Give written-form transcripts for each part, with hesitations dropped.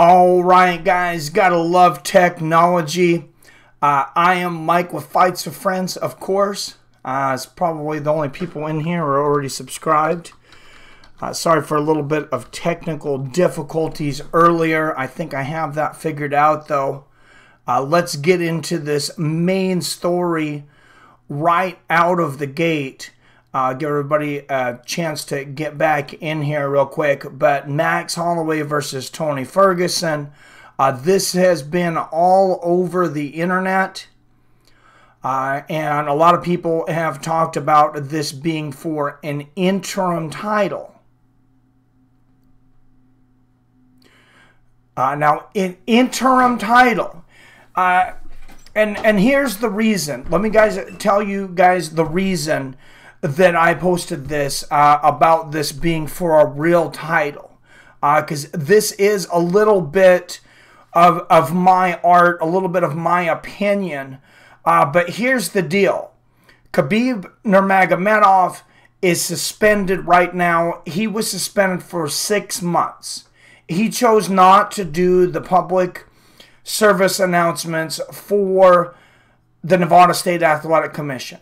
All right, guys, gotta love technology. I am Mike with Fights with Friends, of course. It's probably the only people in here who are already subscribed. Sorry for a little bit of technical difficulties earlier. I think I have that figured out, though. Let's get into this main story right out of the gate. Give everybody a chance to get back in here real quick. But Max Holloway versus Tony Ferguson. This has been all over the internet. And a lot of people have talked about this being for an interim title. Now, an interim title. And here's the reason. Let me tell you guys the reason that I posted this about this being for a real title, because this is a little bit of my art, a little bit of my opinion, but here's the deal. Khabib Nurmagomedov is suspended right now. He was suspended for 6 months. He chose not to do the public service announcements for the Nevada State Athletic Commission.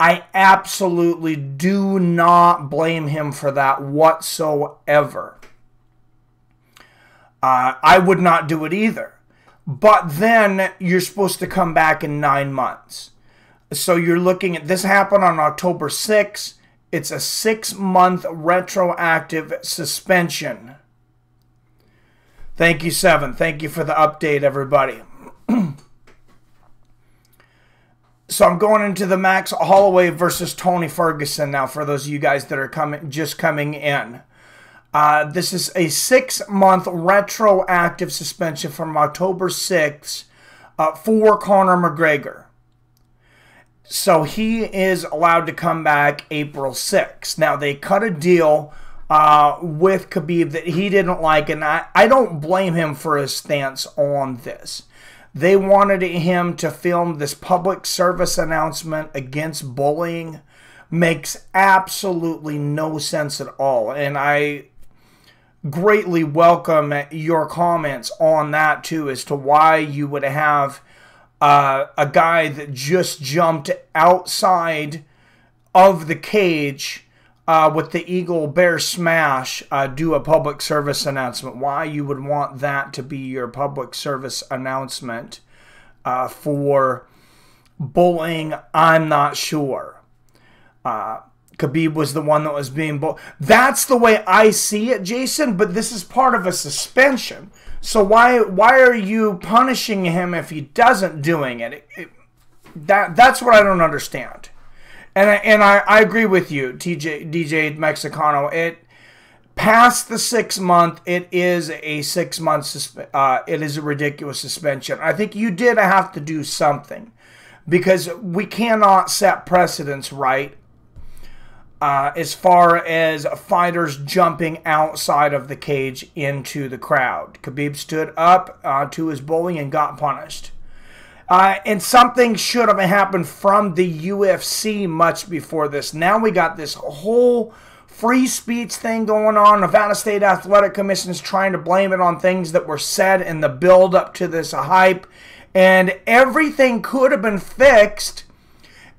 I absolutely do not blame him for that whatsoever. I would not do it either. But then you're supposed to come back in 9 months. So you're looking at, this happened on October 6th. It's a 6-month retroactive suspension. Thank you, Seven. Thank you for the update, everybody. So I'm going into the Max Holloway versus Tony Ferguson now for those of you guys that are just coming in. This is a 6-month retroactive suspension from October 6th for Conor McGregor. So he is allowed to come back April 6th. Now they cut a deal with Khabib that he didn't like, and I don't blame him for his stance on this. They wanted him to film this public service announcement against bullying. Makes absolutely no sense at all. And I greatly welcome your comments on that too, as to why you would have a guy that just jumped outside of the cage with the Eagle Bear Smash do a public service announcement. Why you would want that to be your public service announcement for bullying, I'm not sure. Khabib was the one that was being bullied. That's the way I see it, Jason, but this is part of a suspension. So why are you punishing him if he doesn't doing it? That's what I don't understand. And I agree with you, DJ Mexicano. It past the 6 month, it is a 6 month it is a ridiculous suspension. I think you did have to do something, because we cannot set precedents, right? As far as fighters jumping outside of the cage into the crowd. Khabib stood up to his bully and got punished. And something should have happened from the UFC much before this. Now we got this whole free speech thing going on. Nevada State Athletic Commission is trying to blame it on things that were said in the build up to this hype. And everything could have been fixed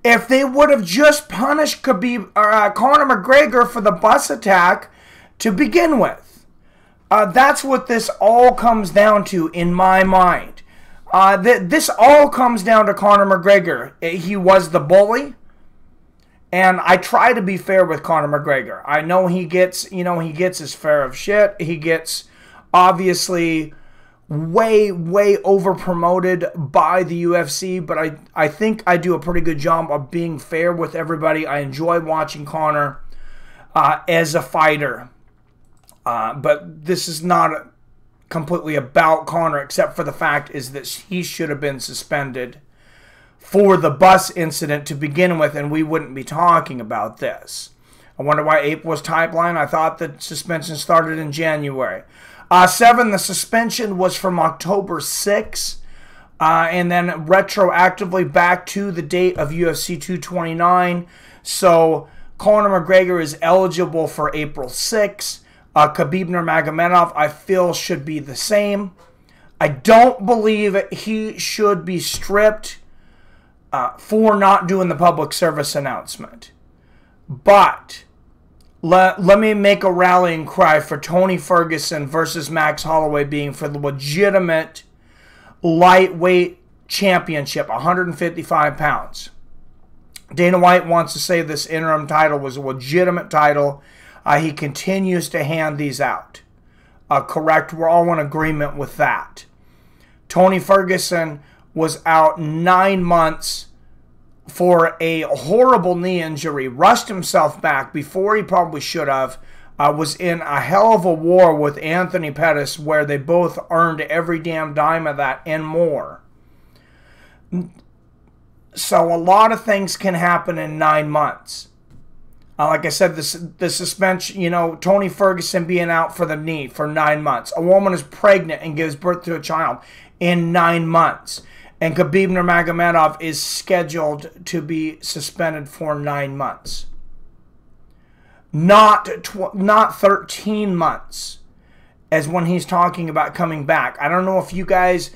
if they would have just punished Conor McGregor for the bus attack to begin with. That's what this all comes down to in my mind. This all comes down to Conor McGregor. He was the bully, and I try to be fair with Conor McGregor. I know he gets his fair of shit. He gets obviously way over promoted by the UFC, but I think I do a pretty good job of being fair with everybody. I enjoy watching Conor as a fighter, but this is not completely about Conor, except for the fact is that he should have been suspended for the bus incident to begin with, and we wouldn't be talking about this. I wonder why April was timeline. I thought the suspension started in January. 7, the suspension was from October 6th, and then retroactively back to the date of UFC 229. So Conor McGregor is eligible for April 6th. Khabib Nurmagomedov, I feel, should be the same. I don't believe he should be stripped for not doing the public service announcement. But let me make a rallying cry for Tony Ferguson versus Max Holloway being for the legitimate lightweight championship, 155 pounds. Dana White wants to say this interim title was a legitimate title. He continues to hand these out. Correct? We're all in agreement with that. Tony Ferguson was out 9 months for a horrible knee injury. Rushed himself back before he probably should have. Was in a hell of a war with Anthony Pettis where they both earned every damn dime of that and more. So a lot of things can happen in 9 months. Like I said, the suspension, you know, Tony Ferguson being out for the knee for 9 months. A woman is pregnant and gives birth to a child in 9 months. And Khabib Nurmagomedov is scheduled to be suspended for 9 months. Not 13 months as when he's talking about coming back. I don't know if you guys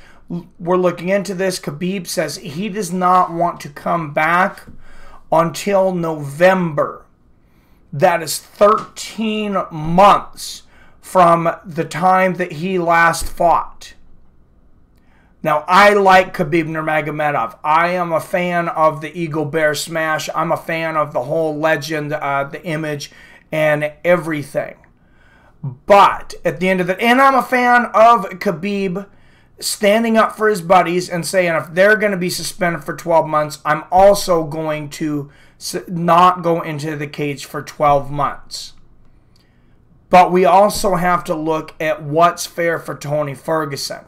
were looking into this. Khabib says he does not want to come back until November. That is 13 months from the time that he last fought. Now, I like Khabib Nurmagomedov. I am a fan of the Eagle Bear Smash. I'm a fan of the whole legend, the image, and everything. But at the end of the... And I'm a fan of Khabib standing up for his buddies and saying if they're going to be suspended for 12 months, I'm also going to not go into the cage for 12 months. But we also have to look at what's fair for Tony Ferguson.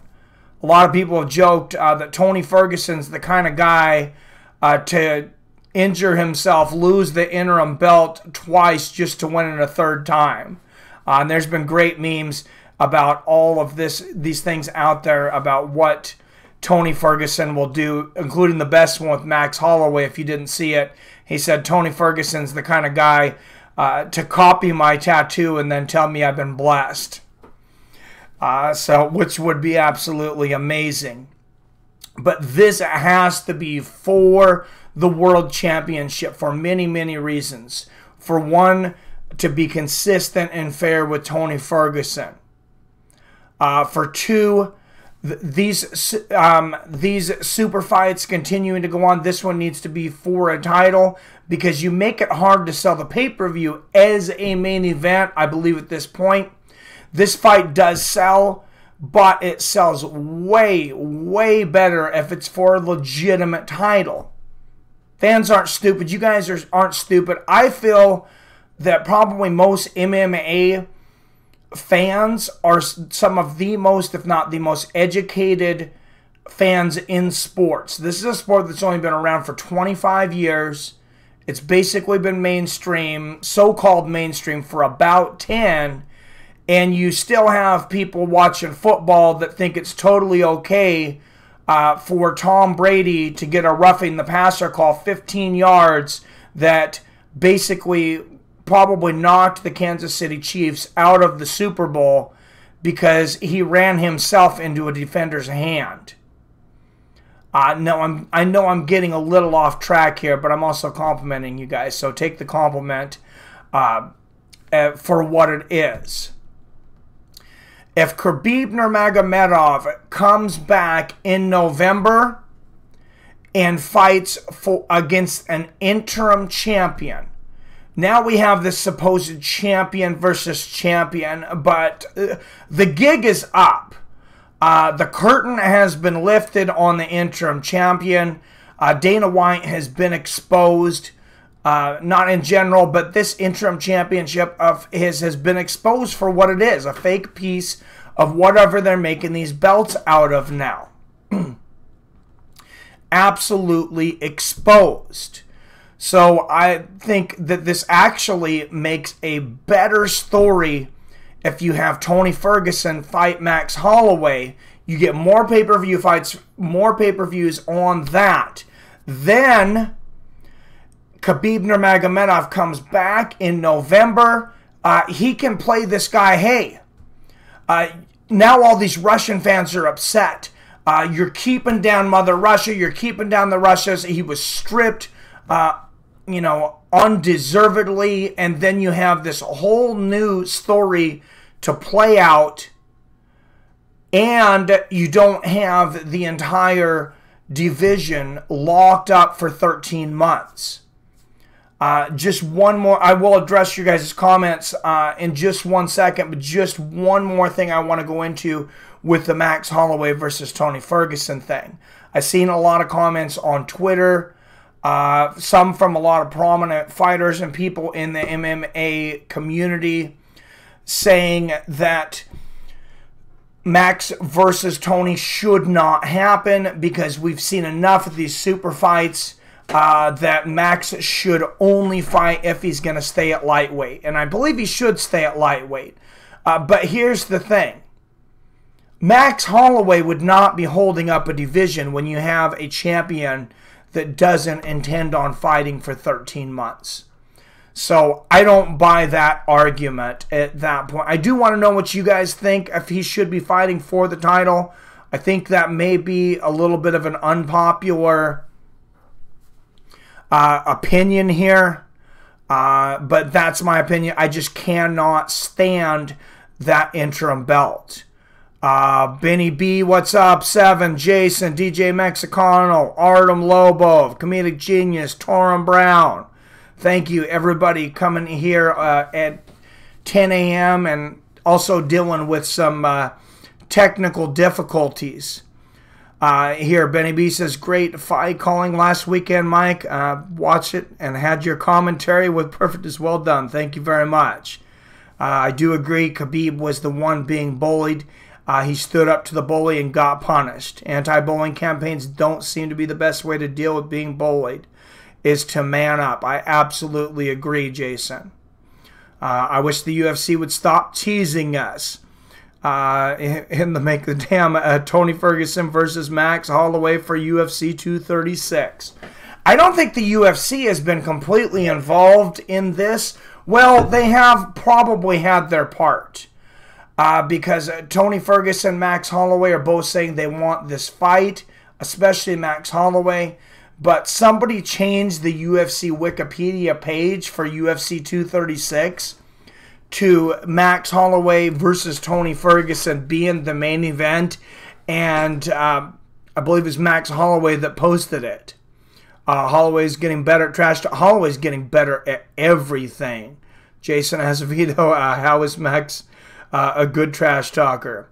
A lot of people have joked that Tony Ferguson's the kind of guy to injure himself, lose the interim belt twice just to win it a third time. And there's been great memes about all of these things out there about what Tony Ferguson will do, including the best one with Max Holloway. If you didn't see it, he said Tony Ferguson's the kind of guy to copy my tattoo and then tell me I've been blessed. Which would be absolutely amazing. But this has to be for the World Championship for many, many reasons. For one, to be consistent and fair with Tony Ferguson. For two, these super fights continuing to go on. This one needs to be for a title because you make it hard to sell the pay-per-view as a main event, I believe at this point. This fight does sell, but it sells way, way better if it's for a legitimate title. Fans aren't stupid. You guys aren't stupid. I feel that probably most MMA fans are some of the most, if not the most educated fans in sports. This is a sport that's only been around for 25 years. It's basically been mainstream, so-called mainstream, for about 10. And you still have people watching football that think it's totally okay for Tom Brady to get a roughing the passer call 15 yards that basically probably knocked the Kansas City Chiefs out of the Super Bowl because he ran himself into a defender's hand. I know I'm getting a little off track here, but I'm also complimenting you guys, so take the compliment for what it is. If Khabib Nurmagomedov comes back in November and fights against an interim champion, now we have this supposed champion versus champion, but the gig is up. The curtain has been lifted on the interim champion. Dana White has been exposed. Not in general, but this interim championship of his has been exposed for what it is, a fake piece of whatever they're making these belts out of now. Absolutely exposed. So I think that this actually makes a better story if you have Tony Ferguson fight Max Holloway. You get more pay-per-view fights, more pay-per-views on that. Then Khabib Nurmagomedov comes back in November, he can play this guy, hey, now all these Russian fans are upset. You're keeping down Mother Russia. You're keeping down the Russias. He was stripped, you know, undeservedly. And then you have this whole new story to play out. And you don't have the entire division locked up for 13 months. Just one more. I will address your guys' comments in just 1 second, but just one more thing I want to go into with the Max Holloway versus Tony Ferguson thing. I've seen a lot of comments on Twitter, some from a lot of prominent fighters and people in the MMA community saying that Max versus Tony should not happen because we've seen enough of these super fights that Max should only fight if he's going to stay at lightweight. And I believe he should stay at lightweight. But here's the thing. Max Holloway would not be holding up a division when you have a champion that doesn't intend on fighting for 13 months. So I don't buy that argument at that point. I do want to know what you guys think if he should be fighting for the title. I think that may be a little bit of an unpopular opinion here. But that's my opinion. I just cannot stand that interim belt. Benny B, what's up? Seven, Jason, DJ Mexicano, Artem Lobo, Comedic Genius, Torin Brown. Thank you, everybody, coming here at 10 a.m. and also dealing with some technical difficulties. Here, Benny B says, great fight calling last weekend, Mike. Watch it and had your commentary with perfect as well done. Thank you very much. I do agree Khabib was the one being bullied. He stood up to the bully and got punished. Anti-bullying campaigns don't seem to be the best way to deal with being bullied. Is to man up. I absolutely agree, Jason. I wish the UFC would stop teasing us. In the make the damn Tony Ferguson versus Max Holloway for UFC 236. I don't think the UFC has been completely involved in this. Well, they have probably had their part. Because Tony Ferguson and Max Holloway are both saying they want this fight, especially Max Holloway. But somebody changed the UFC Wikipedia page for UFC 236 to Max Holloway versus Tony Ferguson being the main event. And I believe it was Max Holloway that posted it. Holloway's getting better at trash talk. Holloway's getting better at everything. Jason Azevedo, how is Max a good trash talker?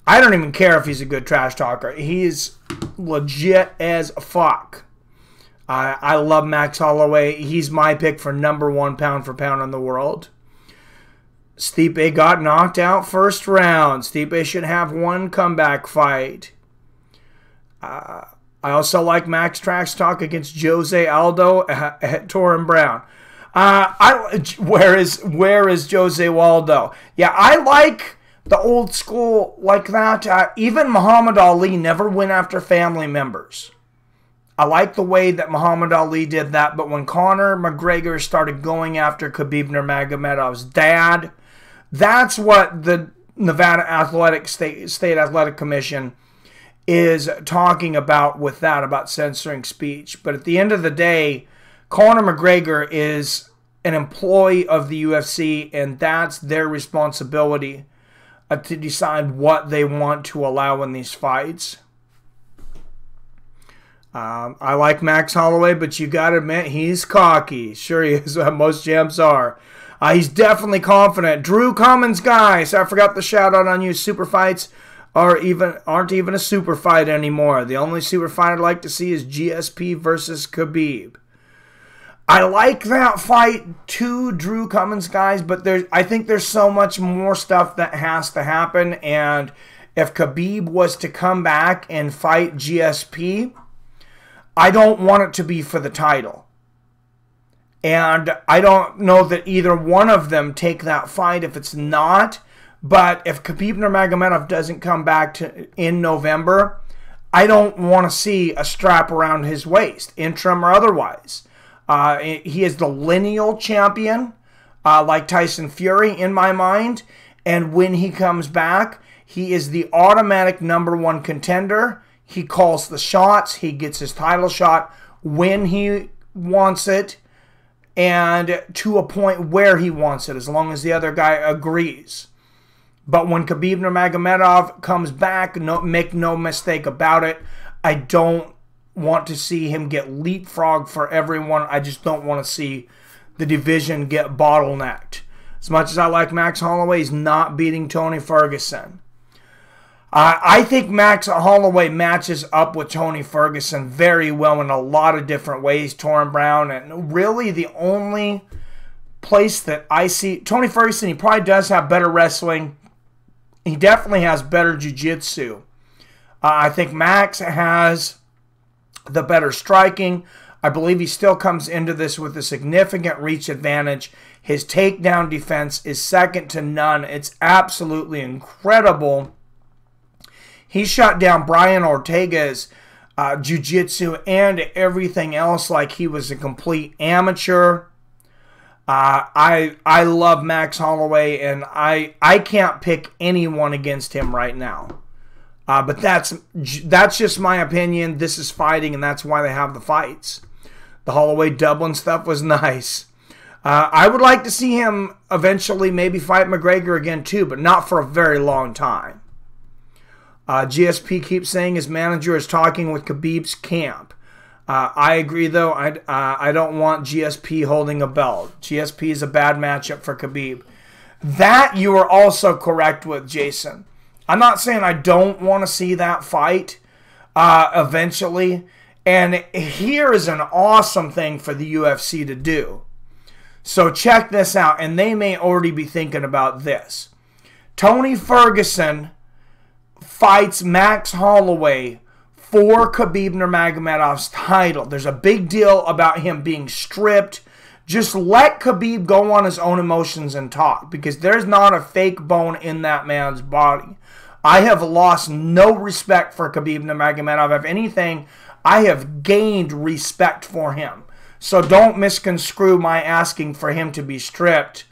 I don't even care if he's a good trash talker. He's legit as fuck. I love Max Holloway. He's my pick for #1 pound for pound in the world. Stipe got knocked out first round. Stipe should have one comeback fight. I also like Max trash talk against Jose Aldo at Torin Brown. Where is Jose Waldo? Yeah, I like the old school like that. Even Muhammad Ali never went after family members. I like the way that Muhammad Ali did that, but when Conor McGregor started going after Khabib Nurmagomedov's dad, that's what the Nevada State Athletic Commission is talking about with that, about censoring speech. But at the end of the day, Conor McGregor is an employee of the UFC, and that's their responsibility to decide what they want to allow in these fights. I like Max Holloway, but you got to admit, he's cocky. Sure he is. Most champs are. He's definitely confident. Drew Cummins, guys. I forgot the shout out on you. Super fights aren't even a super fight anymore. The only super fight I'd like to see is GSP versus Khabib. I like that fight too, Drew Cummins, guys, but I think there's so much more stuff that has to happen. And if Khabib was to come back and fight GSP, I don't want it to be for the title. And I don't know that either one of them take that fight if it's not. But if Khabib Nurmagomedov doesn't come back in November, I don't want to see a strap around his waist, interim or otherwise. He is the lineal champion like Tyson Fury in my mind. And when he comes back, he is the automatic #1 contender. He calls the shots. He gets his title shot when he wants it and to a point where he wants it, as long as the other guy agrees. But when Khabib Nurmagomedov comes back, make no mistake about it, I don't want to see him get leapfrogged for everyone. I just don't want to see the division get bottlenecked. As much as I like Max Holloway, he's not beating Tony Ferguson. I think Max Holloway matches up with Tony Ferguson very well in a lot of different ways, Torrin Brown. And really the only place that I see Tony Ferguson, he probably does have better wrestling. He definitely has better jiu-jitsu. I think Max has the better striking. I believe he still comes into this with a significant reach advantage. His takedown defense is second to none. It's absolutely incredible. He shut down Brian Ortega's jiu-jitsu and everything else like he was a complete amateur. I love Max Holloway, and I can't pick anyone against him right now. But that's just my opinion. This is fighting, and that's why they have the fights. The Holloway Dublin stuff was nice. I would like to see him eventually maybe fight McGregor again too, but not for a very long time. GSP keeps saying his manager is talking with Khabib's camp. I agree, though. I don't want GSP holding a belt. GSP is a bad matchup for Khabib. That you are also correct with, Jason. I'm not saying I don't want to see that fight eventually. And here is an awesome thing for the UFC to do. So check this out, and they may already be thinking about this. Tony Ferguson fights Max Holloway for Khabib Nurmagomedov's title. There's a big deal about him being stripped. Just let Khabib go on his own emotions and talk, because there's not a fake bone in that man's body. I have lost no respect for Khabib Nurmagomedov. If anything, I have gained respect for him. So don't misconstrue my asking for him to be stripped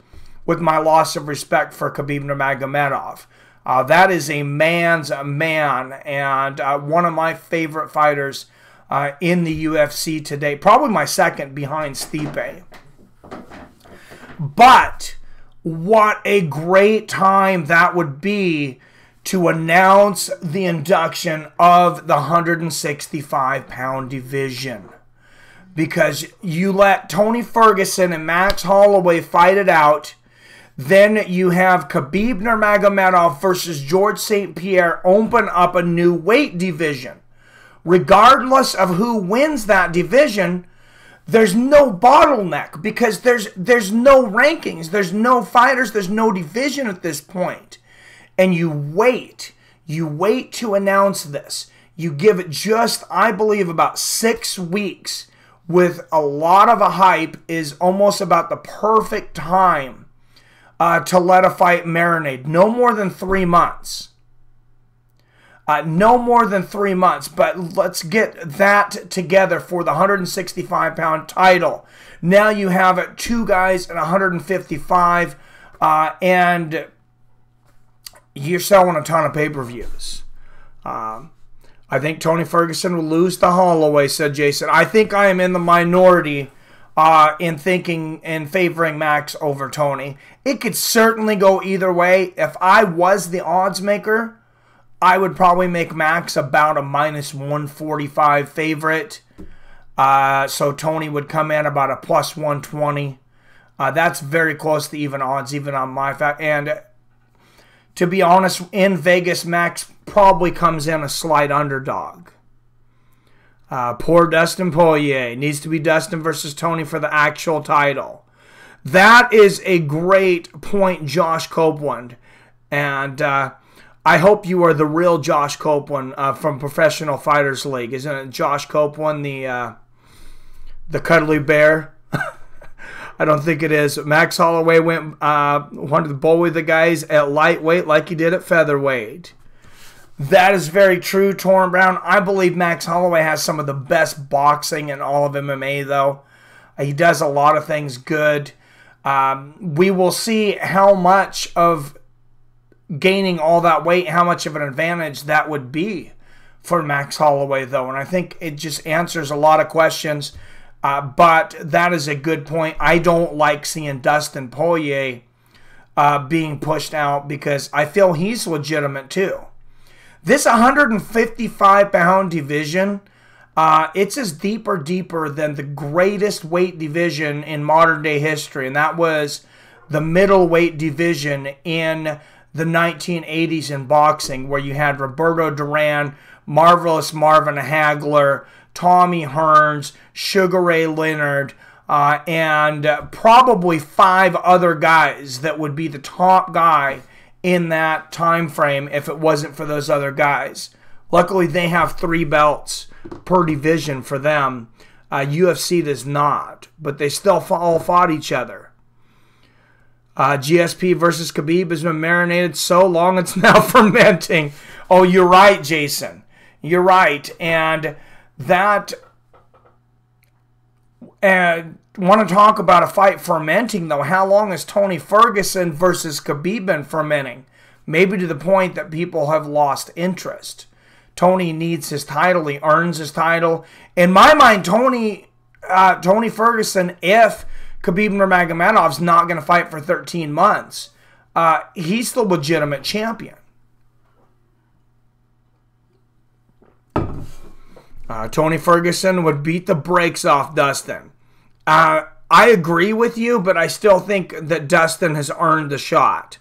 with my loss of respect for Khabib Nurmagomedov. That is a man's man, and one of my favorite fighters in the UFC today. Probably my second behind Stipe. But what a great time that would be to announce the induction of the 165-pound division. Because you let Tony Ferguson and Max Holloway fight it out. Then you have Khabib Nurmagomedov versus George St. Pierre open up a new weight division. Regardless of who wins that division, there's no bottleneck, because there's no rankings, there's no fighters, there's no division at this point. And you wait to announce this. You give it just, I believe, about 6 weeks with a lot of a hype is almost about the perfect time to let a fight marinate. No more than 3 months. No more than 3 months. But let's get that together for the 165-pound title. Now you have 2 guys at 155. And you're selling a ton of pay-per-views. I think Tony Ferguson will lose to Holloway, said Jason. I think I am in the minority in thinking and favoring Max over Tony. It could certainly go either way. If I was the odds maker, I would probably make Max about a -145 favorite. So Tony would come in about a +120. That's very close to even odds, even on my fact. And to be honest, in Vegas, Max probably comes in a slight underdog. Poor Dustin Poirier. Needs to be Dustin versus Tony for the actual title. That is a great point, Josh Copeland. And I hope you are the real Josh Copeland from Professional Fighters League. Isn't it Josh Copeland, the cuddly bear? I don't think it is. Max Holloway wanted to bully the guys at lightweight like he did at featherweight. That is very true, Torrin Brown. I believe Max Holloway has some of the best boxing in all of MMA, though. He does a lot of things good. We will see how much of gaining all that weight, how much of an advantage that would be for Max Holloway, though. And I think it just answers a lot of questions. But that is a good point. I don't like seeing Dustin Poirier being pushed out because I feel he's legitimate too. This 155-pound division, it's as deeper than the greatest weight division in modern-day history, and that was the middleweight division in the 1980s in boxing, where you had Roberto Duran, Marvelous Marvin Hagler, Tommy Hearns, Sugar Ray Leonard, and probably 5 other guys that would be the top guy in that time frame if it wasn't for those other guys. Luckily, they have 3 belts per division for them. UFC does not, but they still all fought each other. GSP versus Khabib has been marinated so long it's now fermenting. Oh, you're right, Jason. You're right. And that... want to talk about a fight fermenting, though. How long has Tony Ferguson versus Khabib been fermenting? Maybe to the point that people have lost interest. Tony needs his title. He earns his title. In my mind, Tony Ferguson, if Khabib Nurmagomedov's not going to fight for 13 months, he's the legitimate champion. Tony Ferguson would beat the brakes off Dustin. I agree with you, but I still think that Dustin has earned the shot.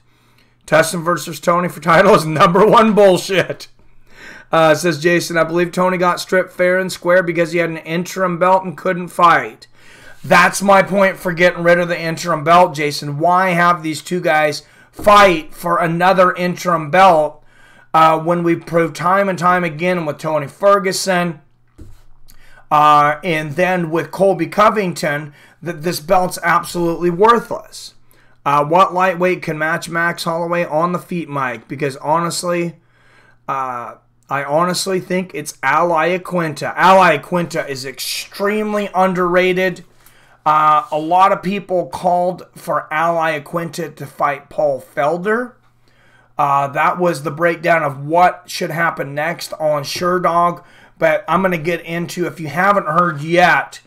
Dustin versus Tony for title is #1 bullshit. Says Jason, I believe Tony got stripped fair and square because he had an interim belt and couldn't fight. That's my point for getting rid of the interim belt, Jason. Why have these 2 guys fight for another interim belt when we've proved time and time again with Tony Ferguson and then with Colby Covington that this belt's absolutely worthless? What lightweight can match Max Holloway on the feet, Mike? Because honestly, I honestly think it's Ally Aquinta. Ally Aquinta is extremely underrated. A lot of people called for Ally Aquinta to fight Paul Felder. That was the breakdown of what should happen next on SureDog. But I'm going to get into, if you haven't heard yet,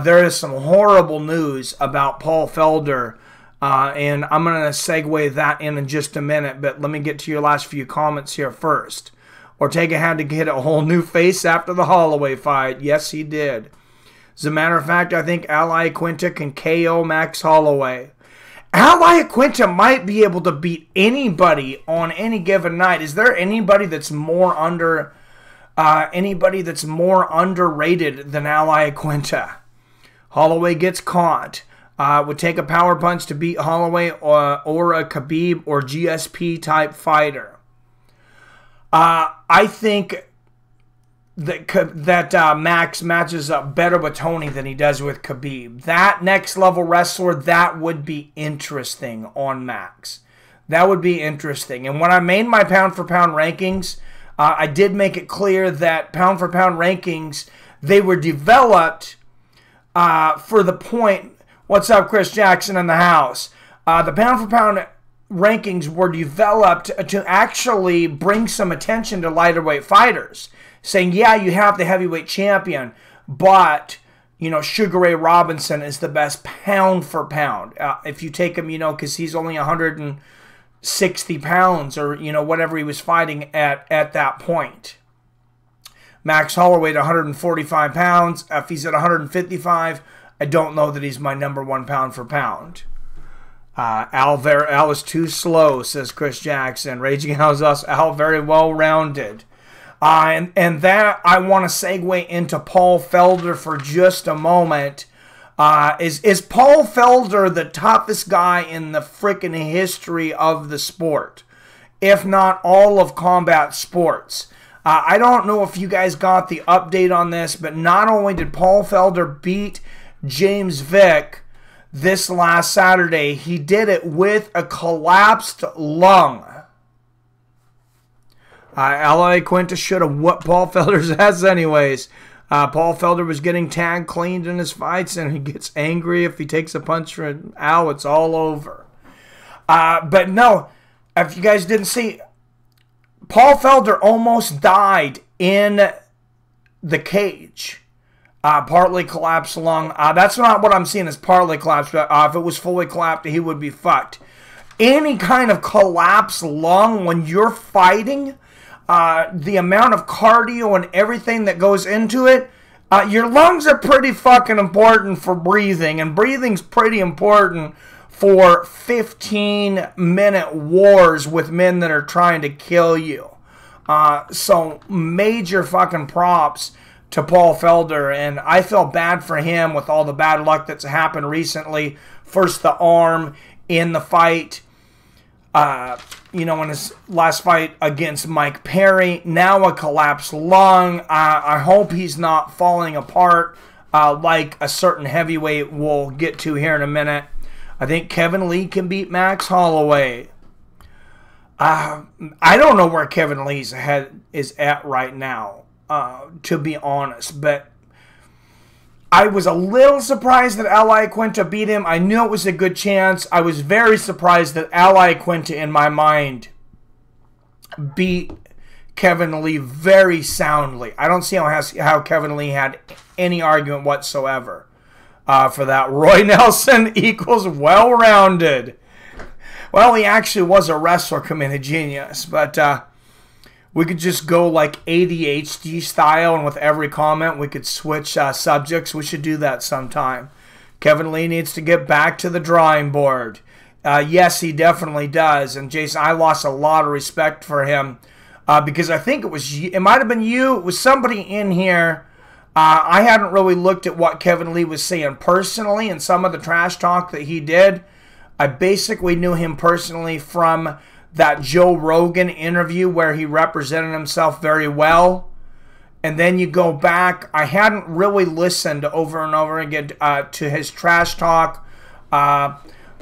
there is some horrible news about Paul Felder. And I'm going to segue that in just a minute. But let me get to your last few comments here first. Ortega had to get a whole new face after the Holloway fight. Yes, he did. As a matter of fact, I think Ally Aquinta can KO Max Holloway. Ally Aquinta might be able to beat anybody on any given night. Is there anybody that's more underrated than Ally Aquinta? Holloway gets caught. Would take a power punch to beat Holloway or a Khabib or GSP type fighter. I think that Max matches up better with Tony than he does with Khabib. That next level wrestler, that would be interesting on Max. That would be interesting. And when I made my pound for pound rankings, I did make it clear that pound for pound rankings, they were developed for the point. What's up, Chris Jackson in the house? The pound for pound rankings were developed to actually bring some attention to lighter weight fighters, saying, yeah, you have the heavyweight champion, but, you know, Sugar Ray Robinson is the best pound for pound. If you take him, you know, because he's only 160 pounds or, you know, whatever he was fighting at that point. Max Holloway at 145 pounds. If he's at 155, I don't know that he's my #1 pound for pound. Al is too slow, says Chris Jackson. Raging House us. Al very well rounded. And that I want to segue into Paul Felder for just a moment. Is Paul Felder the toughest guy in the freaking history of the sport, if not all of combat sports? I don't know if you guys got the update on this, but not only did Paul Felder beat James Vick this last Saturday, he did it with a collapsed lung. Ally Aquinta should have whooped Paul Felder's ass anyways. Paul Felder was getting tag cleaned in his fights, and he gets angry if he takes a punch from Al. It's all over. But no, if you guys didn't see, Paul Felder almost died in the cage. Partly collapsed lung. That's not what I'm seeing as partly collapsed. But, if it was fully collapsed, he would be fucked. Any kind of collapsed lung when you're fighting, the amount of cardio and everything that goes into it, your lungs are pretty fucking important for breathing, and breathing's pretty important for 15-minute wars with men that are trying to kill you. So major fucking props to Paul Felder, and I feel bad for him with all the bad luck that's happened recently. First the arm in the fight, in his last fight against Mike Perry. Now a collapsed lung. I hope he's not falling apart like a certain heavyweight we'll get to here in a minute. I think Kevin Lee can beat Max Holloway. I don't know where Kevin Lee's head is at right now, to be honest. But I was a little surprised that Ally Quinta beat him. I knew it was a good chance. I was very surprised that Ally Quinta, in my mind, beat Kevin Lee very soundly. I don't see how Kevin Lee had any argument whatsoever for that. Roy Nelson equals well-rounded. Well, he actually was a wrestler committed genius, but we could just go like ADHD style, and with every comment we could switch subjects. We should do that sometime. Kevin Lee needs to get back to the drawing board. Yes, he definitely does. And Jason, I lost a lot of respect for him because I think it might have been you. It was somebody in here. I hadn't really looked at what Kevin Lee was saying personally and some of the trash talk that he did. I basically knew him personally from that Joe Rogan interview where he represented himself very well. And then you go back, I hadn't really listened over and over again to his trash talk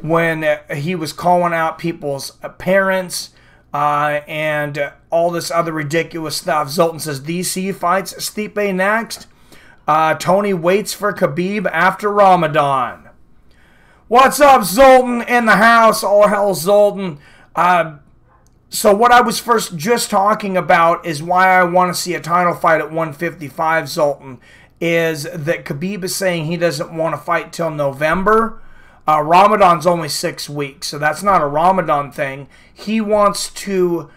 when he was calling out people's parents and all this other ridiculous stuff. Zoltan says, DC fights Stipe next. Tony waits for Khabib after Ramadan. What's up, Zoltan in the house? All hell, Zoltan. So what I was first just talking about is why I want to see a title fight at 155, Zoltan, is that Khabib is saying he doesn't want to fight till November. Ramadan's only 6 weeks, so that's not a Ramadan thing. He wants to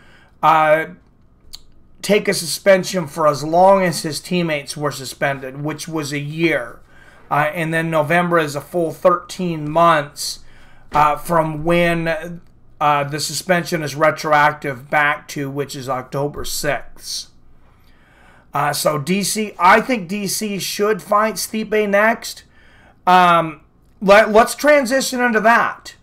take a suspension for as long as his teammates were suspended, which was a year. And then November is a full 13 months from when the suspension is retroactive back to, which is October 6th. So DC, I think DC should fight Stipe next. Let's transition into that.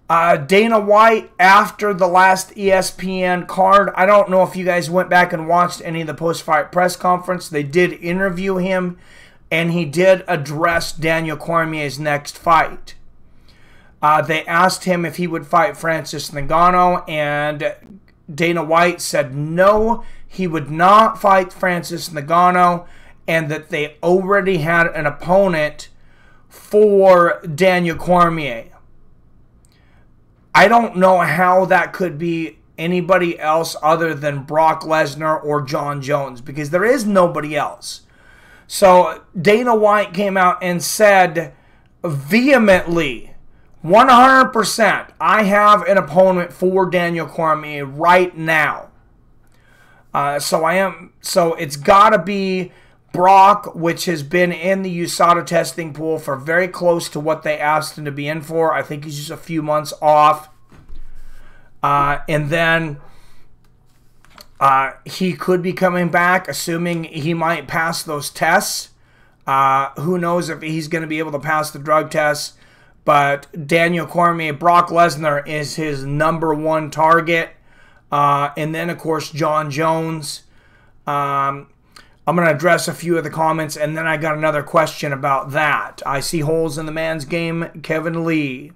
Dana White, after the last ESPN card, I don't know if you guys went back and watched any of the post-fight press conference. They did interview him, and he did address Daniel Cormier's next fight. They asked him if he would fight Francis Ngannou, and Dana White said no, he would not fight Francis Ngannou, and that they already had an opponent for Daniel Cormier. I don't know how that could be anybody else other than Brock Lesnar or John Jones, because there is nobody else. So Dana White came out and said vehemently, 100%, I have an opponent for Daniel Cormier right now. So it's got to be Brock, which has been in the USADA testing pool for very close to what they asked him to be in for. I think he's just a few months off. And then he could be coming back, assuming he might pass those tests. Who knows if he's going to be able to pass the drug tests. But Daniel Cormier, Brock Lesnar is his #1 target. And then, of course, John Jones. I'm going to address a few of the comments, and then I got another question about that. I see holes in the man's game, Kevin Lee.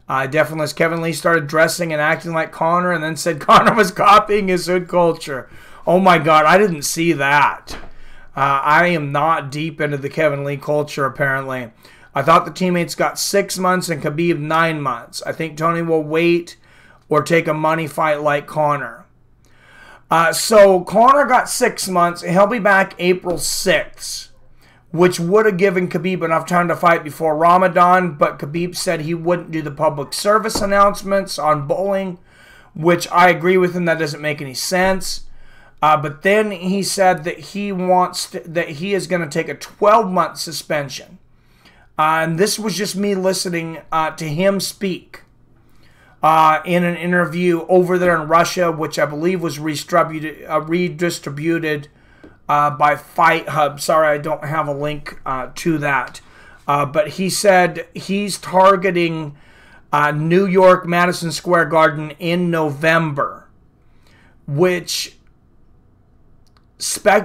Definitely, as Kevin Lee started dressing and acting like Conor, and then said Conor was copying his hood culture. Oh my God, I didn't see that. I am not deep into the Kevin Lee culture, apparently. I thought the teammates got 6 months and Khabib 9 months. I think Tony will wait or take a money fight like Conor. So Conor got 6 months, and he'll be back April 6th, which would have given Khabib enough time to fight before Ramadan, but Khabib said he wouldn't do the public service announcements on bowling, which I agree with him. That doesn't make any sense. But then he said that he is going to take a 12-month suspension. And this was just me listening to him speak in an interview over there in Russia, which I believe was redistributed by Fight Hub. Sorry, I don't have a link to that. But he said he's targeting New York, Madison Square Garden in November, which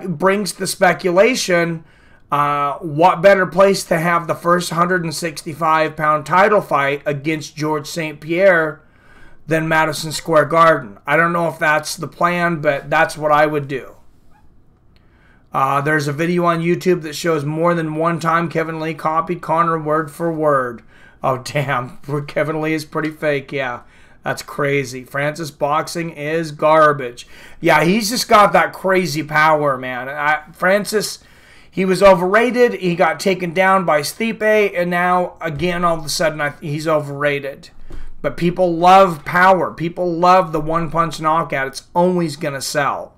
brings the speculation, what better place to have the first 165-pound title fight against George St. Pierre than Madison Square Garden. I don't know if that's the plan, but that's what I would do. There's a video on YouTube that shows more than one time Kevin Lee copied Conor word for word. Oh, damn. Kevin Lee is pretty fake, yeah. That's crazy. Francis boxing is garbage. Yeah, he's just got that crazy power, man. Francis, he was overrated. He got taken down by Stipe, and now, again, all of a sudden, he's overrated. But people love power. People love the one-punch knockout. It's always going to sell.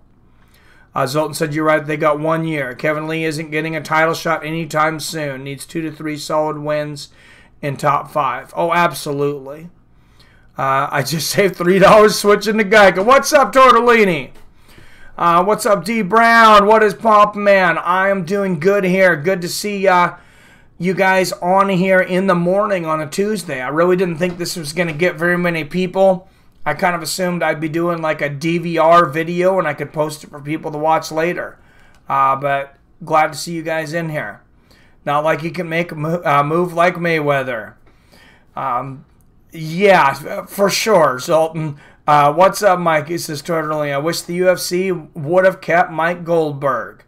Zoltan said, you're right, they got 1 year. Kevin Lee isn't getting a title shot anytime soon. Needs 2 to 3 solid wins in top 5. Oh, absolutely. I just saved $3 switching to Geico. What's up, Tortellini? What's up, D Brown? What is Pop Man? I am doing good here. Good to see you guys on here in the morning on a Tuesday. I really didn't think this was going to get very many people. I kind of assumed I'd be doing like a DVR video and I could post it for people to watch later. But glad to see you guys in here. Not like you can make a move like Mayweather. Yeah, for sure, Zoltan. What's up, Mike? He says, totally. I wish the UFC would have kept Mike Goldberg.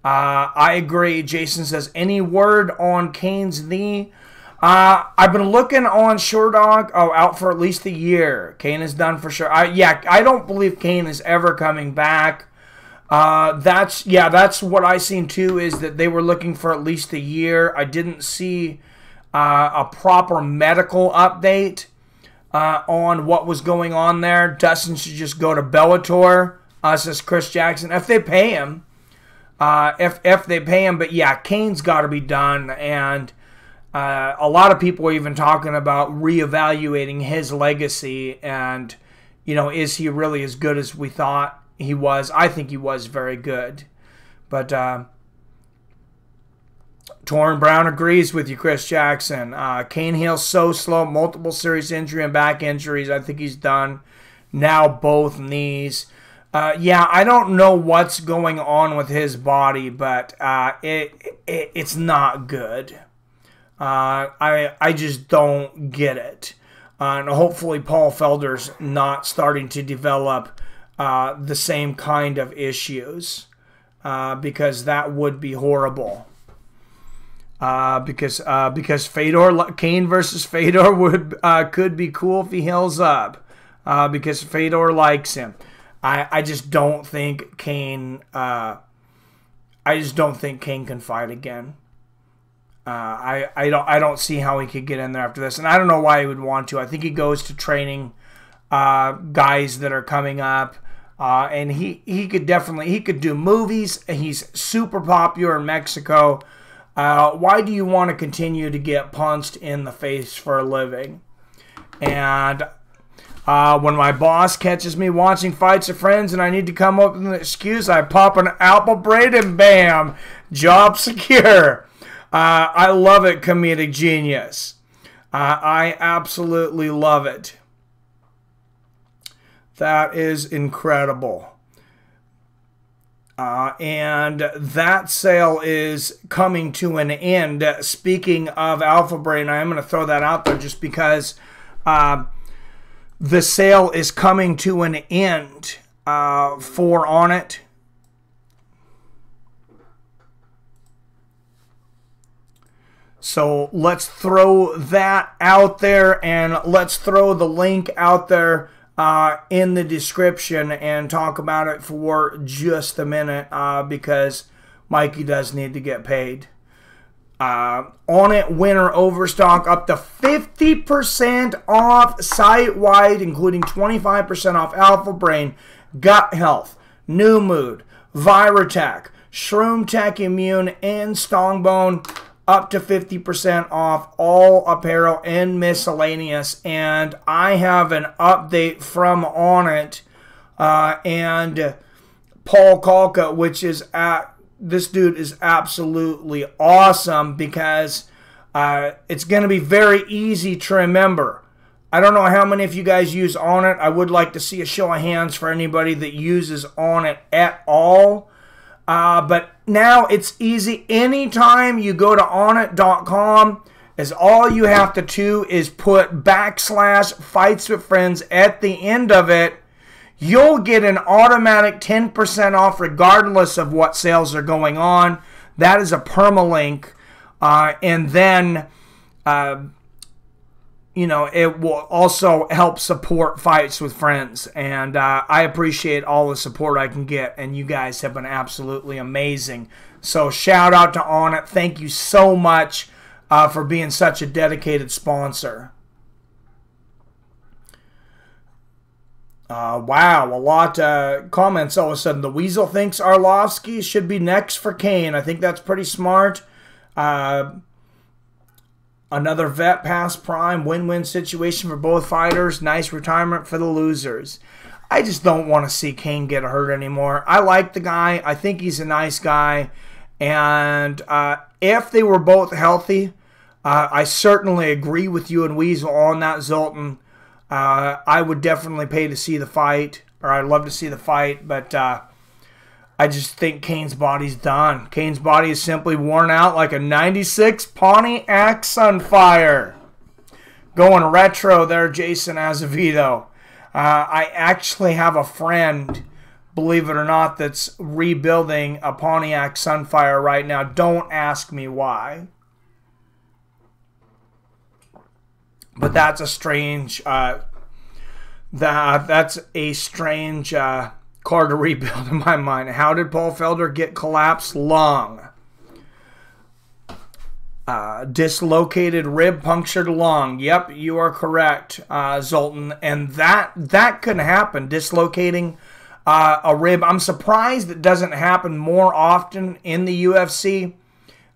I agree. Jason says, any word on Kane's knee? I've been looking on Sherdog. Oh, out for at least a year. Kane is done for sure. Yeah, I don't believe Kane is ever coming back. That's what I seen too, is that they were looking for at least a year. I didn't see a proper medical update on what was going on there. Dustin should just go to Bellator, says Chris Jackson, if they pay him. If they pay him. But yeah, Kane's got to be done. And a lot of people are even talking about reevaluating his legacy. And, you know, is he really as good as we thought he was? I think he was very good. But Torrin Brown agrees with you, Chris Jackson. Kane heals so slow, multiple serious injury and back injuries. I think he's done. Now both knees. Yeah, I don't know what's going on with his body, but it's not good. I just don't get it. And hopefully Paul Felder's not starting to develop the same kind of issues, because that would be horrible. Because Kane versus Fedor could be cool if he heals up, because Fedor likes him. I just don't think Kane. I just don't think Kane can fight again. I don't see how he could get in there after this, and I don't know why he would want to. I think he goes to training guys that are coming up, and he could do movies. He's super popular in Mexico. Why do you want to continue to get punched in the face for a living? And when my boss catches me watching fights of friends and I need to come up with an excuse, I pop an apple braid and bam, job secure. I love it, comedic genius. I absolutely love it. That is incredible. And that sale is coming to an end. Speaking of Alpha Brain, I am going to throw that out there just because the sale is coming to an end for Onnit. So let's throw that out there, and let's throw the link out there in the description and talk about it for just a minute because Mikey does need to get paid. On it, winner overstock up to 50% off site-wide, including 25% off Alpha Brain, Gut Health, New Mood, Virotech, Shroom Tech Immune, and Stongbone. Up to 50% off all apparel and miscellaneous. And I have an update from On It and Paul Kalka, which is this dude is absolutely awesome because it's going to be very easy to remember. I don't know how many of you guys use On It. I would like to see a show of hands for anybody that uses On It at all. But now it's easy. Anytime you go to onit.com, is all you have to do is put /Fights with Friends at the end of it. You'll get an automatic 10% off regardless of what sales are going on. That is a permalink. And then, you know, it will also help support Fights with Friends. And I appreciate all the support I can get. And you guys have been absolutely amazing. So shout out to On It. Thank you so much for being such a dedicated sponsor. Wow, a lot of comments all of a sudden. The Weasel thinks Arlovsky should be next for Kane. I think that's pretty smart. Another vet past prime, win-win situation for both fighters. Nice retirement for the losers. I just don't want to see Kane get hurt anymore. I like the guy. I think he's a nice guy. And if they were both healthy, I certainly agree with you and Weasel on that, Zoltan. I would definitely pay to see the fight, or I'd love to see the fight, but I just think Kane's body's done. Kane's body is simply worn out like a 96 Pontiac Sunfire. Going retro there, Jason Azevedo. I actually have a friend, believe it or not, that's rebuilding a Pontiac Sunfire right now. Don't ask me why. But that's a strange, that's a strange car to rebuild in my mind. How did Paul Felder get collapsed lung? Dislocated rib, punctured lung. Yep, you are correct, Zoltan. And that can happen, dislocating a rib. I'm surprised it doesn't happen more often in the UFC,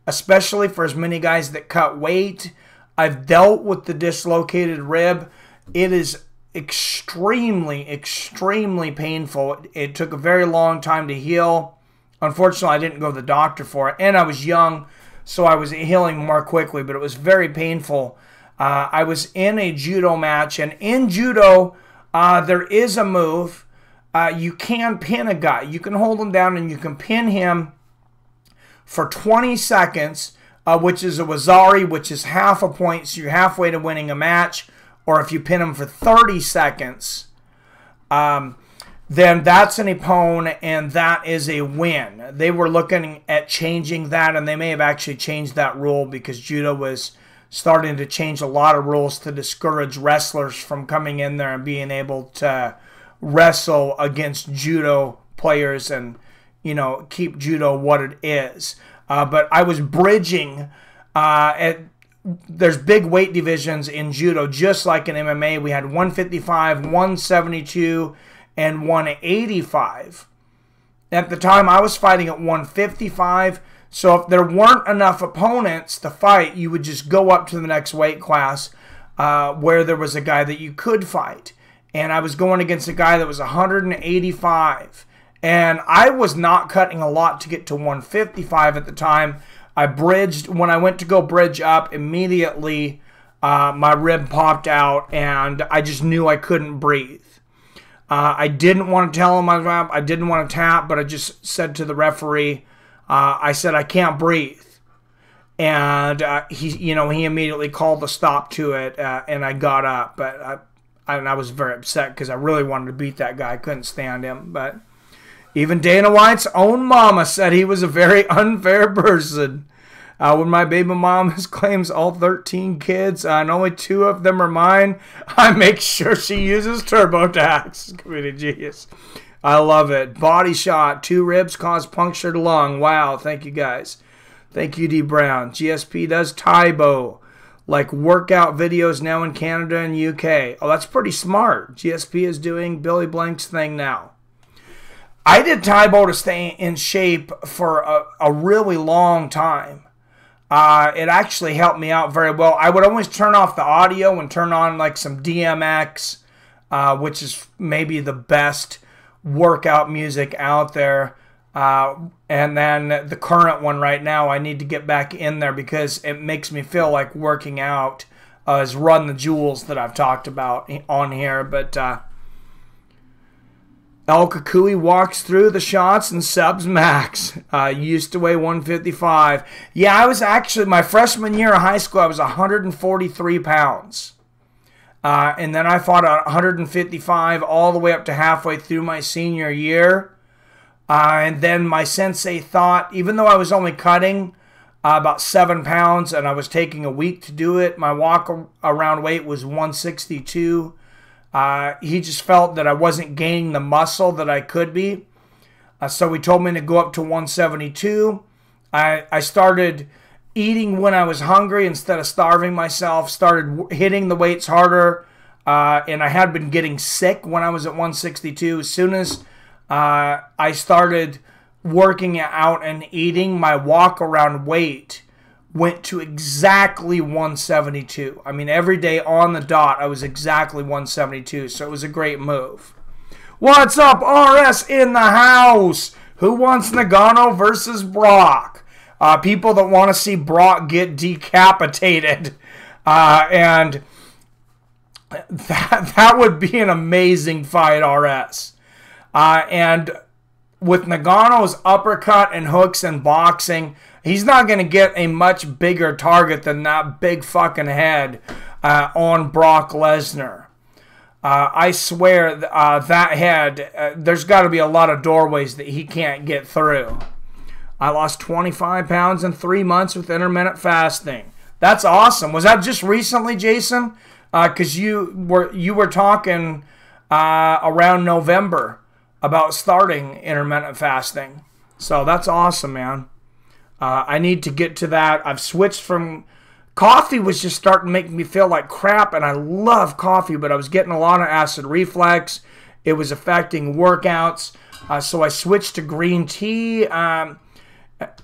especially for as many guys that cut weight. I've dealt with the dislocated rib. It is extremely, extremely painful. It took a very long time to heal. Unfortunately, I didn't go to the doctor for it, and I was young, so I was healing more quickly, but it was very painful. I was in a judo match, and in judo, there is a move. You can pin a guy. You can hold him down, and you can pin him for 20 seconds, which is a wazari, which is half a point, so you're halfway to winning a match. Or if you pin him for 30 seconds, then that's an ippon, and that is a win. They were looking at changing that, and they may have actually changed that rule because judo was starting to change a lot of rules to discourage wrestlers from coming in there and being able to wrestle against judo players and, you know, keep judo what it is. But I was bridging there's big weight divisions in judo, just like in MMA. We had 155, 172, and 185. At the time, I was fighting at 155, so if there weren't enough opponents to fight, you would just go up to the next weight class where there was a guy that you could fight. And I was going against a guy that was 185. And I was not cutting a lot to get to 155 at the time. I bridged. When I went to go bridge up, immediately my rib popped out, and I just knew I couldn't breathe. I didn't want to tell him I didn't want to tap, but I just said to the referee, I said, I can't breathe. And he immediately called a stop to it, and I got up. But I was very upset because I really wanted to beat that guy. I couldn't stand him, but even Dana White's own mama said he was a very unfair person. When my baby mom claims all 13 kids and only 2 of them are mine, I make sure she uses TurboTax. Community genius. I love it. Body shot. 2 ribs cause punctured lung. Wow. Thank you, guys. Thank you, D. Brown. GSP does Tybo, like workout videos now in Canada and UK. Oh, that's pretty smart. GSP is doing Billy Blank's thing now. I did Tybo to stay in shape for a really long time. It actually helped me out very well. I would always turn off the audio and turn on like some DMX, which is maybe the best workout music out there. And then the current one right now, I need to get back in there because it makes me feel like working out is Run the Jewels that I've talked about on here. But El Kukui walks through the shots and subs Max. Used to weigh 155. Yeah, I was actually, my freshman year of high school, I was 143 pounds. And then I fought at 155 all the way up to halfway through my senior year. And then my sensei thought, even though I was only cutting about 7 pounds and I was taking a week to do it, my walk around weight was 162. He just felt that I wasn't gaining the muscle that I could be. So he told me to go up to 172. I started eating when I was hungry instead of starving myself, started hitting the weights harder, and I had been getting sick when I was at 162. As soon as I started working out and eating, my walk around weight went to exactly 172. I mean, every day on the dot, I was exactly 172, so it was a great move. What's up, RS in the house? Who wants Nagano versus Brock? People that want to see Brock get decapitated. And that would be an amazing fight, RS. And with Nagano's uppercut and hooks and boxing, he's not going to get a much bigger target than that big fucking head on Brock Lesnar. I swear that head, there's got to be a lot of doorways that he can't get through. I lost 25 pounds in 3 months with intermittent fasting. That's awesome. Was that just recently, Jason? Because you were talking around November about starting intermittent fasting. So that's awesome, man. I need to get to that. I've switched from... Coffee was just starting to make me feel like crap, and I love coffee, but I was getting a lot of acid reflux. It was affecting workouts. So I switched to green tea.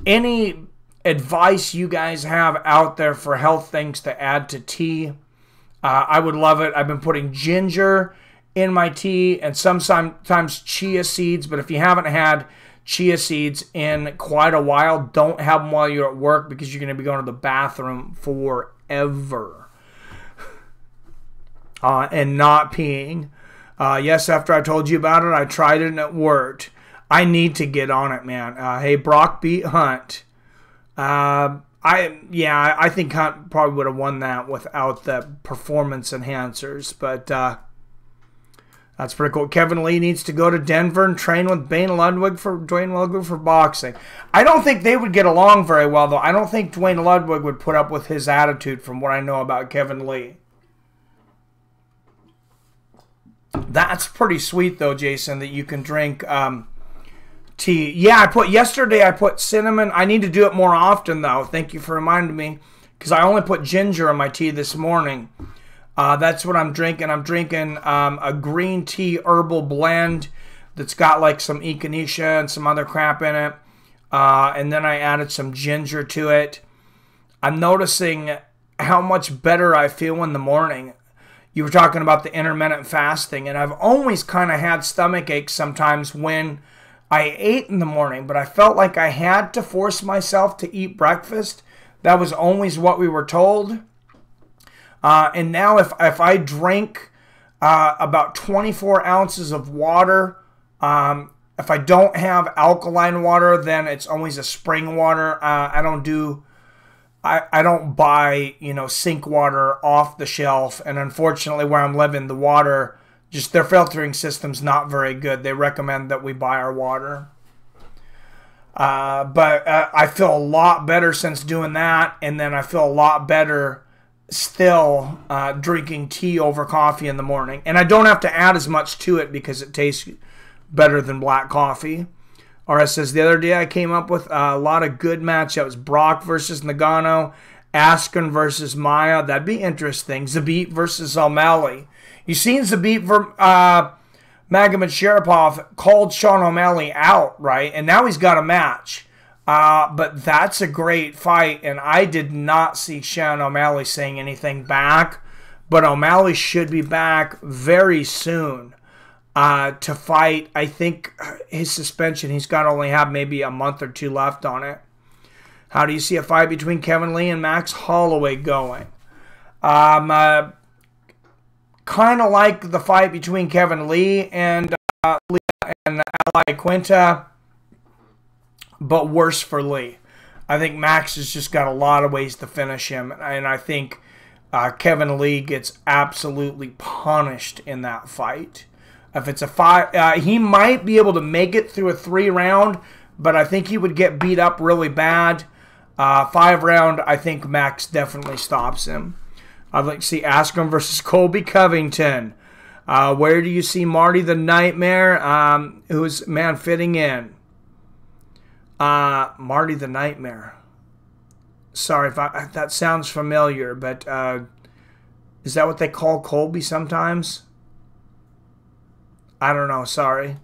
Any advice you guys have out there for health things to add to tea? I would love it. I've been putting ginger in my tea and sometimes chia seeds, but if you haven't had chia seeds in quite a while, don't have them while you're at work because you're going to be going to the bathroom forever and not peeing. Yes, after I told you about it, I tried it and it worked. I need to get on it, man. Hey, Brock beat Hunt. I think Hunt probably would have won that without the performance enhancers, but that's pretty cool. Kevin Lee needs to go to Denver and train with Dwayne Ludwig for boxing. I don't think they would get along very well, though. I don't think Dwayne Ludwig would put up with his attitude from what I know about Kevin Lee. That's pretty sweet, though, Jason, that you can drink tea. Yeah, yesterday I put cinnamon. I need to do it more often, though. Thank you for reminding me, because I only put ginger in my tea this morning. That's what I'm drinking. I'm drinking a green tea herbal blend that's got like some echinacea and some other crap in it. And then I added some ginger to it. I'm noticing how much better I feel in the morning. You were talking about the intermittent fasting, and I've always kind of had stomach aches sometimes when I ate in the morning, but I felt like I had to force myself to eat breakfast. That was always what we were told. And now if I drink about 24 ounces of water, if I don't have alkaline water, then it's always a spring water. I don't buy, sink water off the shelf. And unfortunately, where I'm living, the water, just their filtering system's not very good. They recommend that we buy our water. But I feel a lot better since doing that, and then I feel a lot better still drinking tea over coffee in the morning. And I don't have to add as much to it because it tastes better than black coffee. RS says, the other day I came up with a lot of good matchups. Brock versus Nagano, Askren versus Maya. That'd be interesting. Zabit versus O'Malley. You seen Zabit Magomed-Sharipov called Sean O'Malley out, right? And now he's got a match. But that's a great fight, and I did not see Sean O'Malley saying anything back. But O'Malley should be back very soon to fight. I think his suspension, he's got to only have maybe a month or two left on it. How do you see a fight between Kevin Lee and Max Holloway going? Kind of like the fight between Kevin Lee and Ali Quinta, but worse for Lee. I think Max has just got a lot of ways to finish him, and I think Kevin Lee gets absolutely punished in that fight. If it's a fight, he might be able to make it through a 3-round, but I think he would get beat up really bad. 5-round, I think Max definitely stops him. I'd like to see Askren versus Colby Covington. Where do you see Marty the Nightmare? Who's fitting in? Marty the Nightmare. Sorry if that sounds familiar, but is that what they call Colby sometimes? I don't know. Sorry.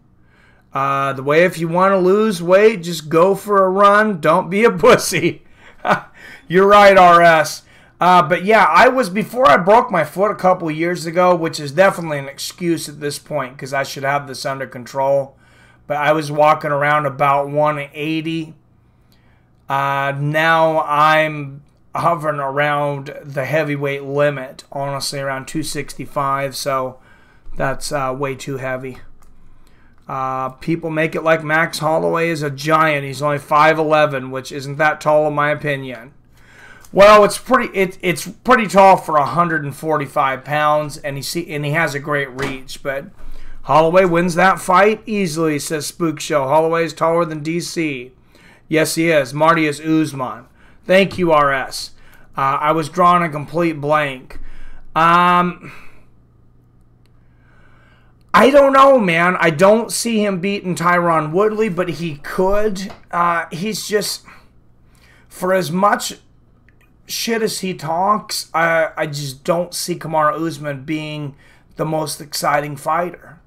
The way if you want to lose weight, just go for a run. Don't be a pussy. You're right, RS. But yeah, before I broke my foot a couple of years ago, which is definitely an excuse at this point because I should have this under control. But I was walking around about 180. Now I'm hovering around the heavyweight limit, honestly, around 265. So that's way too heavy. People make it like Max Holloway is a giant. He's only 5'11", which isn't that tall in my opinion. Well, it's pretty tall for 145 pounds, and he has a great reach. But Holloway wins that fight easily, says Spook Show. Holloway is taller than DC. Yes, he is. Marty is Usman. Thank you, RS. I was drawing a complete blank. I don't know, man. I don't see him beating Tyron Woodley, but he could. He's just, for as much shit as he talks, I just don't see Kamaru Usman being the most exciting fighter.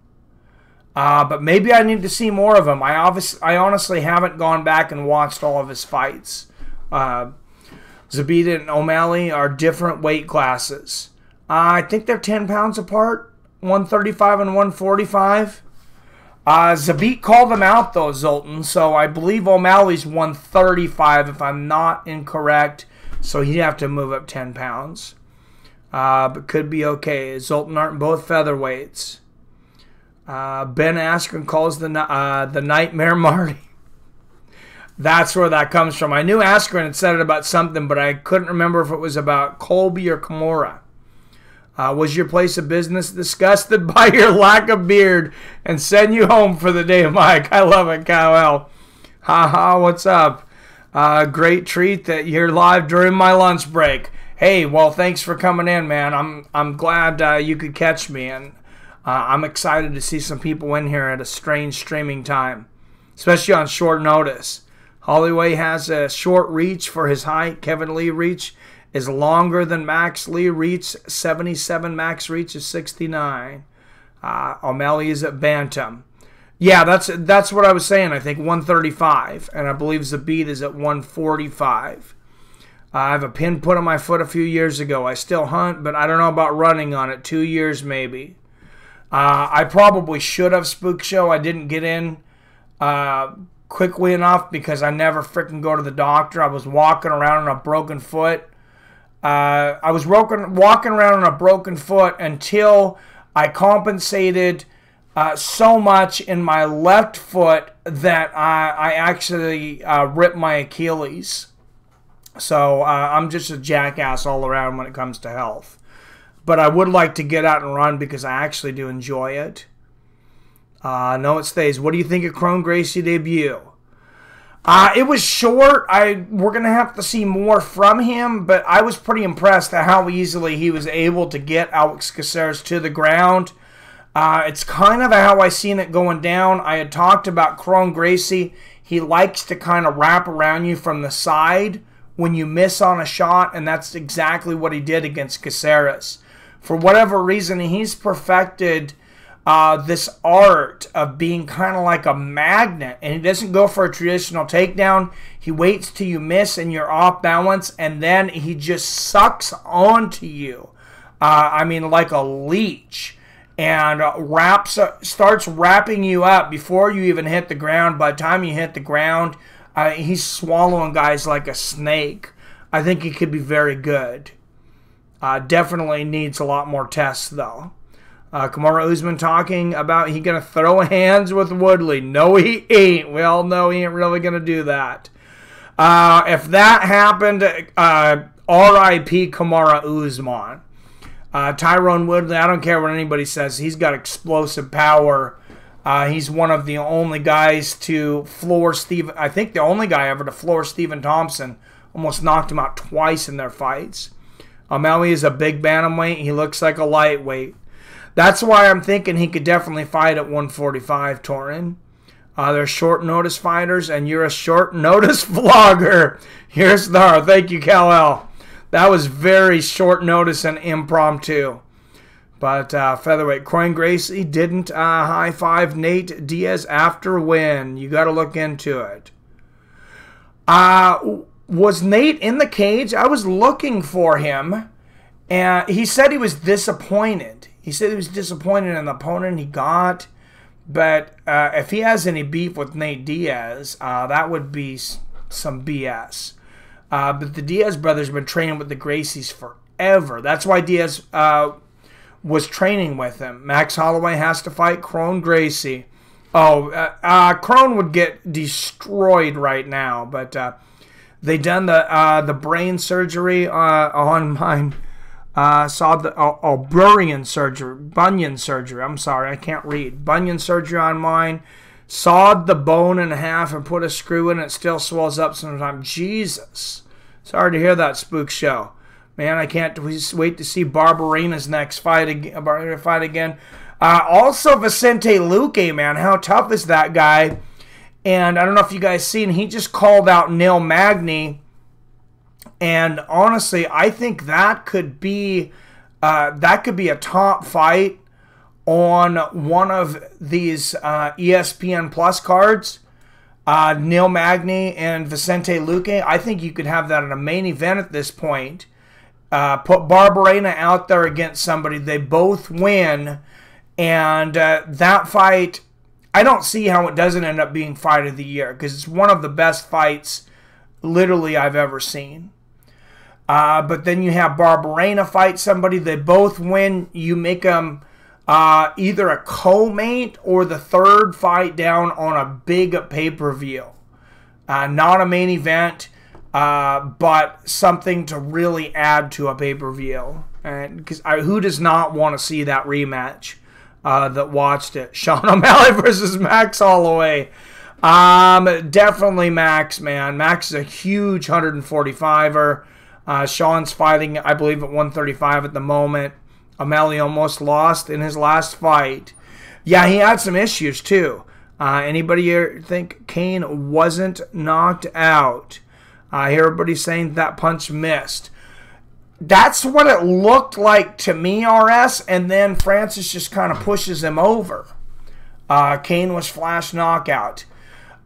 But maybe I need to see more of him. I honestly haven't gone back and watched all of his fights. Zabit and O'Malley are different weight classes. I think they're 10 pounds apart. 135 and 145. Zabit called him out, though, Zoltan. So I believe O'Malley's 135, if I'm not incorrect. So he'd have to move up 10 pounds. But could be okay. Zoltan aren't both featherweights. Ben Askren calls the Nightmare Marty. That's where that comes from. I knew Askren had said it about something, but I couldn't remember if it was about Colby or Kimura. Was your place of business disgusted by your lack of beard and send you home for the day, Mike? I love it, Kyle. Haha, what's up? Great treat that you're live during my lunch break. Hey, well, thanks for coming in, man. I'm glad you could catch me, and I'm excited to see some people in here at a strange streaming time, especially on short notice. Holloway has a short reach for his height. Kevin Lee reach is longer than Max Lee reach, 77. Max reach is 69. O'Malley is at bantam. Yeah, that's what I was saying. I think 135, and I believe Zabit is at 145. I have a pin put on my foot a few years ago. I still hunt, but I don't know about running on it. 2 years maybe. I probably should have, Spook Show. I didn't get in quickly enough because I never freaking go to the doctor. I was walking around on a broken foot. I was walking around on a broken foot until I compensated so much in my left foot that I actually ripped my Achilles. So I'm just a jackass all around when it comes to health. But I would like to get out and run because I actually do enjoy it. No, it stays. What do you think of Chrome Gracie debut? It was short. We're going to have to see more from him, but I was pretty impressed at how easily he was able to get Alex Caceres to the ground. It's kind of how I seen it going down. I had talked about Kron Gracie. He likes to kind of wrap around you from the side when you miss on a shot, and that's exactly what he did against Caceres. For whatever reason, he's perfected this art of being kind of like a magnet, and he doesn't go for a traditional takedown. He waits till you miss and you're off balance, and then he just sucks onto you. I mean, like a leech, and starts wrapping you up before you even hit the ground. By the time you hit the ground, he's swallowing guys like a snake. I think he could be very good. Definitely needs a lot more tests, though. Kamaru Usman talking about he going to throw hands with Woodley. No, he ain't. We all know he ain't really going to do that. If that happened, R.I.P. Kamaru Usman. Tyrone Woodley, I don't care what anybody says. He's got explosive power. He's one of the only guys to floor Stephen. I think the only guy ever to floor Stephen Thompson. Almost knocked him out twice in their fights. O'Malley is a big bantamweight. He looks like a lightweight. That's why I'm thinking he could definitely fight at 145, Torin. They're short notice fighters, and you're a short notice vlogger. Here's the thank you, Kal-El. That was very short notice and impromptu. But featherweight, Kron Gracie didn't high-five Nate Diaz after win. You got to look into it. Was Nate in the cage? I was looking for him, and he said he was disappointed. He said he was disappointed in the opponent he got. But if he has any beef with Nate Diaz, that would be some BS. But the Diaz brothers have been training with the Gracies forever. That's why Diaz was training with him. Max Holloway has to fight Kron Gracie. Kron would get destroyed right now. But they done the brain surgery on mine. Saw the bunion surgery. I'm sorry, I can't read. Bunion surgery on mine. Sawed the bone in half and put a screw in it. Still swells up sometimes. Jesus. Sorry to hear that, Spook Show. Man, I can't wait to see Barberina's next fight again. Also, Vicente Luque, man. How tough is that guy? And I don't know if you guys seen, he just called out Neil Magny. And honestly, I think that could be a top fight on one of these ESPN Plus cards. Neil Magny and Vicente Luque. I think you could have that in a main event at this point. Put Barberena out there against somebody. They both win. And that fight, I don't see how it doesn't end up being fight of the year. Because it's one of the best fights literally I've ever seen. But then you have Barberena fight somebody. They both win. You make them either a co-main or the third fight down on a big pay-per-view. Not a main event, but something to really add to a pay-per-view. Because who does not want to see that rematch that watched it? Sean O'Malley versus Max Holloway. Definitely Max, man. Max is a huge 145er. Sean's fighting, I believe, at 135 at the moment. O'Malley almost lost in his last fight. Yeah, he had some issues, too. Anybody here think Kane wasn't knocked out? I hear everybody saying that punch missed. That's what it looked like to me, RS, and then Francis just kind of pushes him over. Kane was flash knockout.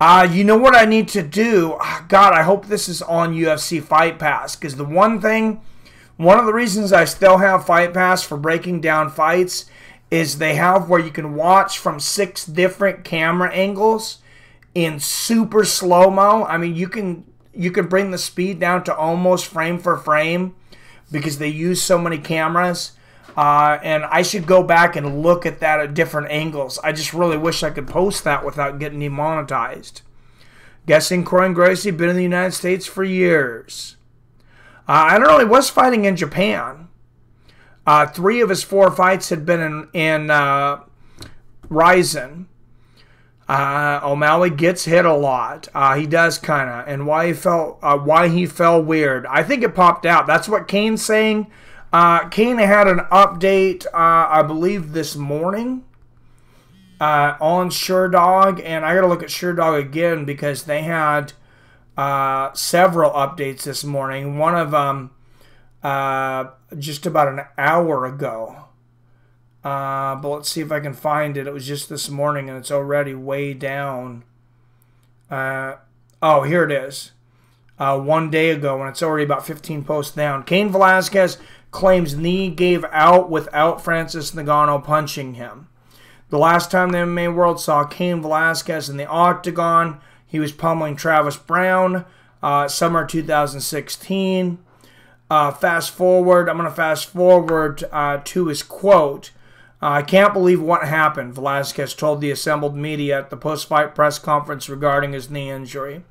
You know what I need to do? God, I hope this is on UFC Fight Pass. Because one of the reasons I still have Fight Pass for breaking down fights is they have where you can watch from 6 different camera angles in super slow-mo. I mean, you can bring the speed down to almost frame for frame because they use so many cameras. And I should go back and look at that at different angles. I just really wish I could post that without getting demonetized. Guessing Kron Gracie been in the United States for years. I don't know. He was fighting in Japan. 3 of his 4 fights had been in Ryzen. O'Malley gets hit a lot. He does kind of, and why he fell weird. I think it popped out. That's what Kane's saying. Kane had an update, I believe, this morning on SureDog, and I got to look at SureDog again because they had several updates this morning. One of them just about an hour ago. But let's see if I can find it. It was just this morning, and it's already way down. Oh, here it is. 1 day ago, and it's already about 15 posts down. Cain Velasquez claims knee gave out without Francis Ngannou punching him. The last time the MMA world saw Cain Velasquez in the octagon, he was pummeling Travis Brown, summer 2016. Fast forward, I'm going to fast forward to his quote. I can't believe what happened, Velasquez told the assembled media at the post-fight press conference regarding his knee injury.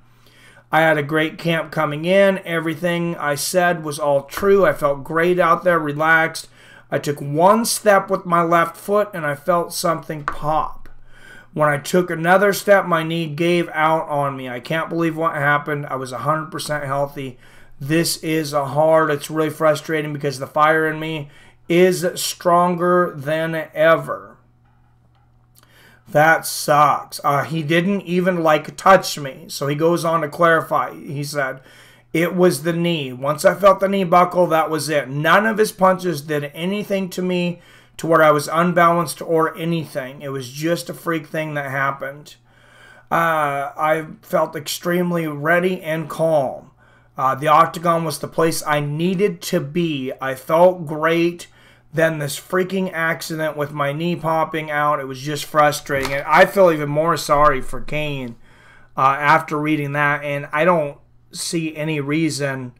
I had a great camp coming in. Everything I said was all true. I felt great out there, relaxed. I took one step with my left foot and I felt something pop. When I took another step, my knee gave out on me. I can't believe what happened. I was 100% healthy. This is hard. It's really frustrating because the fire in me is stronger than ever. That sucks. He didn't even touch me. So he goes on to clarify. He said, it was the knee. Once I felt the knee buckle, that was it. None of his punches did anything to me to where I was unbalanced or anything. It was just a freak thing that happened. I felt extremely ready and calm. The octagon was the place I needed to be. I felt great. Then this freaking accident with my knee popping out, it was just frustrating. And I feel even more sorry for Cain after reading that. And I don't see any reason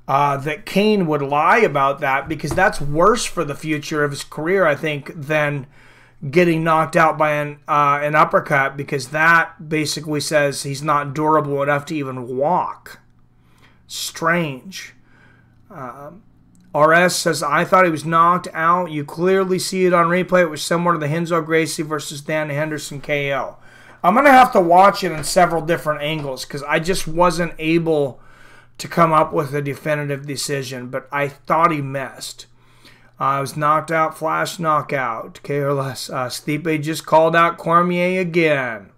that Cain would lie about that, because that's worse for the future of his career, I think, than getting knocked out by an uppercut, because that basically says he's not durable enough to even walk. Strange. RS says, I thought he was knocked out. You clearly see it on replay. It was similar to the Renzo Gracie versus Dan Henderson KO. I'm going to have to watch it in several different angles because I just wasn't able to come up with a definitive decision, but I thought he missed. I was knocked out, flash knockout. Careless. Stipe just called out Cormier again.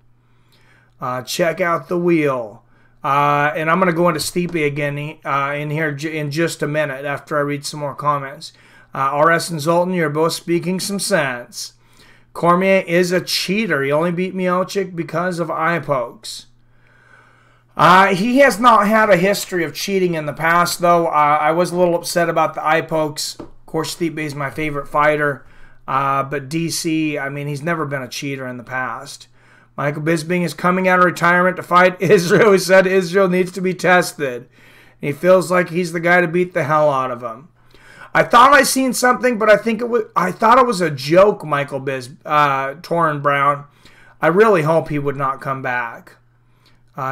Check out the wheel. And I'm going to go into Stipe again in here in just a minute after I read some more comments. RS and Zoltan, you're both speaking some sense. Cormier is a cheater. He only beat Miocic because of eye pokes. He has not had a history of cheating in the past, though. I was a little upset about the eye pokes. Of course, Stipe is my favorite fighter. But DC, I mean, he's never been a cheater in the past. Michael Bisping is coming out of retirement to fight Israel. He said Israel needs to be tested. And he feels like he's the guy to beat the hell out of him. I thought I seen something, but I thought it was a joke, Michael Torin Brown. I really hope he would not come back.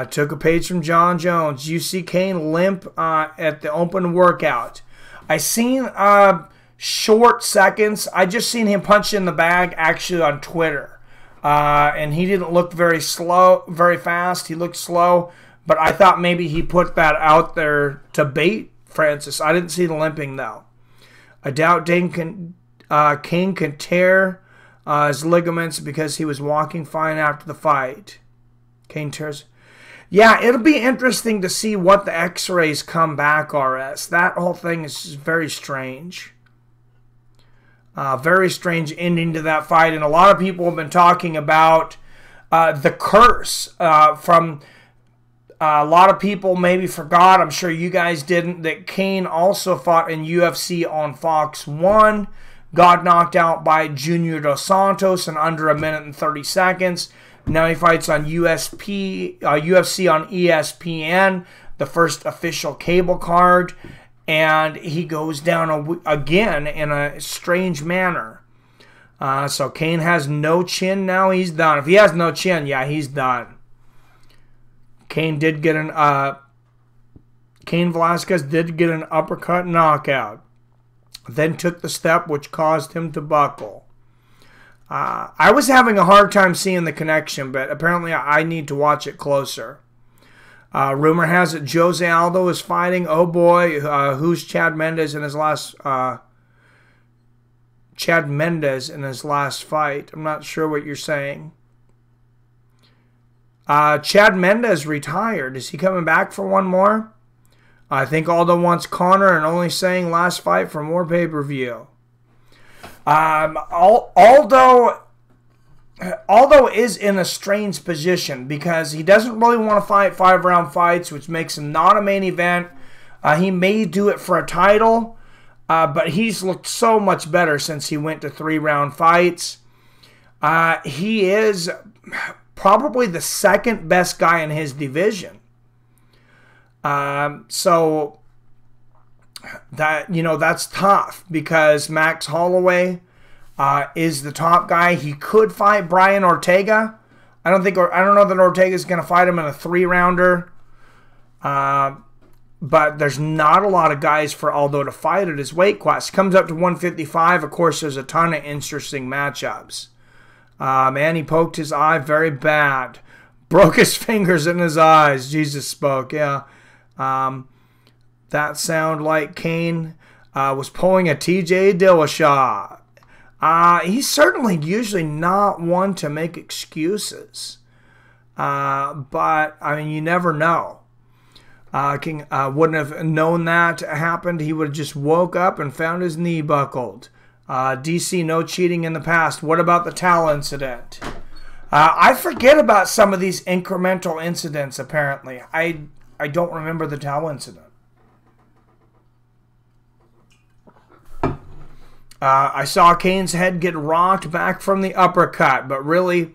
Took a page from John Jones. You see Cain limp at the open workout. I seen short seconds. I just seen him punch in the bag actually on Twitter. And he didn't look very fast. He looked slow, but I thought maybe he put that out there to bait Francis. I didn't see the limping, though. I doubt Cain can tear his ligaments because he was walking fine after the fight. Cain tears. Yeah, it'll be interesting to see what the x-rays come back, RS. That whole thing is very strange. Very strange ending to that fight. And a lot of people have been talking about the curse from a lot of people maybe forgot. I'm sure you guys didn't. That Cain also fought in UFC on Fox 1. Got knocked out by Junior Dos Santos in under 1 minute and 30 seconds. Now he fights on UFC on ESPN, the first official cable card. And he goes down again in a strange manner. So Cain has no chin now. He's done. If he has no chin, yeah, he's done. Cain Velasquez did get an uppercut knockout. Then took the step which caused him to buckle. I was having a hard time seeing the connection, but apparently I need to watch it closer. Rumor has it Jose Aldo is fighting. Oh boy, who's Chad Mendes in his last fight? I'm not sure what you're saying. Chad Mendes retired. Is he coming back for one more? I think Aldo wants Conor and only saying last fight for more pay-per-view. Aldo is in a strange position because he doesn't really want to fight 5-round fights, which makes him not a main event. He may do it for a title, but he's looked so much better since he went to 3-round fights. He is probably the second best guy in his division. So that, that's tough because Max Holloway is the top guy. He could fight Brian Ortega. I don't know that Ortega's going to fight him in a 3-rounder. But there's not a lot of guys for Aldo to fight at his weight class. Comes up to 155. Of course, there's a ton of interesting matchups. Man, he poked his eye very bad. Broke his fingers in his eyes. Jesus spoke, yeah. That sound like Kane was pulling a TJ Dillashaw. He's certainly usually not one to make excuses. But, I mean, you never know. King wouldn't have known that happened. He would have just woke up and found his knee buckled. DC, no cheating in the past. What about the towel incident? I forget about some of these incremental incidents, apparently. I don't remember the towel incident. I saw Kane's head get rocked back from the uppercut, but really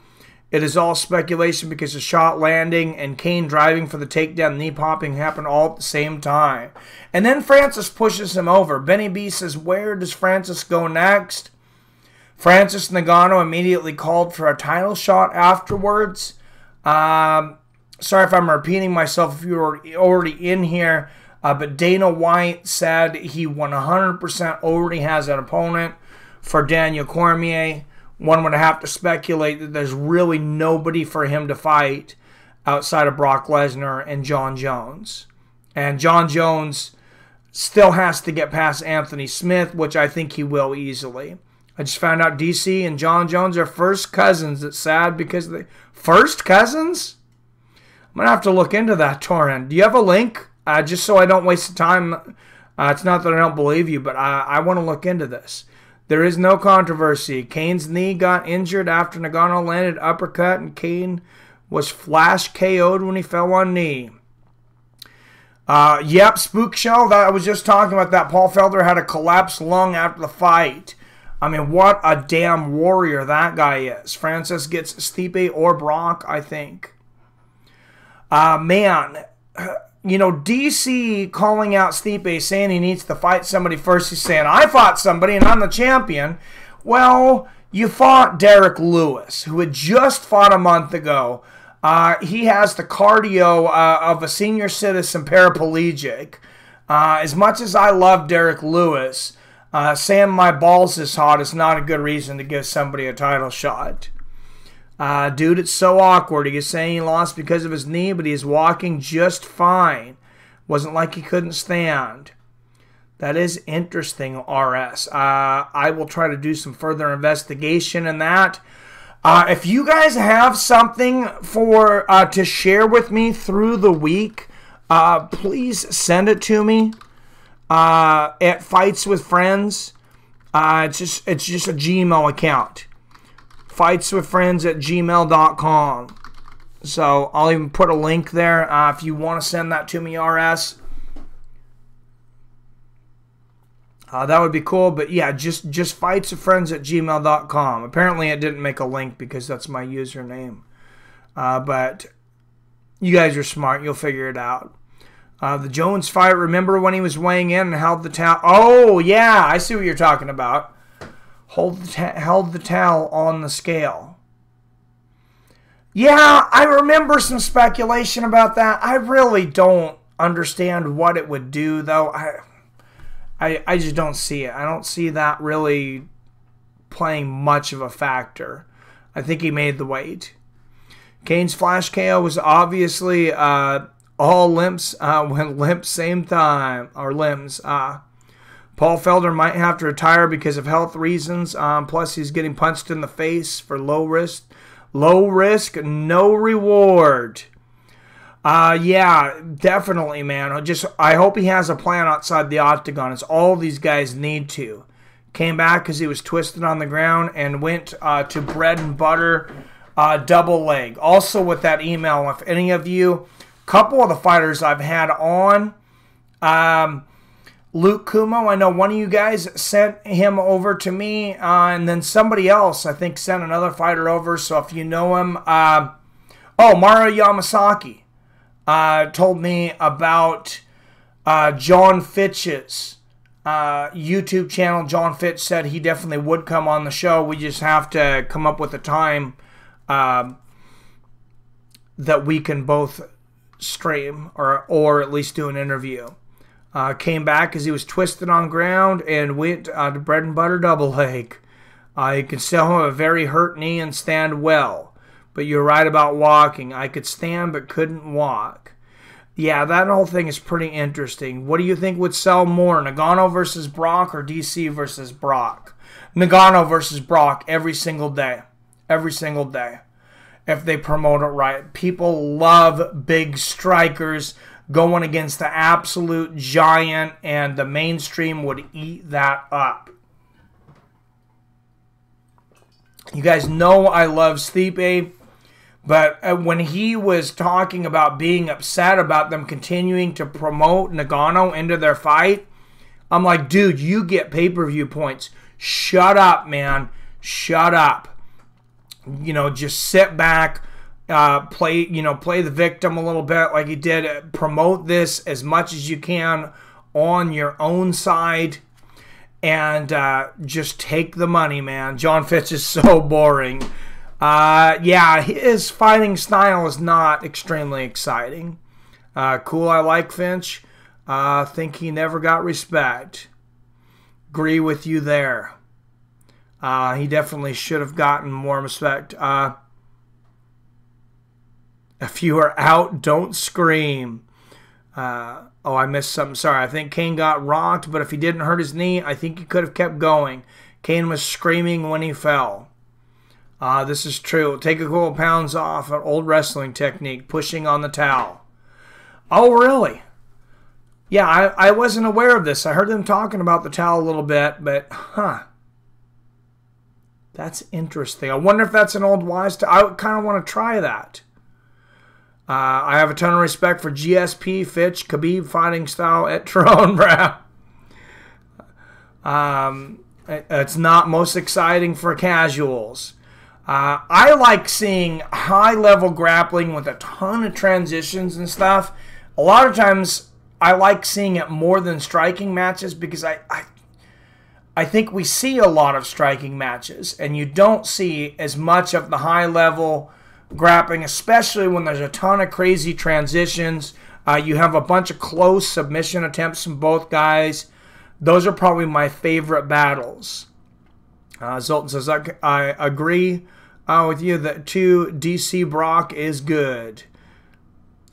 it is all speculation because the shot landing and Kane driving for the takedown, knee popping happened all at the same time. And then Francis pushes him over. Benny B says, where does Francis go next? Francis Ngannou immediately called for a title shot afterwards. Sorry if I'm repeating myself if you were already in here. But Dana White said he 100% already has an opponent for Daniel Cormier. One would have to speculate that there's really nobody for him to fight outside of Brock Lesnar and John Jones. And John Jones still has to get past Anthony Smith, which I think he will easily. I just found out DC and John Jones are first cousins. It's sad because they... First cousins? I'm going to have to look into that, Torrin. Do you have a link? Just so I don't waste the time. It's not that I don't believe you, but I want to look into this. There is no controversy. Kane's knee got injured after Ngannou landed uppercut, and Kane was flash KO'd when he fell on knee. Yep, Spook Show. I was just talking about that. Paul Felder had a collapsed lung after the fight. I mean, what a damn warrior that guy is. Francis gets Stipe or Brock, I think. Man... DC calling out Stipe, saying he needs to fight somebody first. He's saying, I fought somebody and I'm the champion. Well, you fought Derek Lewis, who had just fought a month ago. He has the cardio of a senior citizen paraplegic. As much as I love Derek Lewis, saying my balls is hot is not a good reason to give somebody a title shot. Dude, it's so awkward. He is saying he lost because of his knee, but he is walking just fine. Wasn't like he couldn't stand. That is interesting, RS. I will try to do some further investigation in that. If you guys have something for to share with me through the week, please send it to me at Fights with Friends. It's just a Gmail account. fightswithfriends@gmail.com. So I'll even put a link there if you want to send that to me, RS. That would be cool. But yeah, just fightswithfriends@gmail.com. Apparently it didn't make a link because that's my username. But you guys are smart. You'll figure it out. The Jones fight, remember when he was weighing in and held the towel? Oh, yeah, I see what you're talking about. Held the towel on the scale. Yeah, I remember some speculation about that. I really don't understand what it would do, though. I just don't see it. I don't see that really playing much of a factor. I think he made the weight. Kane's flash KO was obviously all limps, went limp same time, or limbs. Paul Felder might have to retire because of health reasons. Plus, he's getting punched in the face for low risk, no reward. Yeah, definitely, man. I hope he has a plan outside the octagon. It's all these guys need to. Came back because he was twisted on the ground and went to bread and butter double leg. Also with that email, if any of you, a couple of the fighters I've had on, Luke Kumo, I know one of you guys sent him over to me, and then somebody else, I think, sent another fighter over. So if you know him, Mara Yamasaki told me about John Fitch's YouTube channel. John Fitch said he definitely would come on the show. We just have to come up with a time that we can both stream or at least do an interview. Came back because he was twisted on ground and went to bread and butter double leg. He can still have a very hurt knee and stand well. But you're right about walking. I could stand but couldn't walk. Yeah, that whole thing is pretty interesting. What do you think would sell more, Nagano versus Brock or DC versus Brock? Nagano versus Brock every single day. Every single day. If they promote it right. People love big strikers going against the absolute giant, and the mainstream would eat that up. You guys know I love Stipe, but when he was talking about being upset about them continuing to promote Nagano into their fight, I'm like, dude, you get pay-per-view points. Shut up, man. Shut up. You know, just sit back. Play the victim a little bit like he did. Promote this as much as you can on your own side, and just take the money, man. John Fitch is so boring. Yeah, his fighting style is not extremely exciting. Cool, I like Finch. Think he never got respect. Agree with you there. He definitely should have gotten more respect. If you are out, don't scream. Oh, I missed something. Sorry. I think Kane got rocked, but if he didn't hurt his knee, I think he could have kept going. Kane was screaming when he fell. This is true. Take a couple pounds off, an old wrestling technique, pushing on the towel. Oh, really? Yeah, I wasn't aware of this. I heard them talking about the towel a little bit, but, that's interesting. I wonder if that's an old wives' towel. I kind of want to try that. I have a ton of respect for GSP, Fitch, Khabib fighting style at Tyrone Brown. It's not most exciting for casuals. I like seeing high-level grappling with a ton of transitions and stuff. A lot of times, I like seeing it more than striking matches because I think we see a lot of striking matches, and you don't see as much of the high-level grappling, especially when there's a ton of crazy transitions. You have a bunch of close submission attempts from both guys. Those are probably my favorite battles. Zoltan says, I agree with you that DC Brock is good.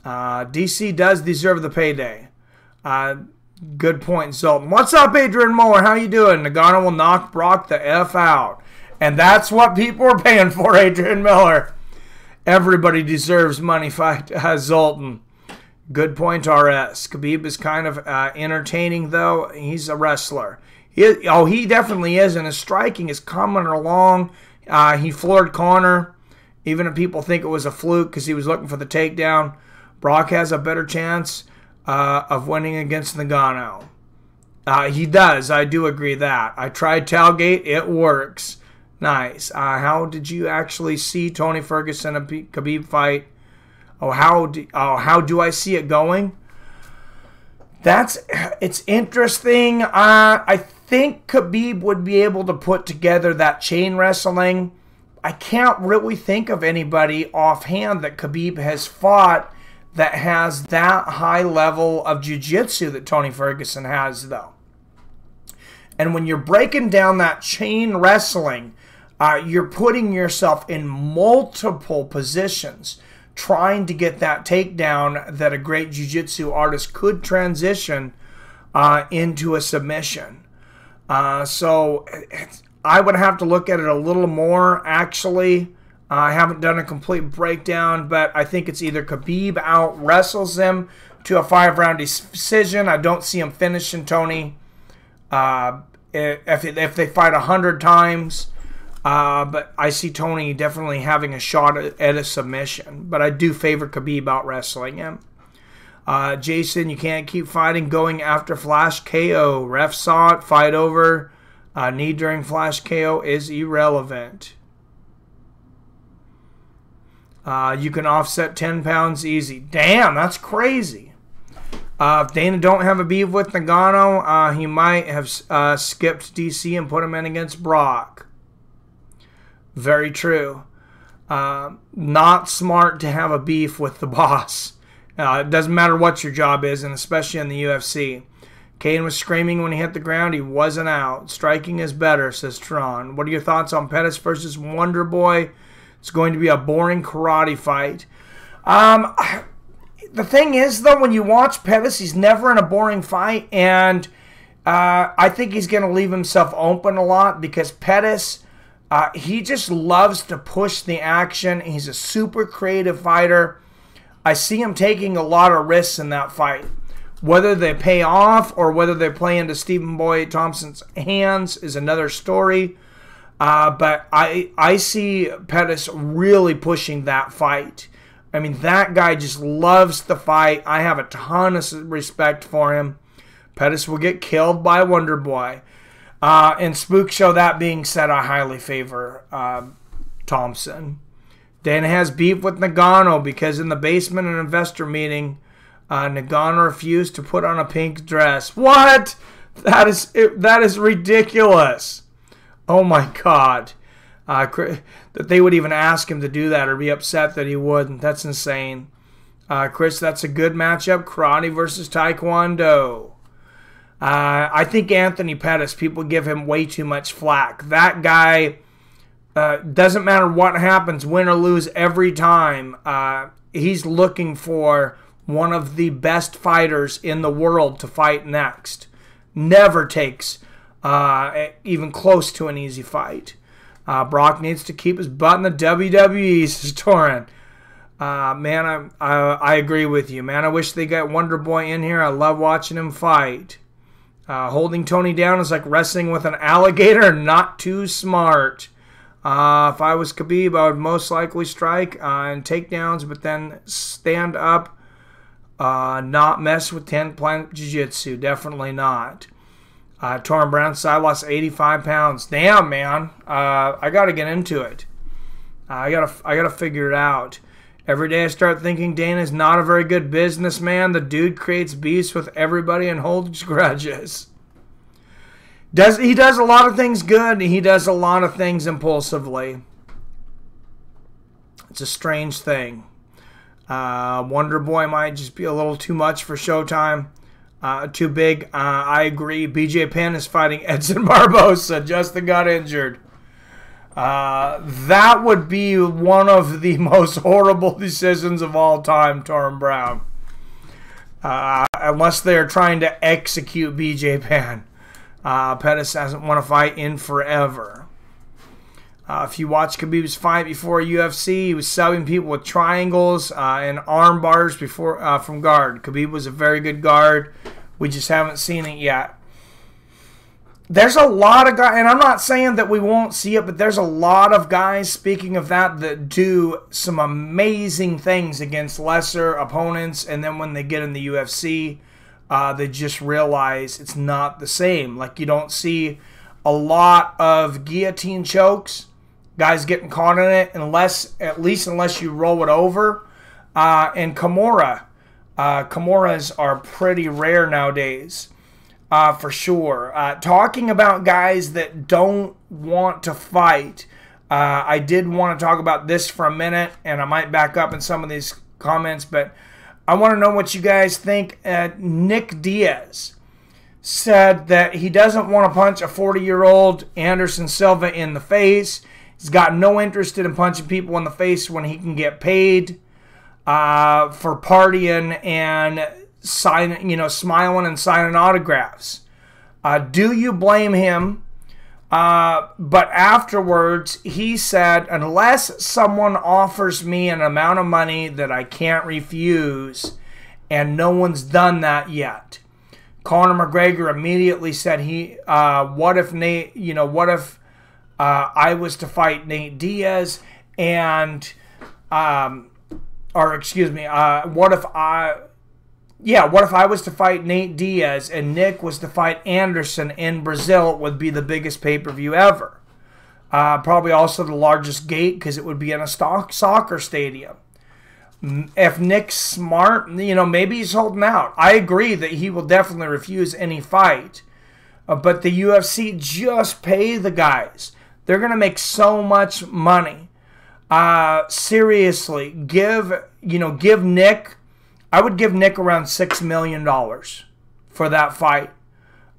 DC does deserve the payday. Good point, Zoltan. What's up, Adrian Muller? How you doing? Nagano will knock Brock the F out. And that's what people are paying for, Adrian Miller. Everybody deserves money, fight Zoltan. Good point, RS. Khabib is kind of entertaining, though. He's a wrestler. He definitely is, and his striking is coming along. He floored Conor, even if people think it was a fluke because he was looking for the takedown. Brock has a better chance of winning against Nagano. He does. I do agree that. I tried Tailgate. It works. Nice. How did you actually see Tony Ferguson and Khabib fight? How do I see it going? It's interesting. I think Khabib would be able to put together that chain wrestling. I can't really think of anybody offhand that Khabib has fought that has that high level of jiu-jitsu that Tony Ferguson has, though. And when you're breaking down that chain wrestling, you're putting yourself in multiple positions trying to get that takedown that a great jiu-jitsu artist could transition into a submission. So I would have to look at it a little more, actually. I haven't done a complete breakdown, but I think it's either Khabib out-wrestles him to a 5-round decision. I don't see him finishing Tony if they fight 100 times. But I see Tony definitely having a shot at a submission. But I do favor Khabib out-wrestling him. Jason, you can't keep fighting going after flash KO. Ref saw it, fight over. Knee during flash KO is irrelevant. You can offset 10 pounds easy. Damn, that's crazy. If Dana don't have a beef with Nagano, he might have skipped DC and put him in against Brock. Very true. Not smart to have a beef with the boss. It doesn't matter what your job is, and especially in the UFC. Kane was screaming when he hit the ground. He wasn't out. Striking is better, says Tron. What are your thoughts on Pettis versus Wonder Boy? It's going to be a boring karate fight. The thing is, though, when you watch Pettis, he's never in a boring fight. And I think he's going to leave himself open a lot because Pettis, he just loves to push the action. He's a super creative fighter. I see him taking a lot of risks in that fight. Whether they pay off or whether they play into Stephen Boyd Thompson's hands is another story. But I see Pettis really pushing that fight. I mean, that guy just loves the fight. I have a ton of respect for him. Pettis will get killed by Wonder Boy. And Spook Show, that being said, I highly favor Thompson. Dana has beef with Nagano because in the basement of an investor meeting, Nagano refused to put on a pink dress. What? That is ridiculous. Oh my God. That they would even ask him to do that or be upset that he wouldn't. That's insane. Chris, that's a good matchup. Karate versus Taekwondo. I think Anthony Pettis, people give him way too much flack. That guy, doesn't matter what happens, win or lose every time. He's looking for one of the best fighters in the world to fight next. Never takes even close to an easy fight. Brock needs to keep his butt in the WWE, says Torrin. Man, I agree with you, man. I wish they got Wonder Boy in here. I love watching him fight. Holding Tony down is like wrestling with an alligator. Not too smart. If I was Khabib, I would most likely strike and takedowns, but then stand up. Not mess with 10 Planet Jiu-Jitsu. Definitely not. Torrin Brown side lost 85 pounds. Damn, man. I got to get into it. I gotta figure it out. Every day I start thinking Dana's not a very good businessman. The dude creates beefs with everybody and holds grudges. He does a lot of things good. He does a lot of things impulsively. It's a strange thing. Wonder Boy might just be a little too much for Showtime. Too big. I agree. BJ Penn is fighting Edson Barbosa. Justin got injured. That would be one of the most horrible decisions of all time, Torrin Brown. Unless they're trying to execute BJ Penn. Pettis hasn't won a fight in forever. If you watch Khabib's fight before UFC, he was subbing people with triangles and arm bars before from guard. Khabib was a very good guard. We just haven't seen it yet. There's a lot of guys, and I'm not saying that we won't see it, but there's a lot of guys, speaking of that do some amazing things against lesser opponents, and then when they get in the UFC, they just realize it's not the same. Like, you don't see a lot of guillotine chokes, guys getting caught in it, unless you roll it over. And Kimuras are pretty rare nowadays. For sure. Talking about guys that don't want to fight, I did want to talk about this for a minute, and I might back up in some of these comments, but I want to know what you guys think. Nick Diaz. said that he doesn't want to punch a 40-year-old Anderson Silva in the face. He's got no interest in punching people in the face when he can get paid for partying and smiling and signing autographs. Do you blame him? But afterwards, he said, unless someone offers me an amount of money that I can't refuse, and no one's done that yet. Conor McGregor immediately said, what if I was to fight Nate Diaz and, what if I was to fight Nate Diaz and Nick was to fight Anderson in Brazil? It would be the biggest pay-per-view ever. Probably also the largest gate because it would be in a soccer stadium. If Nick's smart, maybe he's holding out. I agree that he will definitely refuse any fight. But the UFC just pay the guys. They're going to make so much money. Seriously, give Nick... I would give Nick around $6 million for that fight.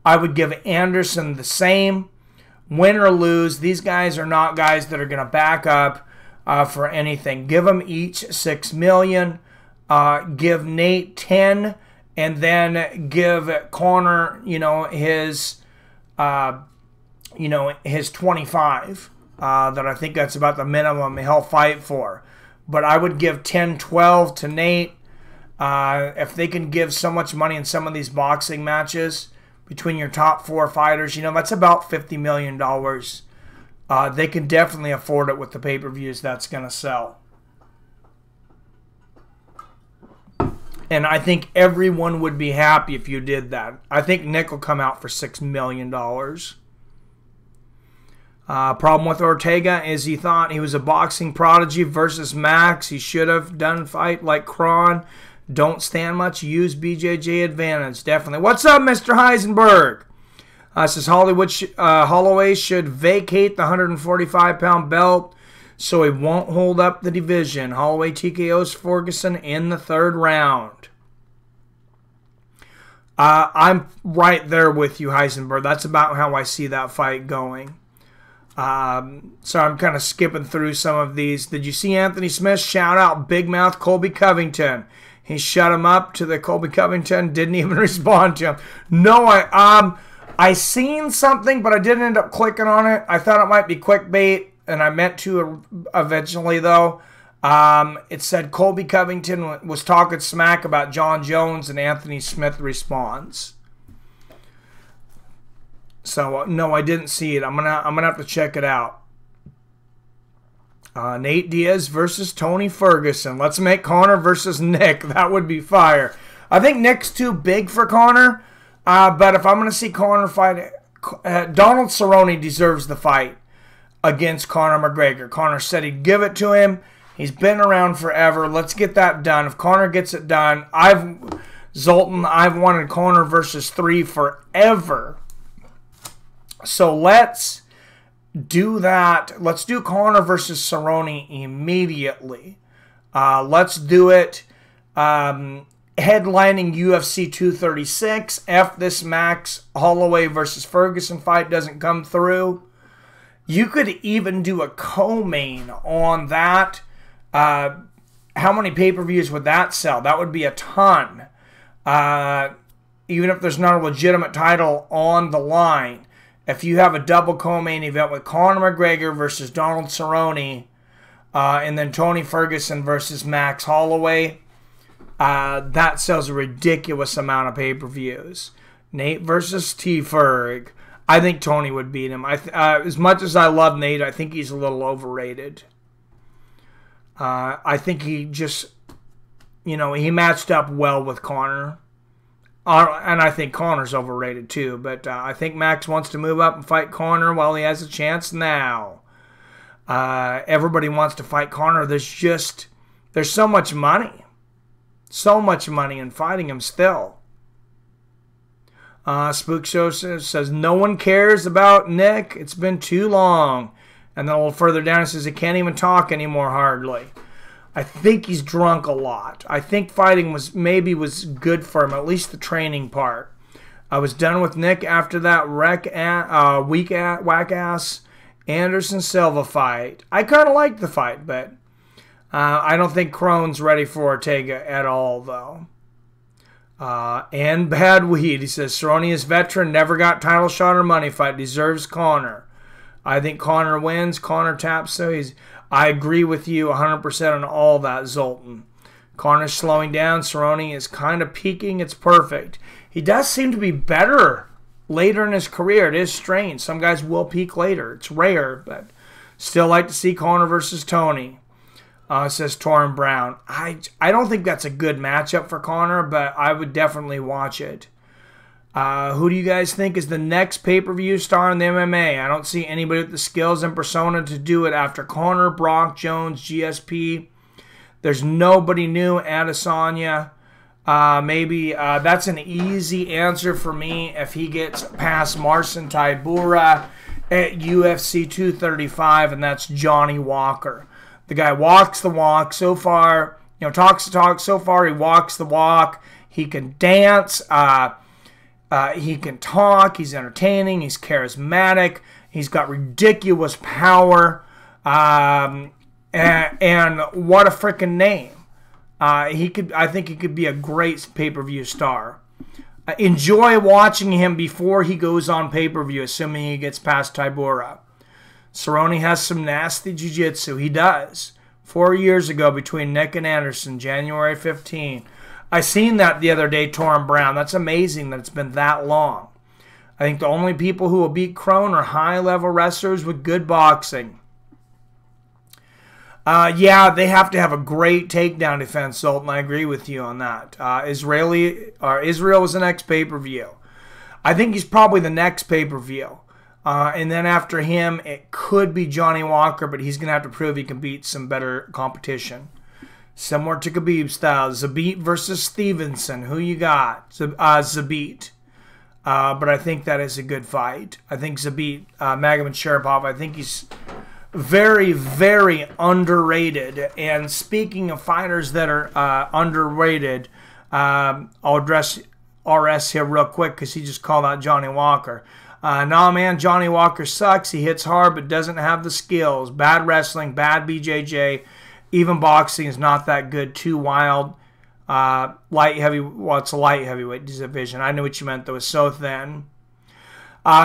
I would give Anderson the same. Win or lose, these guys are not guys that are going to back up for anything. Give them each $6 million. Give Nate 10, and then give Conor, his 25. That I think that's about the minimum he'll fight for. But I would give 10, 12 to Nate. If they can give so much money in some of these boxing matches between your top 4 fighters, that's about $50 million. They can definitely afford it with the pay-per-views that's going to sell. And I think everyone would be happy if you did that. I think Nick will come out for $6 million. Problem with Ortega is he thought he was a boxing prodigy versus Max. He should have done fight like Kron. Don't stand much. Use BJJ advantage. Definitely. What's up, Mr. Heisenberg? Says Holloway should vacate the 145-pound belt so he won't hold up the division. Holloway TKOs Ferguson in the 3rd round. I'm right there with you, Heisenberg. That's about how I see that fight going. So I'm kind of skipping through some of these. Did you see Anthony Smith shout out Big Mouth Colby Covington? He shut him up to the Colby Covington, didn't even respond to him. No, I seen something, but I didn't end up clicking on it. I thought it might be clickbait, and I meant to eventually, though. It said Colby Covington was talking smack about John Jones, and Anthony Smith responds. So, no, I didn't see it. I'm gonna have to check it out. Nate Diaz versus Tony Ferguson. Let's make Conor versus Nick. That would be fire. I think Nick's too big for Conor. But if I'm going to see Conor fight, Donald Cerrone deserves the fight against Conor McGregor. Conor said he'd give it to him. He's been around forever. Let's get that done. If Conor gets it done, I've wanted Conor versus 3 forever. So let's do that. Let's do Conor versus Cerrone immediately. Let's do it. Headlining UFC 236. If this Max Holloway versus Ferguson fight doesn't come through, you could even do a co-main on that. How many pay-per-views would that sell? That would be a ton. Even if there's not a legitimate title on the line. If you have a double co-main event with Conor McGregor versus Donald Cerrone, and then Tony Ferguson versus Max Holloway, that sells a ridiculous amount of pay-per-views. Nate versus T-Ferg. I think Tony would beat him. As much as I love Nate, I think he's a little overrated. I think he just, he matched up well with Conor. And I think Conor's overrated too. But I think Max wants to move up and fight Conor while he has a chance now. Everybody wants to fight Conor. There's so much money. So much money in fighting him still. Spook Show says, no one cares about Nick. It's been too long. And then a little further down it says he can't even talk anymore hardly. I think he's drunk a lot. I think fighting was good for him, at least the training part. I was done with Nick after that whack-ass Anderson Silva fight. I kind of liked the fight, but I don't think Krone's ready for Ortega at all, though. And Bad Weed, he says, Cerrone is veteran, never got title shot or money fight, deserves Conor. I think Conor wins, Conor taps, so I agree with you 100% on all that, Zoltan. Conor's slowing down, Cerrone is kind of peaking, it's perfect. He does seem to be better later in his career. It is strange. Some guys will peak later. It's rare, but still like to see Conor versus Tony. Says Torrin Brown. I don't think that's a good matchup for Conor, but I would definitely watch it. Who do you guys think is the next pay-per-view star in the MMA? I don't see anybody with the skills and persona to do it after Conor, Brock, Jones, GSP. There's nobody new. Adesanya. Maybe that's an easy answer for me if he gets past Marcin Tybura at UFC 235, and that's Johnny Walker. The guy walks the walk so far, talks the talk so far, he walks the walk. He can dance, he can talk, he's entertaining, he's charismatic, he's got ridiculous power, and what a freaking name. I think he could be a great pay-per-view star. Enjoy watching him before he goes on pay-per-view, assuming he gets past Tybura. Cerrone has some nasty jiu-jitsu. He does. 4 years ago between Nick and Anderson, January 15. I seen that the other day, Torrin Brown. That's amazing that it's been that long. I think the only people who will beat Krone are high-level wrestlers with good boxing. Yeah, they have to have a great takedown defense, Sultan. I agree with you on that. Israel was the next pay-per-view. I think he's probably the next pay-per-view. And then after him, it could be Johnny Walker, but he's going to have to prove he can beat some better competition. Similar to Khabib style. Zabit versus Stevenson. Who you got? Zabit. But I think that is a good fight. I think Zabit, Magomed Sharapov, I think he's very, very underrated. And speaking of fighters that are underrated, I'll address RS here real quick because he just called out Johnny Walker. Nah, man, Johnny Walker sucks. He hits hard but doesn't have the skills. Bad wrestling, bad BJJ. Even boxing is not that good. Too wild. Light heavy. Well, it's a light heavyweight division. I knew what you meant, though. It's so thin.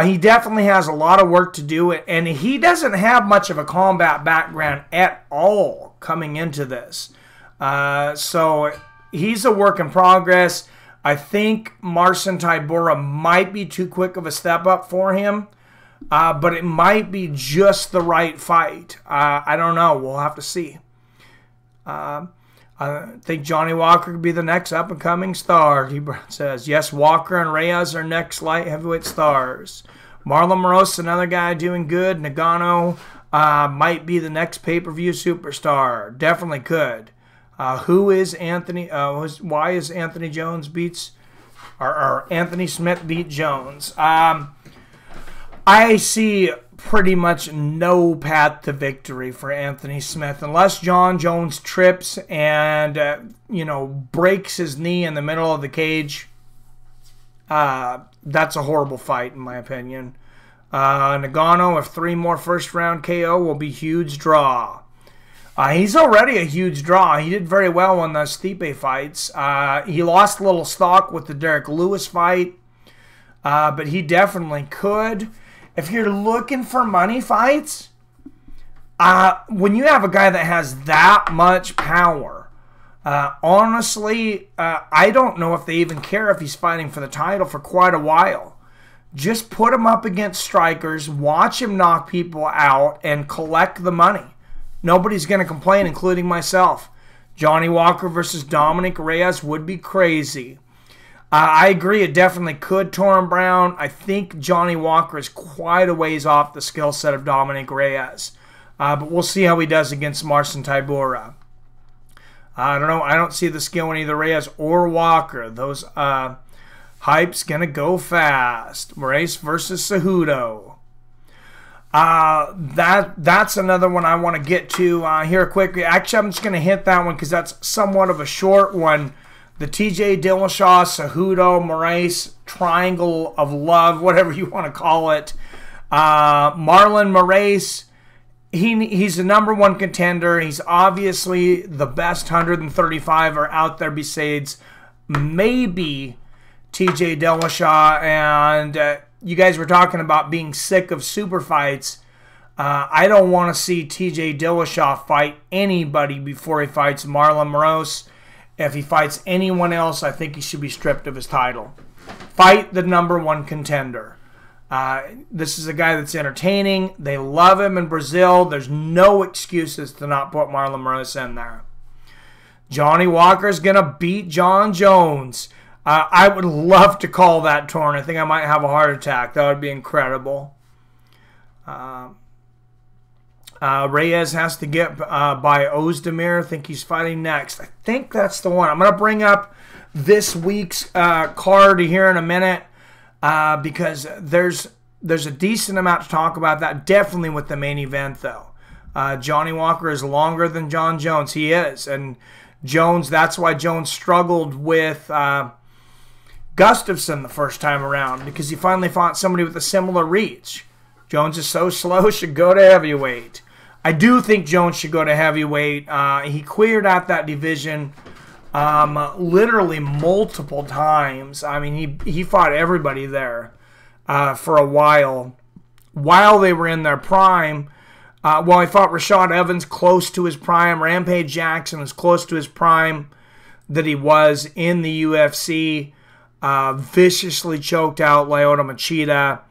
He definitely has a lot of work to do, and he doesn't have much of a combat background at all coming into this. So he's a work in progress. I think Marcin Tybura might be too quick of a step up for him, but it might be just the right fight. I don't know. We'll have to see. I think Johnny Walker could be the next up-and-coming star. He says, yes, Walker and Reyes are next light heavyweight stars. Marlon Moraes, another guy doing good. Nagano might be the next pay-per-view superstar. Definitely could. Who is Anthony? Why is Anthony Jones beats or Anthony Smith beat Jones? I see pretty much no path to victory for Anthony Smith unless John Jones trips and breaks his knee in the middle of the cage. That's a horrible fight in my opinion. Nagano, if 3 more first-round KO, will be huge draw. He's already a huge draw. He did very well on those Stipe fights. He lost a little stock with the Derek Lewis fight, but he definitely could. If you're looking for money fights, when you have a guy that has that much power, honestly, I don't know if they even care if he's fighting for the title for quite a while. Just put him up against strikers, watch him knock people out, and collect the money. Nobody's going to complain, including myself. Johnny Walker versus Dominic Reyes would be crazy. I agree, it definitely could, Torrin Brown. I think Johnny Walker is quite a ways off the skill set of Dominic Reyes. But we'll see how he does against Marcin Tybura. I don't know. I don't see the skill in either Reyes or Walker. Those hype's going to go fast. Moraes versus Cejudo. That's another one I want to get to here quickly. Actually, I'm just going to hit that one because that's somewhat of a short one. The TJ Dillashaw, Cejudo, Moraes triangle of love, whatever you want to call it. Marlon Moraes, he's the #1 contender. He's obviously the best 135er out there besides maybe TJ Dillashaw. And you guys were talking about being sick of super fights. I don't want to see TJ Dillashaw fight anybody before he fights Marlon Moraes. If he fights anyone else, I think he should be stripped of his title. Fight the #1 contender. This is a guy that's entertaining. They love him in Brazil. There's no excuses to not put Marlon Moraes in there. Johnny Walker's going to beat John Jones. I would love to call that torn. I think I might have a heart attack. That would be incredible. Reyes has to get by Ozdemir. I think he's fighting next. I think that's the one. I'm going to bring up this week's card here in a minute because there's a decent amount to talk about that. Definitely with the main event, though. Johnny Walker is longer than John Jones. He is. And Jones, that's why Jones struggled with Gustafsson the first time around, because he finally fought somebody with a similar reach. Jones is so slow, should go to heavyweight. I do think Jones should go to heavyweight. He cleared out that division literally multiple times. I mean, he fought everybody there for a while they were in their prime. Well, he fought Rashad Evans close to his prime. Rampage Jackson was close to his prime that he was in the UFC. Viciously choked out Lyoto Machida.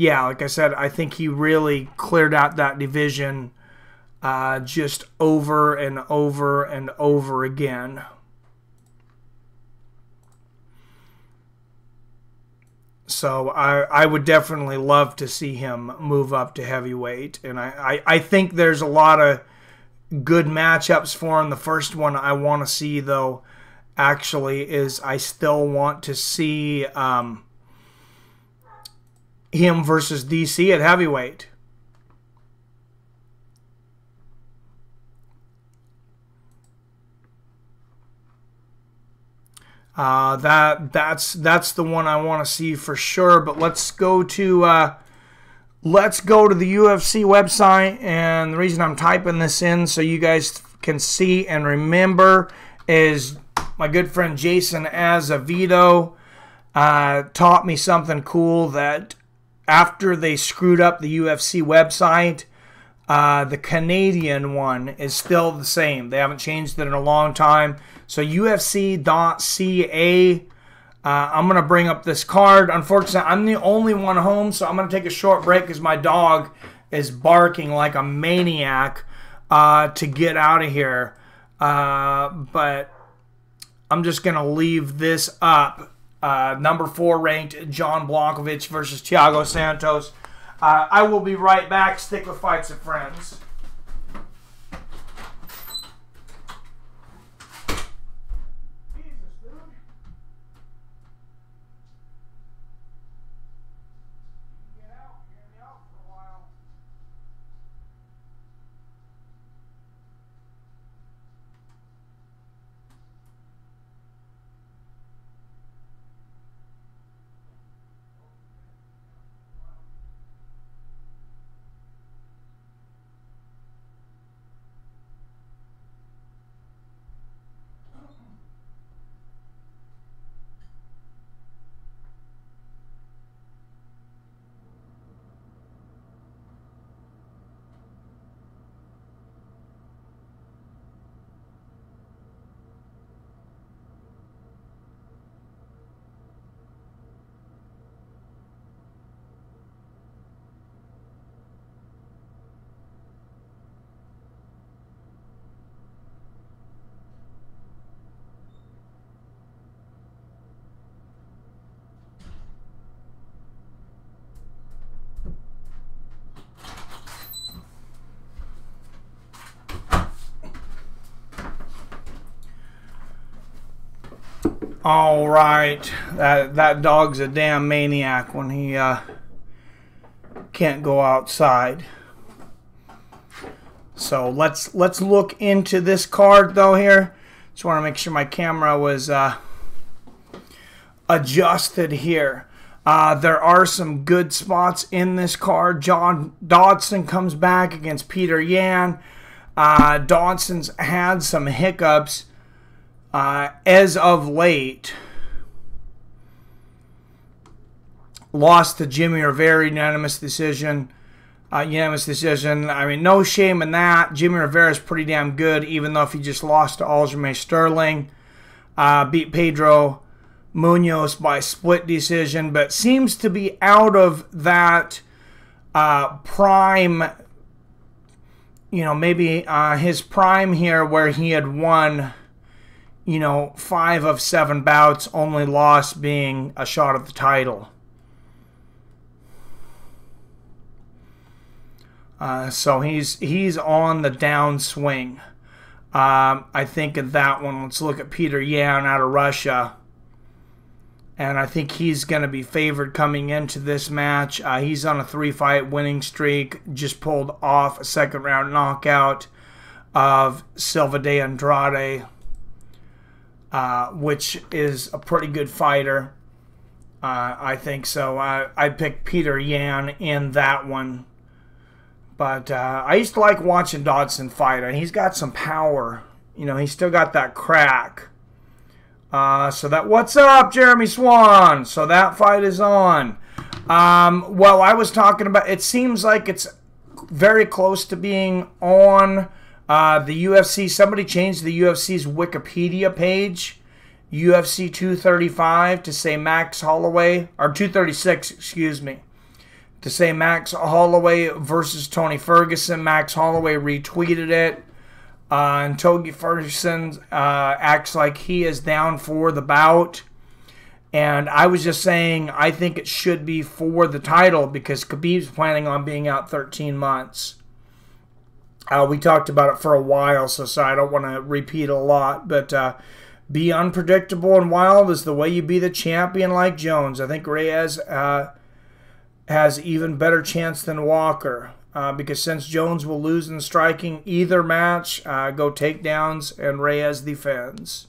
Yeah, like I said, I think he really cleared out that division just over and over and over again. So I would definitely love to see him move up to heavyweight. And I think there's a lot of good matchups for him. The first one I want to see, though, actually, is I still want to see him versus DC at heavyweight. That's the one I want to see for sure. But let's go to the UFC website, and the reason I'm typing this in so you guys can see and remember is my good friend Jason Azevedo taught me something cool, that after they screwed up the UFC website, the Canadian one is still the same. They haven't changed it in a long time. So UFC.ca, I'm going to bring up this card. Unfortunately, I'm the only one home, so I'm going to take a short break because my dog is barking like a maniac to get out of here. But I'm just going to leave this up. #4 ranked John Blachowicz versus Thiago Santos. I will be right back. Stick with Fights and Friends. Jesus, dude. Get out. You're going to be out for a while. All right, that dog's a damn maniac when he can't go outside. So let's look into this card though here. Just want to make sure my camera was adjusted here. There are some good spots in this card. John Dodson comes back against Peter Yan. Dodson's had some hiccups as of late. Lost to Jimmy Rivera, unanimous decision. I mean, no shame in that. Jimmy Rivera's pretty damn good, even though if he just lost to Aljamain Sterling. Beat Pedro Munoz by split decision, but seems to be out of that prime, maybe his prime here where he had won, 5 of 7 bouts, only loss being a shot at the title. So he's on the downswing. I think in that one, let's look at Peter Yan out of Russia. And I think he's going to be favored coming into this match. He's on a 3-fight winning streak. Just pulled off a second-round knockout of Silva de Andrade, which is a pretty good fighter. I think so. I picked Peter Yan in that one. But I used to like watching Dodson fight. And he's got some power. He's still got that crack. What's up, Jeremy Swan? So that fight is on. Well, I was talking about, it seems like it's very close to being on the UFC. Somebody changed the UFC's Wikipedia page, UFC 235, to say Max Holloway, or 236, excuse me, to say Max Holloway versus Tony Ferguson. Max Holloway retweeted it. And Tony Ferguson acts like he is down for the bout. And I was just saying I think it should be for the title because Khabib's planning on being out 13 months. We talked about it for a while, so I don't want to repeat a lot. But be unpredictable and wild is the way you be the champion like Jones. I think Reyes has even better chance than Walker. Because since Jones will lose in striking either match, go takedowns and Reyes defends.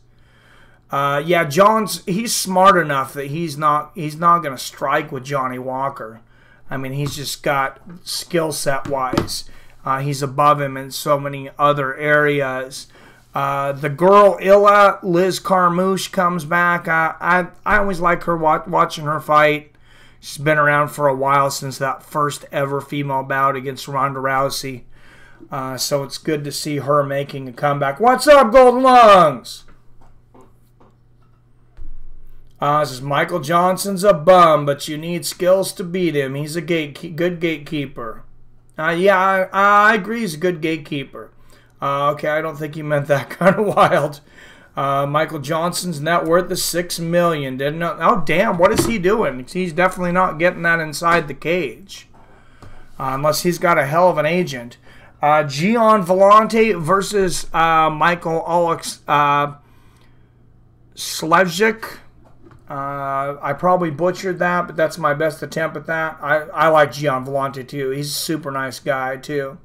Yeah, Jones, he's smart enough that he's not going to strike with Johnny Walker. I mean, he's just got skill set wise. He's above him in so many other areas. The girl Illa, Liz Carmouche, comes back. I always like her watching her fight. She's been around for a while since that first ever female bout against Ronda Rousey. So it's good to see her making a comeback. What's up, Golden Lungs? This is Michael Johnson's a bum, but you need skills to beat him. He's a good gatekeeper. Yeah, I agree he's a good gatekeeper. Okay, I don't think he meant that kind of wild. Michael Johnson's net worth is $6 million. Didn't know? Oh, damn, what is he doing? He's definitely not getting that inside the cage. Unless he's got a hell of an agent. Gian Vellante versus Michael Alex Slevchik. I probably butchered that, but that's my best attempt at that. I like Gian Vellante, too. He's a super nice guy, too.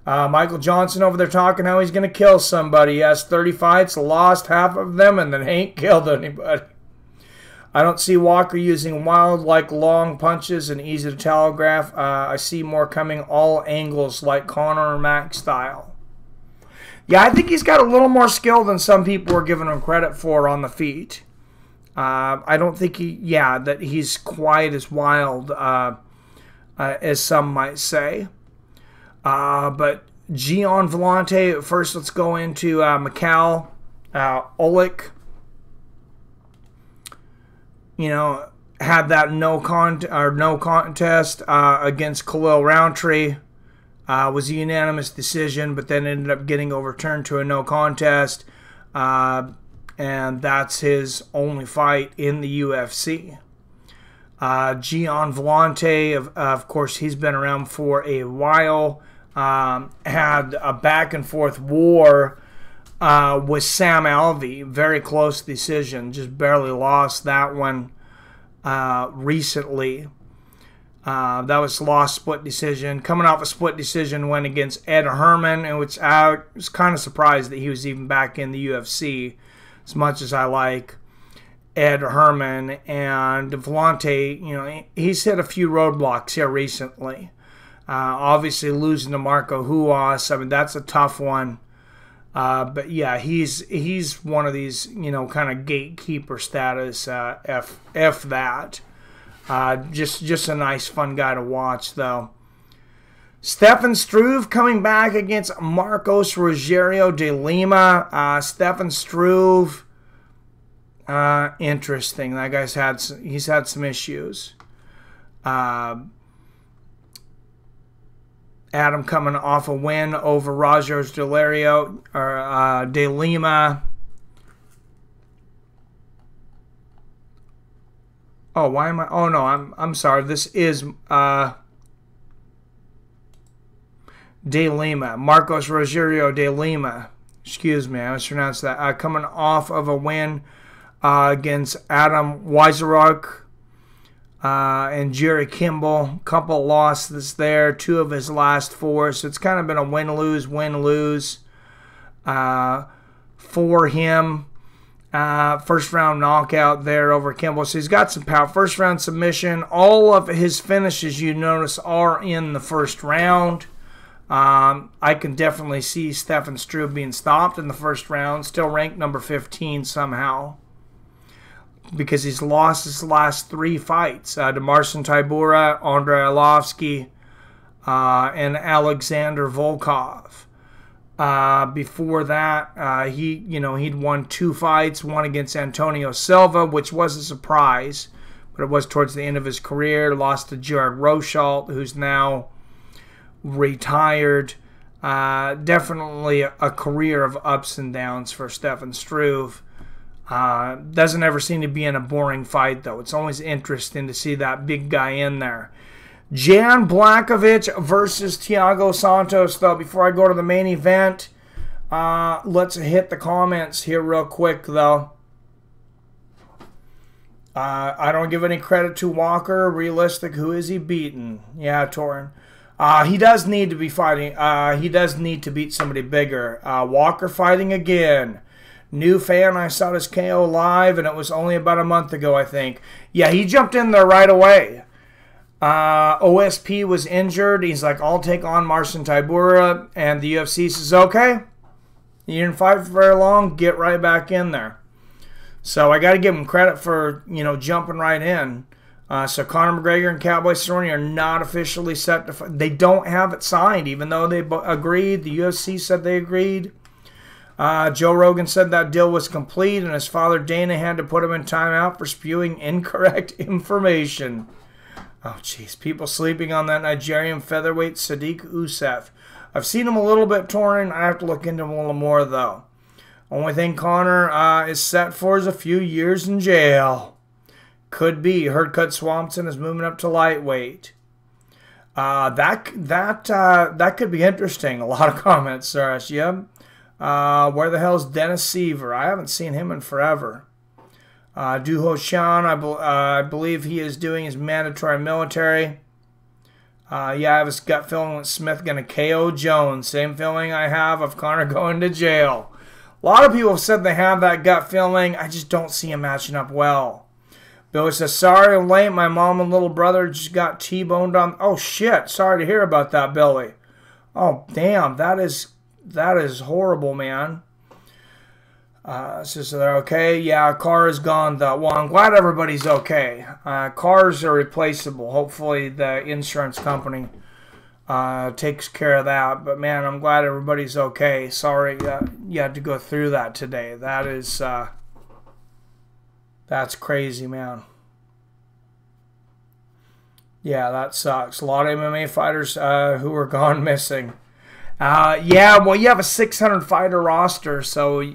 Michael Johnson over there talking how he's going to kill somebody. He has 30 fights, lost half of them, and then ain't killed anybody. I don't see Walker using wild like long punches and easy to telegraph. I see more coming all angles like Conor or Max style. Yeah, I think he's got a little more skill than some people are giving him credit for on the feet. I don't think that he's quite as wild as some might say. But Gian Vellante, first let's go into Mikhail Oleg. Had that no contest against Khalil Roundtree. Was a unanimous decision, but then ended up getting overturned to a no contest. And that's his only fight in the UFC. Gian Vellante, of course, he's been around for a while. Had a back-and-forth war with Sam Alvey. Very close decision. Just barely lost that one recently. That was lost split decision. Coming off a split decision win against Ed Herman, in which I was kind of surprised that he was even back in the UFC, as much as I like Ed Herman. And Vellante, you know, he's hit a few roadblocks here recently. Obviously losing to Marco Huas, I mean, that's a tough one. But yeah, he's one of these, you know, kind of gatekeeper status, F that. Just a nice, fun guy to watch, though. Stefan Struve coming back against Marcos Rogerio de Lima. Stefan Struve, interesting. That guy's had some issues. Adam coming off a win over Rogers de Lima. Oh, why am I? Oh no, I'm sorry. This is de Lima, Marcos Rogerio de Lima. Excuse me, I mispronounced that. Coming off of a win against Adam Weiserach. And Jerry Kimball, couple losses there, 2 of his last 4. So it's kind of been a win-lose for him. First round knockout there over Kimball. So he's got some power. First round submission. All of his finishes, you notice, are in the first round. I can definitely see Stefan Struve being stopped in the first round. Still ranked number 15 somehow, because he's lost his last 3 fights to Marcin Tybura, Andrei Arlovsky, and Alexander Volkov. Before that, he'd won 2 fights, one against Antonio Silva, which was a surprise, but it was towards the end of his career. Lost to Jared Rosholt, who's now retired. Definitely a career of ups and downs for Stefan Struve. Doesn't ever seem to be in a boring fight, though. It's always interesting to see that big guy in there. Jan Blachowicz versus Thiago Santos, though. Before I go to the main event, let's hit the comments here real quick, though. I don't give any credit to Walker. Realistic, who is he beating? Yeah, Torin. He does need to be fighting. He does need to beat somebody bigger. Walker fighting again. New fan, I saw this KO live, and it was only about a month ago, I think. Yeah, he jumped in there right away. OSP was injured. He's like, I'll take on Marcin Tybura. And the UFC says, okay, you didn't fight for very long. Get right back in there. So I got to give him credit for, you know, jumping right in. So Conor McGregor and Cowboy Cerrone are not officially set to fight. They don't have it signed, even though they agreed. The UFC said they agreed. Joe Rogan said that deal was complete, and his father Dana had to put him in timeout for spewing incorrect information. Oh, jeez. People sleeping on that Nigerian featherweight Sadiq Usef. I've seen him a little bit, Torin. I have to look into him a little more, though. Only thing Conor is set for is a few years in jail. Could be. Heard Cut Swampson is moving up to lightweight. That could be interesting. A lot of comments, Saras. Yep. Where the hell is Dennis Seaver? I haven't seen him in forever. Duho Shan, I believe he is doing his mandatory military. Yeah, I have a gut feeling that Smith going to KO Jones. Same feeling I have of Conor going to jail. A lot of people have said they have that gut feeling. I just don't see him matching up well. Billy says, sorry I'm late. My mom and little brother just got T-boned on. Oh, shit. Sorry to hear about that, Billy. Oh, damn. That is horrible, man. So they're okay. Yeah, car is gone, though. Well, I'm glad everybody's okay. Cars are replaceable. Hopefully the insurance company takes care of that. But, man, I'm glad everybody's okay. Sorry you had to go through that today. That is... that's crazy, man. Yeah, that sucks. A lot of MMA fighters who are gone missing. Yeah, well, you have a 600-fighter roster, so you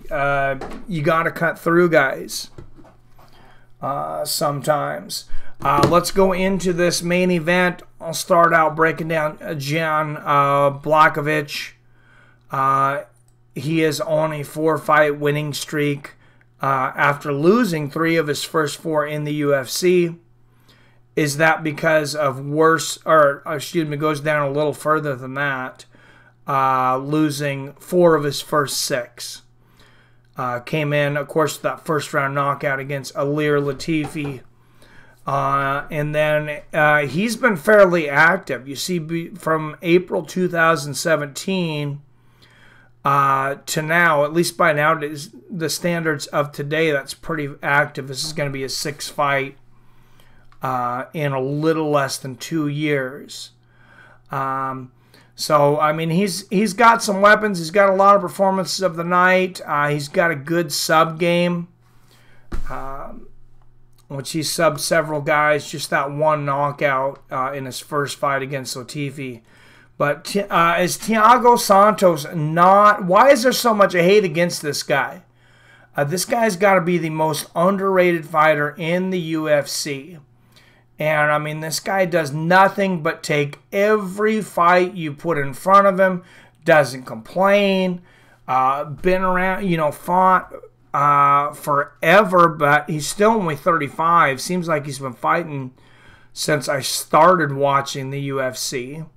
got to cut through guys sometimes. Let's go into this main event. I'll start out breaking down Jan Blachowicz. He is on a 4-fight winning streak. After losing 3 of his first 4 in the UFC. Is that because of goes down a little further than that, losing 4 of his first 6. Came in, of course, that first-round knockout against Ilir Latifi. And then he's been fairly active. You see, from April 2017 to now, at least by now, the standards of today, that's pretty active. This is going to be a 6th fight in a little less than 2 years. So, I mean, he's got some weapons. He's got a lot of performances of the night. He's got a good sub game, which he subbed several guys. Just that one knockout in his first fight against Latifi. But is Thiago Santos not... Why is there so much hate against this guy? This guy's got to be the most underrated fighter in the UFC. And, I mean, this guy does nothing but take every fight you put in front of him. Doesn't complain. Been around, you know, fought forever, but he's still only 35. Seems like he's been fighting since I started watching the UFC.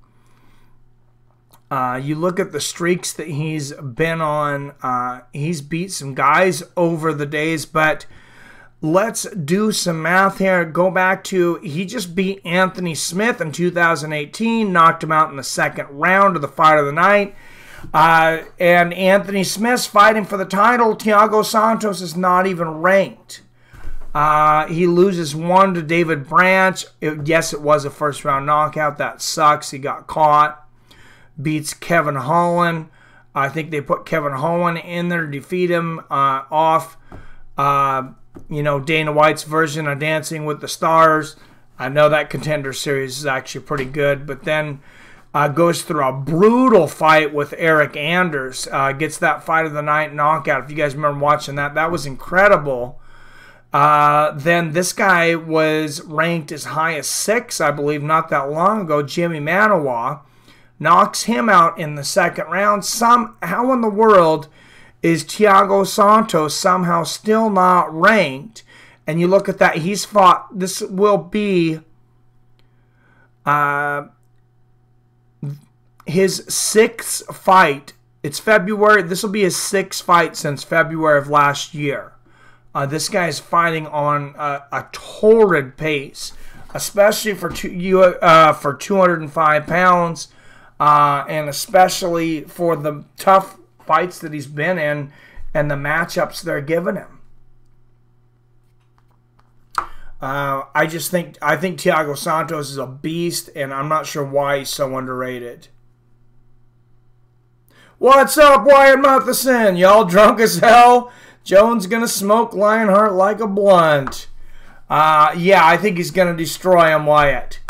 You look at the streaks that he's been on. He's beat some guys over the days, but let's do some math here. Go back to, he just beat Anthony Smith in 2018, knocked him out in the 2nd round of the fight of the night. And Anthony Smith's fighting for the title. Thiago Santos is not even ranked. He loses 1 to David Branch. Yes, it was a first-round knockout. That sucks. He got caught. Beats Kevin Holland. I think they put Kevin Holland in there to defeat him off, you know, Dana White's version of Dancing with the Stars. I know that Contender Series is actually pretty good, but then goes through a brutal fight with Eric Anders. Gets that fight of the night knockout. If you guys remember watching that, that was incredible. Then this guy was ranked as high as 6, I believe, not that long ago. Jimmy Manawa knocks him out in the 2nd round. How in the world is Thiago Santos somehow still not ranked? And you look at that, he's fought, this will be his 6th fight. It's February. This will be his 6th fight since February of last year. This guy is fighting on a torrid pace, especially for 205 pounds, and especially for the tough fights that he's been in and the matchups they're giving him. I think Thiago Santos is a beast, and I'm not sure why he's so underrated. What's up, Wyatt Matheson? Y'all drunk as hell? Jones gonna smoke Lionheart like a blunt. Yeah, I think he's gonna destroy him, Wyatt.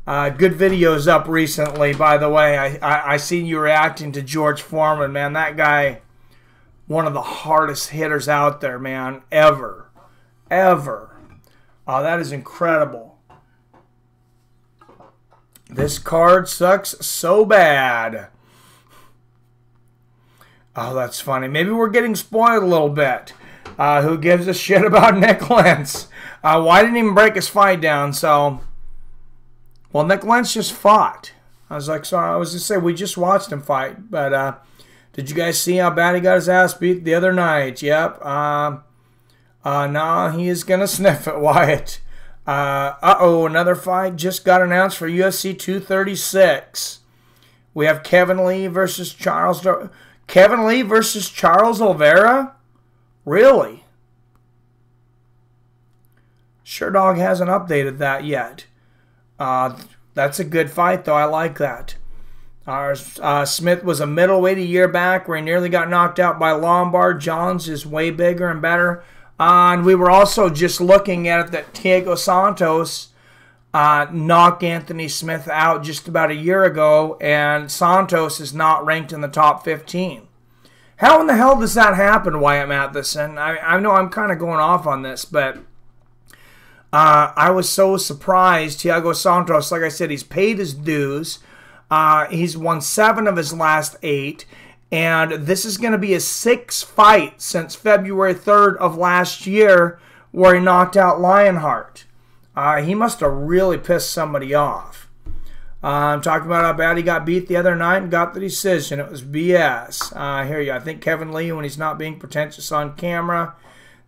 Good videos up recently, by the way. I seen you reacting to George Foreman, man. That guy, one of the hardest hitters out there, man, ever. That is incredible. This card sucks so bad. Oh, that's funny. Maybe we're getting spoiled a little bit. Who gives a shit about Nick Lentz? Why didn't he even break his fight down? So, well, Nick Lentz just fought. I was like, sorry, I was just saying, we just watched him fight. But did you guys see how bad he got his ass beat the other night? Yep. No, he is going to sniff it, Wyatt. Another fight just got announced for UFC 236. We have Kevin Lee versus Charles Oliveira? Really? Sherdog hasn't updated that yet. That's a good fight, though. I like that. Smith was a middleweight a year back where he nearly got knocked out by Lombard. Johns is way bigger and better. And we were also just looking at it that Thiago Santos knocked Anthony Smith out just about a year ago, and Santos is not ranked in the top 15. How in the hell does that happen, Wyatt Matheson? I know I'm kind of going off on this, but I was so surprised. Thiago Santos, like I said, he's paid his dues. He's won 7 of his last 8. And this is going to be his 6th fight since February 3rd of last year where he knocked out Lionheart. He must have really pissed somebody off. I'm talking about how bad he got beat the other night and got the decision. It was BS. I hear you. I think Kevin Lee, when he's not being pretentious on camera,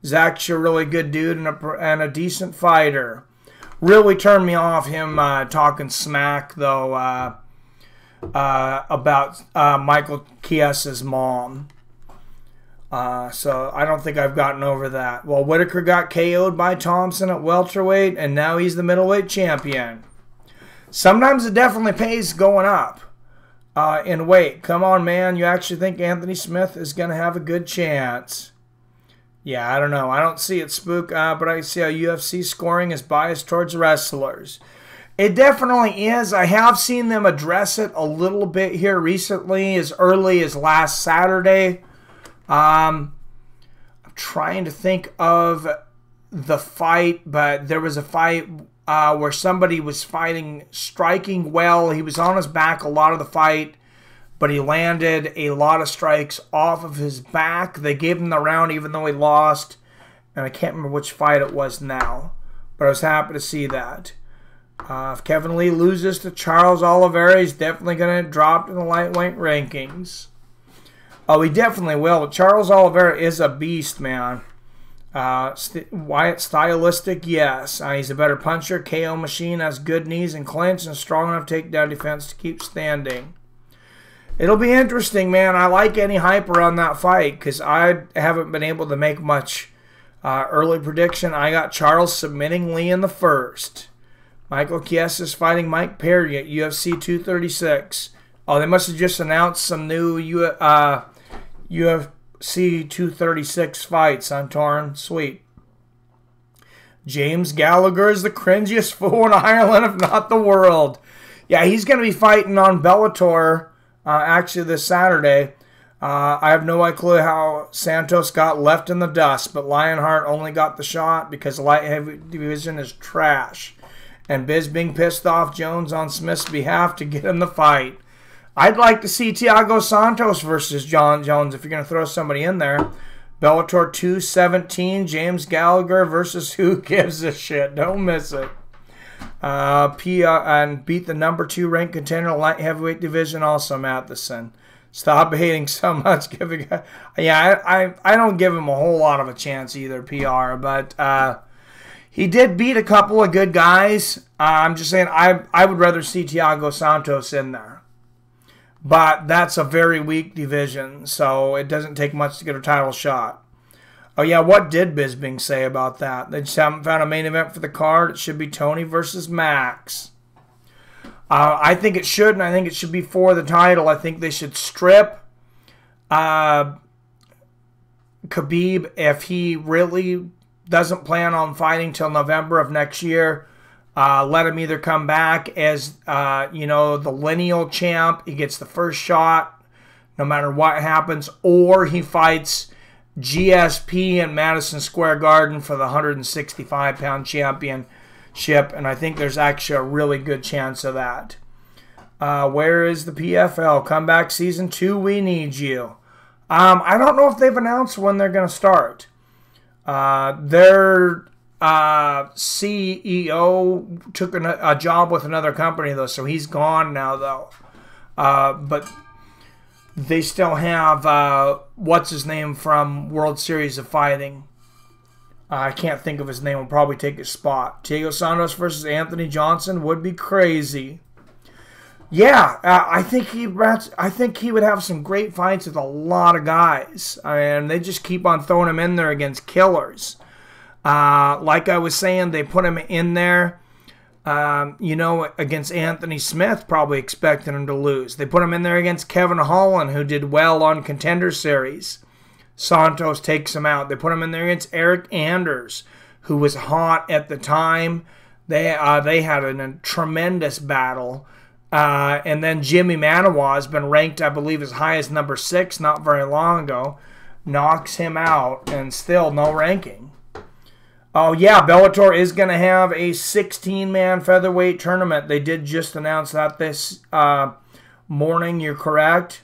is actually a really good dude and a decent fighter. Really turned me off him talking smack, though, about Michael Chiesa's mom. So I don't think I've gotten over that. Well, Whitaker got KO'd by Thompson at welterweight, and now he's the middleweight champion. Sometimes it definitely pays going up in weight. Come on, man. You actually think Anthony Smith is going to have a good chance? Yeah, I don't know. I don't see it, Spook, but I see how UFC scoring is biased towards wrestlers. It definitely is. I have seen them address it a little bit here recently, as early as last Saturday. I'm trying to think of the fight, but there was a fight where somebody was striking well. He was on his back a lot of the fight, but he landed a lot of strikes off of his back. They gave him the round even though he lost, and I can't remember which fight it was now, but I was happy to see that. If Kevin Lee loses to Charles Oliveira, he's definitely going to drop in the lightweight rankings. Oh, he definitely will. Charles Oliveira is a beast, man. Wyatt stylistic, yes. He's a better puncher. KO machine, has good knees and clinch, and strong enough takedown defense to keep standing. It'll be interesting, man. I like any hype around that fight because I haven't been able to make much early prediction. I got Charles submitting Lee in the first. Michael Chiesa is fighting Mike Perry at UFC 236. Oh, they must have just announced some new UFC 236 fights on Torn. Sweet. James Gallagher is the cringiest fool in Ireland, if not the world. Yeah, he's going to be fighting on Bellator actually this Saturday. I have no clue how Santos got left in the dust, but Lionheart only got the shot because light heavy division is trash. And Biz being pissed off Jones on Smith's behalf to get in the fight. I'd like to see Thiago Santos versus John Jones if you're going to throw somebody in there. Bellator 217, James Gallagher versus who gives a shit. Don't miss it. And beat the number 2 ranked contender light heavyweight division also, Matheson. Stop hating so much. Yeah, I don't give him a whole lot of a chance either, PR. But he did beat a couple of good guys. I'm just saying I would rather see Thiago Santos in there. But that's a very weak division, so it doesn't take much to get a title shot. Oh, yeah, what did Bisping say about that? They just haven't found a main event for the card. It should be Tony versus Max. I think it should, and I think it should be for the title. I think they should strip Khabib if he really doesn't plan on fighting till November of next year. Let him either come back as, the lineal champ. He gets the first shot no matter what happens. Or he fights GSP in Madison Square Garden for the 165-pound championship. And I think there's actually a really good chance of that. Where is the PFL? Comeback Season 2, we need you. I don't know if they've announced when they're going to start. Their CEO took a job with another company, though, so he's gone now, though. But they still have, what's his name from World Series of Fighting? I can't think of his name. Will probably take his spot. Thiago Santos versus Anthony Johnson would be crazy. Yeah, I think he would have some great fights with a lot of guys. And they just keep on throwing him in there against killers. Like I was saying, they put him in there, against Anthony Smith, probably expecting him to lose. They put him in there against Kevin Holland, who did well on Contender Series. Santos takes him out. They put him in there against Eric Anders, who was hot at the time. They had a tremendous battle. And then Jimmy Manawa has been ranked, I believe, as high as number 6 not very long ago. Knocks him out, and still no ranking. Oh, yeah, Bellator is going to have a 16-man featherweight tournament. They did just announce that this morning. You're correct.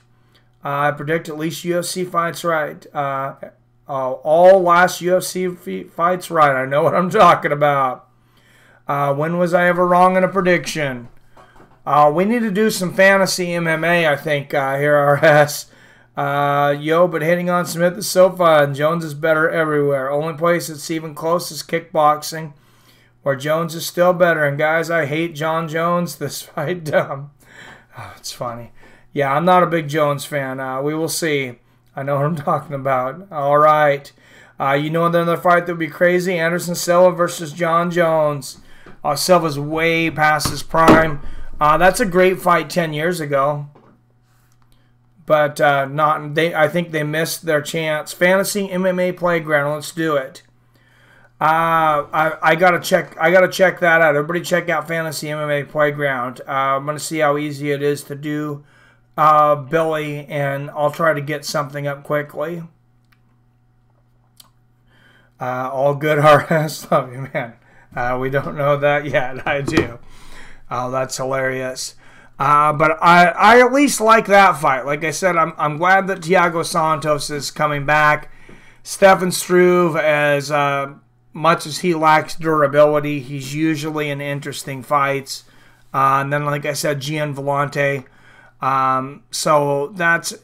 I predict at least UFC fights right. All last UFC fights right. I know what I'm talking about. When was I ever wrong in a prediction? We need to do some fantasy MMA, I think, here, RS. But hitting on Smith is so fun. Jones is better everywhere. Only place it's even close is kickboxing, where Jones is still better. And guys, I hate John Jones. This fight dumb. Oh, it's funny. Yeah, I'm not a big Jones fan. We will see. I know what I'm talking about. All right. Another fight that would be crazy? Anderson Silva versus John Jones. Silva's way past his prime. That's a great fight 10 years ago. But I think they missed their chance. Fantasy MMA Playground. Let's do it. I gotta check that out. Everybody check out Fantasy MMA Playground. I'm gonna see how easy it is to do, Billy, and I'll try to get something up quickly. All good, RS. Love you, man. We don't know that yet. I do. Oh, that's hilarious. But I at least like that fight. Like I said, I'm glad that Thiago Santos is coming back. Stefan Struve, as much as he lacks durability, he's usually in interesting fights. And then, like I said, Gian Vellante. So that's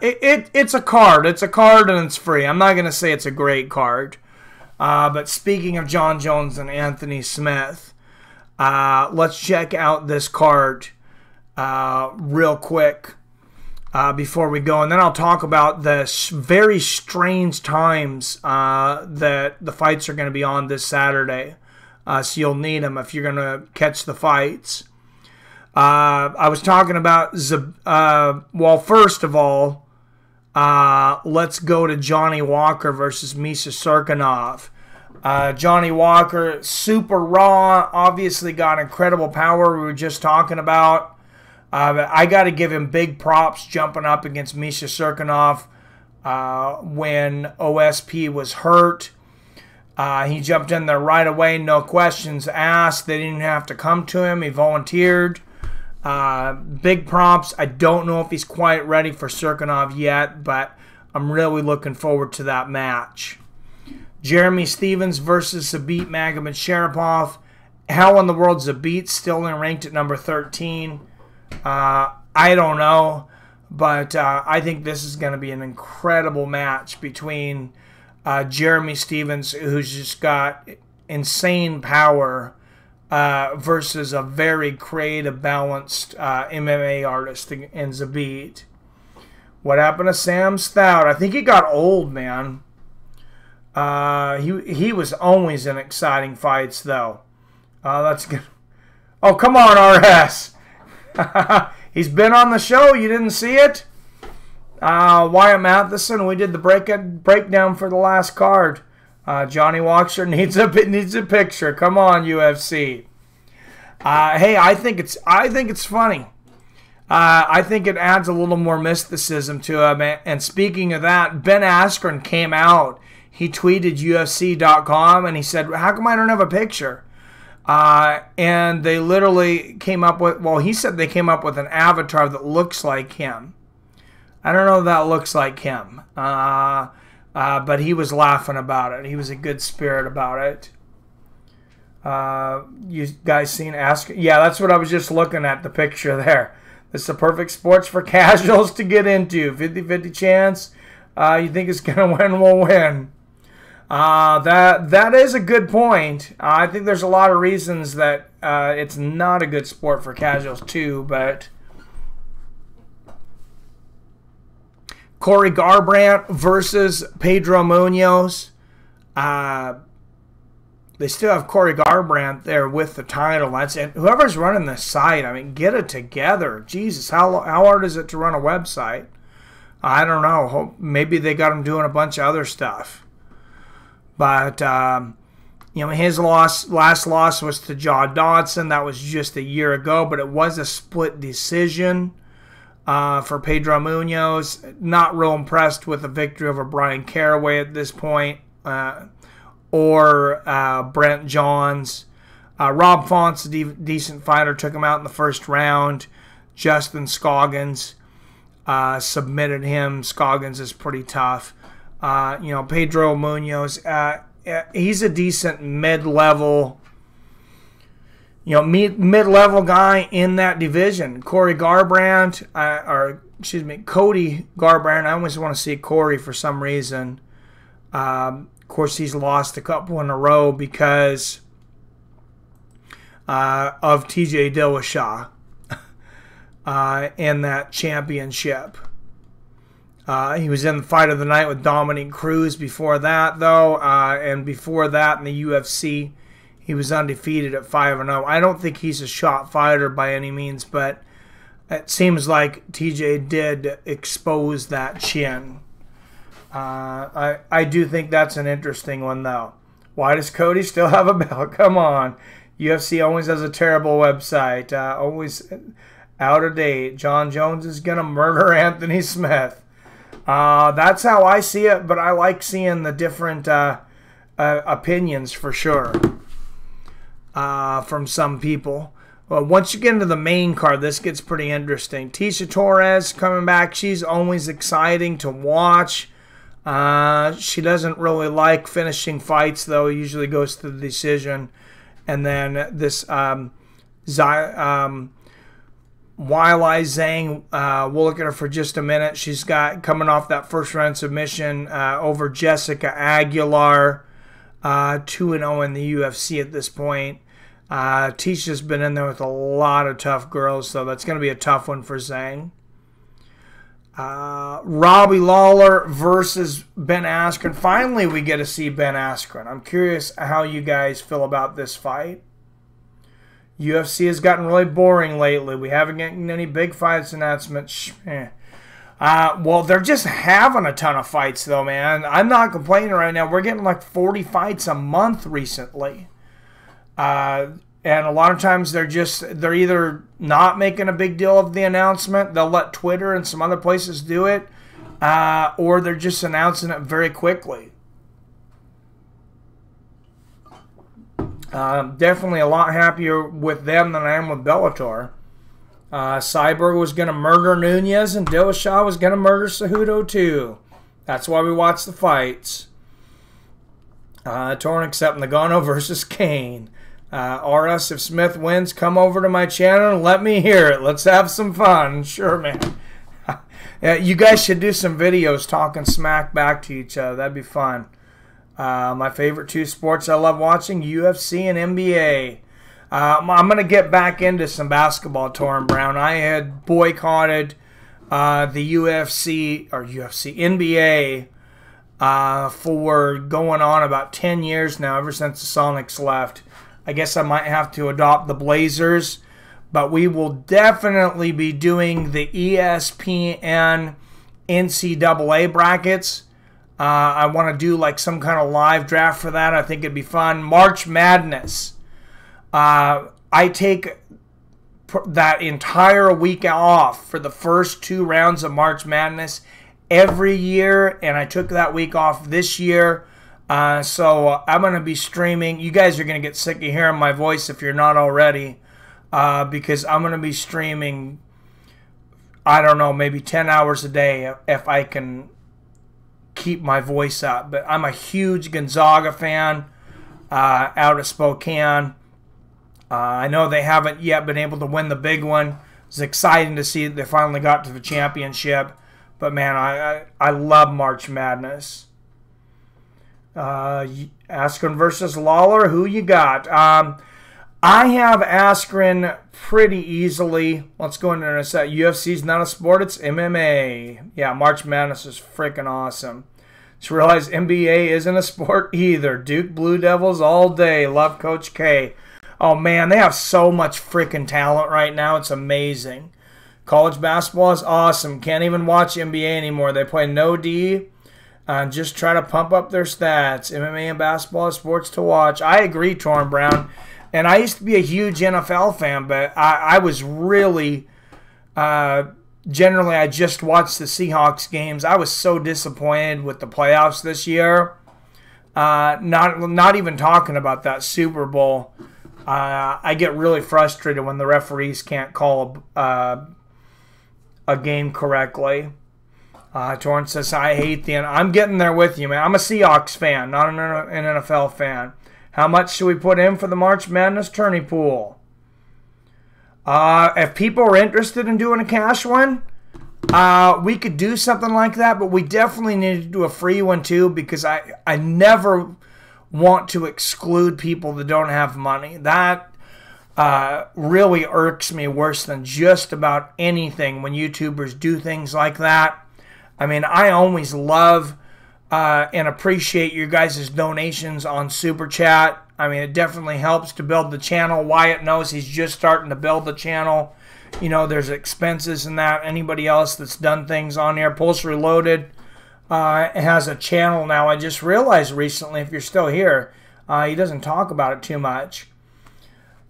it's a card. It's a card and it's free. I'm not going to say it's a great card. But speaking of John Jones and Anthony Smith, let's check out this card real quick before we go. And then I'll talk about the very strange times that the fights are going to be on this Saturday. So you'll need them if you're going to catch the fights. I was talking about, well, first of all, let's go to Johnny Walker versus Misha Cirkunov. Johnny Walker, super raw, obviously got incredible power we were just talking about. But I got to give him big props jumping up against Misha Cirkunov when OSP was hurt. He jumped in there right away, no questions asked. They didn't have to come to him. He volunteered. Big props. I don't know if he's quite ready for Cirkunov yet, but I'm really looking forward to that match. Jeremy Stevens versus Zabit Magomedsharipov. How in the world Zabit's still ranked at number 13? I don't know, but I think this is going to be an incredible match between Jeremy Stevens, who's just got insane power, versus a very creative, balanced MMA artist in Zabit. What happened to Sam Stout? I think he got old, man. He was always in exciting fights, though. That's good. Oh, come on, RS. He's been on the show. You didn't see it? Wyatt Matheson. We did the breakdown for the last card. Johnny Walker needs a picture. Come on, UFC. Hey, I think it's funny. I think it adds a little more mysticism to him. And speaking of that, Ben Askren came out. He tweeted UFC.com and he said, "How come I don't have a picture?" And they literally came up with, well, he said they came up with an avatar that looks like him. I don't know if that looks like him. But he was laughing about it. He was a good spirit about it. You guys seen Ask? Yeah, that's what I was just looking at, the picture there. This is the perfect sports for casuals to get into. 50-50 chance. You think it's going to win, will win. That is a good point. I think there's a lot of reasons that it's not a good sport for casuals too, but Corey Garbrandt versus Pedro Munoz. They still have Corey Garbrandt there with the title. That's it. Whoever's running the site, I mean, get it together. Jesus, how hard is it to run a website? I don't know. Maybe they got him doing a bunch of other stuff. But, his last loss was to John Dodson. That was just a year ago, but it was a split decision for Pedro Munoz. Not real impressed with the victory over Brian Caraway at this point, or Brent Johns. Rob Font's a decent fighter, took him out in the first round. Justin Scoggins submitted him. Scoggins is pretty tough. Pedro Munoz, he's a decent mid-level you know, mid-level guy in that division. Cody Garbrandt, Cody Garbrandt. I always want to see Corey for some reason. Of course, he's lost a couple in a row because of TJ Dillashaw in that championship. He was in the fight of the night with Dominic Cruz before that, though, and before that in the UFC, he was undefeated at 5-0. I don't think he's a shot fighter by any means, but it seems like TJ did expose that chin. I do think that's an interesting one, though. Why does Cody still have a belt? Come on. UFC always has a terrible website. Always out of date. John Jones is going to murder Anthony Smith. That's how I see it, but I like seeing the different opinions for sure from some people. Well, once you get into the main card, this gets pretty interesting. Tecia Torres coming back. She's always exciting to watch. She doesn't really like finishing fights, though. Usually goes to the decision. And then this Weili Zhang, we'll look at her for just a minute. She's got coming off that first round submission over Jessica Aguilar, 2-0 in the UFC at this point. Ticia's been in there with a lot of tough girls, so that's going to be a tough one for Zhang. Robbie Lawler versus Ben Askren. Finally, we get to see Ben Askren. I'm curious how you guys feel about this fight. UFC has gotten really boring lately. We haven't gotten any big fights announcements. Well, they're just having a ton of fights, though, man. I'm not complaining right now. We're getting like 40 fights a month recently. And a lot of times they're either not making a big deal of the announcement, they'll let Twitter and some other places do it, or they're just announcing it very quickly. Definitely a lot happier with them than I am with Bellator. Cyborg was going to murder Nunez, and Dillashaw was going to murder Cejudo too. That's why we watch the fights. Torn except Nagano versus Kane. RS, if Smith wins, come over to my channel and let me hear it. Let's have some fun. Sure, man. You guys should do some videos talking smack back to each other. That'd be fun. My favorite two sports I love watching, UFC and NBA. I'm going to get back into some basketball, Torrin Brown. I had boycotted the NBA for going on about 10 years now, ever since the Sonics left. I guess I might have to adopt the Blazers, but we will definitely be doing the ESPN NCAA brackets. I want to do like some kind of live draft for that. I think it'd be fun. March Madness. I take that entire week off for the first 2 rounds of March Madness every year, and I took that week off this year. So I'm going to be streaming. You guys are going to get sick of hearing my voice if you're not already, because I'm going to be streaming, I don't know, maybe 10 hours a day if I can keep my voice up. But I'm a huge Gonzaga fan out of Spokane. I know they haven't yet been able to win the big one. It's exciting to see that they finally got to the championship. But, man, I love March Madness. Askren versus Lawler, who you got? I have Askren pretty easily. Let's go into a set. UFC's not a sport, it's MMA. Yeah, March Madness is freaking awesome. Just realized NBA isn't a sport either. Duke Blue Devils all day. Love Coach K. Oh, man, they have so much freaking talent right now. It's amazing. College basketball is awesome. Can't even watch NBA anymore. They play no D. Just try to pump up their stats. MMA and basketball are sports to watch. I agree, Torrin Brown. And I used to be a huge NFL fan, but I was really, generally, I just watched the Seahawks games. I was so disappointed with the playoffs this year. Not even talking about that Super Bowl. I get really frustrated when the referees can't call a game correctly. Torrance says, I hate the... I'm getting there with you, man. I'm a Seahawks fan, not an NFL fan. How much should we put in for the March Madness tourney pool? If people are interested in doing a cash one, we could do something like that, but we definitely need to do a free one too, because I never want to exclude people that don't have money. That really irks me worse than just about anything when YouTubers do things like that. I mean, I always love and appreciate your guys' donations on Super Chat. I mean, it definitely helps to build the channel. Wyatt knows he's just starting to build the channel. You know, there's expenses in that. Anybody else that's done things on here, Pulse Reloaded has a channel now. I just realized recently, if you're still here, he doesn't talk about it too much.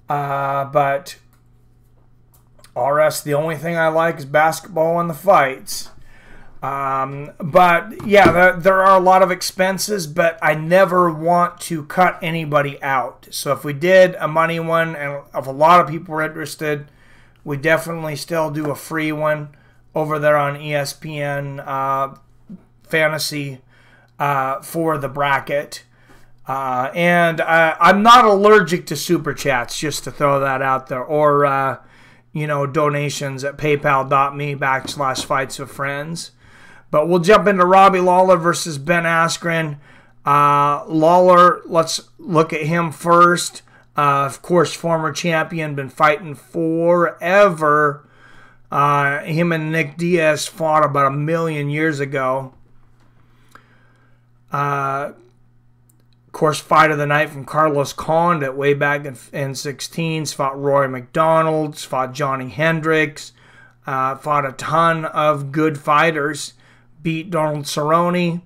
But RS, the only thing I like is basketball and the fights. But yeah, there are a lot of expenses, but I never want to cut anybody out. So if we did a money one, and if a lot of people were interested, we definitely still do a free one over there on ESPN Fantasy for the bracket. And I'm not allergic to Super Chats, just to throw that out there, or you know, donations at paypal.me/fightswithfriends. But we'll jump into Robbie Lawler versus Ben Askren. Lawler, let's look at him first. Of course, former champion, been fighting forever. Him and Nick Diaz fought about 1 million years ago. Of course, fight of the night from Carlos Condit way back in 16s. Fought Rory McDonald, fought Johnny Hendricks, fought a ton of good fighters. Beat Donald Cerrone,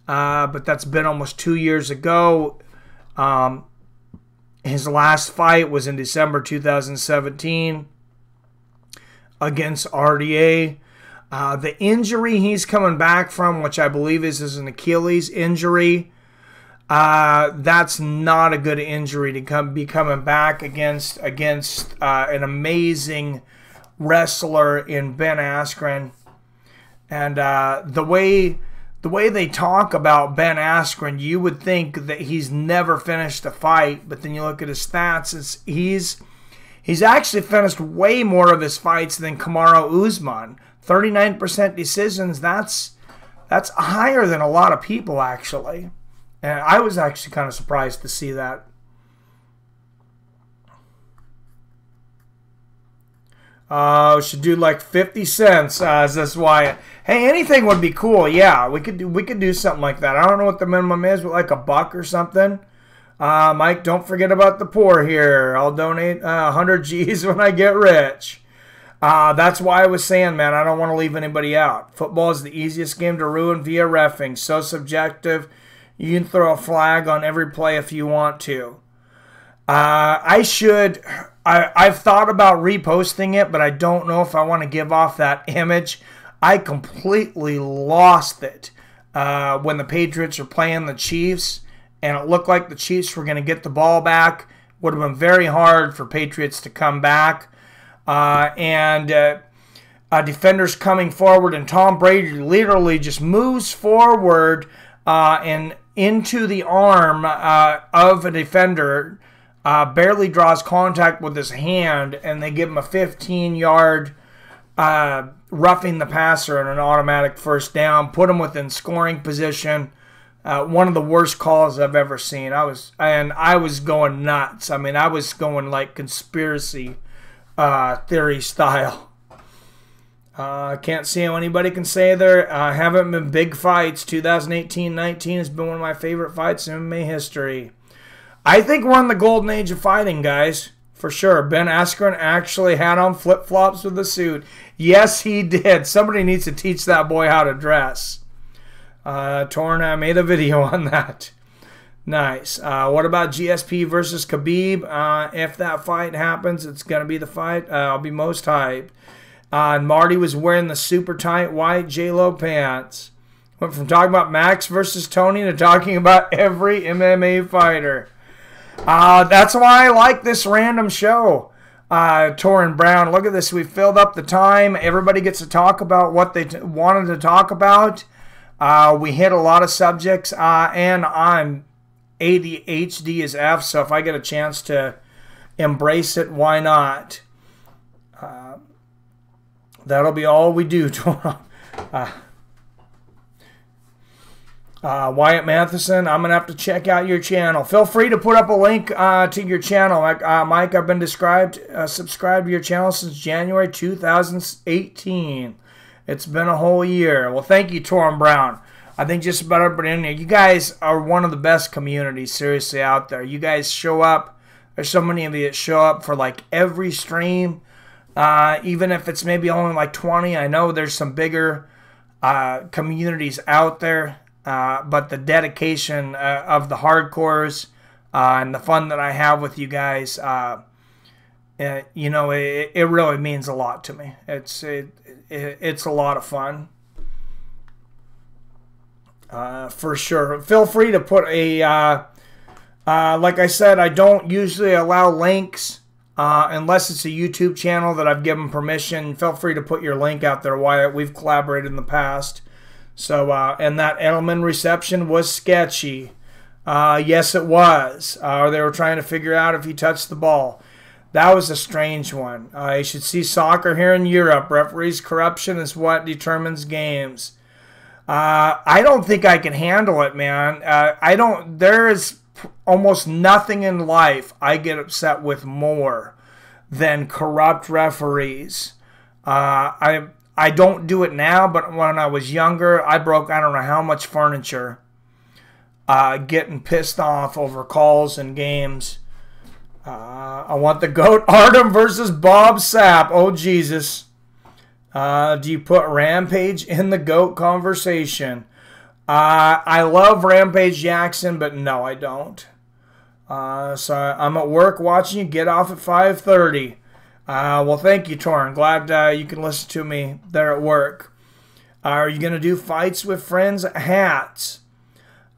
but that's been almost 2 years ago. His last fight was in December 2017 against RDA. The injury he's coming back from, which I believe is an Achilles injury, that's not a good injury to be coming back against an amazing wrestler in Ben Askren. And the way they talk about Ben Askren, you would think that he's never finished a fight, but then you look at his stats, he's actually finished way more of his fights than Kamaru Usman. 39% decisions. That's higher than a lot of people, actually. And I was actually kind of surprised to see that. Should do like 50 cents. Is this why? Hey, anything would be cool. Yeah, we could do something like that. I don't know what the minimum is, but like $1 or something. Mike, don't forget about the poor here. I'll donate 100 G's when I get rich. That's why I was saying, man, I don't want to leave anybody out. Football is the easiest game to ruin via reffing. So subjective. You can throw a flag on every play if you want to. I've thought about reposting it, but I don't know if I want to give off that image. I completely lost it when the Patriots were playing the Chiefs, and it looked like the Chiefs were going to get the ball back. Would have been very hard for Patriots to come back. Defenders coming forward, and Tom Brady literally just moves forward and into the arm of a defender, barely draws contact with his hand, and they give him a 15-yard roughing the passer and an automatic first down, put him within scoring position. One of the worst calls I've ever seen. I was going nuts. I mean, I was going like conspiracy theory style. Can't see how anybody can say there haven't been big fights. 2018-19 has been one of my favorite fights in MMA history. I think we're in the golden age of fighting, guys. For sure. Ben Askren actually had on flip-flops with a suit. Yes, he did. Somebody needs to teach that boy how to dress. Torn, made a video on that. Nice. What about GSP versus Khabib? If that fight happens, it's going to be the fight. I'll be most hyped. And Marty was wearing the super tight white J-Lo pants. Went from talking about Max versus Tony to talking about every MMA fighter. That's why I like this random show. Torrin Brown, look at this. We filled up the time. Everybody gets to talk about what they wanted to talk about. We hit a lot of subjects, and I'm ADHD as F, so if I get a chance to embrace it, why not? That'll be all we do. Wyatt Matheson, I'm going to have to check out your channel. Feel free to put up a link to your channel. Mike, I've been subscribed to your channel since January 2018. It's been a whole year. Well, thank you, Torrin Brown. I think just about everybody in there. You guys are one of the best communities, seriously, out there. You guys show up. There's so many of you that show up for like every stream, even if it's maybe only like 20. I know there's some bigger communities out there, but the dedication of the hardcores and the fun that I have with you guys, you know, it really means a lot to me. It's a lot of fun. For sure. Feel free to put a, like I said, I don't usually allow links unless it's a YouTube channel that I've given permission. Feel free to put your link out there, Wyatt. We've collaborated in the past. So, and that Edelman reception was sketchy. Yes, it was. They were trying to figure out if he touched the ball. That was a strange one. You should see soccer here in Europe. Referees' corruption is what determines games. I don't think I can handle it, man. There is almost nothing in life I get upset with more than corrupt referees. I don't do it now, but when I was younger, I broke I don't know how much furniture getting pissed off over calls and games. I want the GOAT Artem versus Bob Sapp. Oh, Jesus. Do you put Rampage in the GOAT conversation? I love Rampage Jackson, but no, I don't. So I'm at work watching you. Get off at 5:30. Well, thank you, Torrin. Glad you can listen to me there at work. Are you going to do fights with friends? Hats.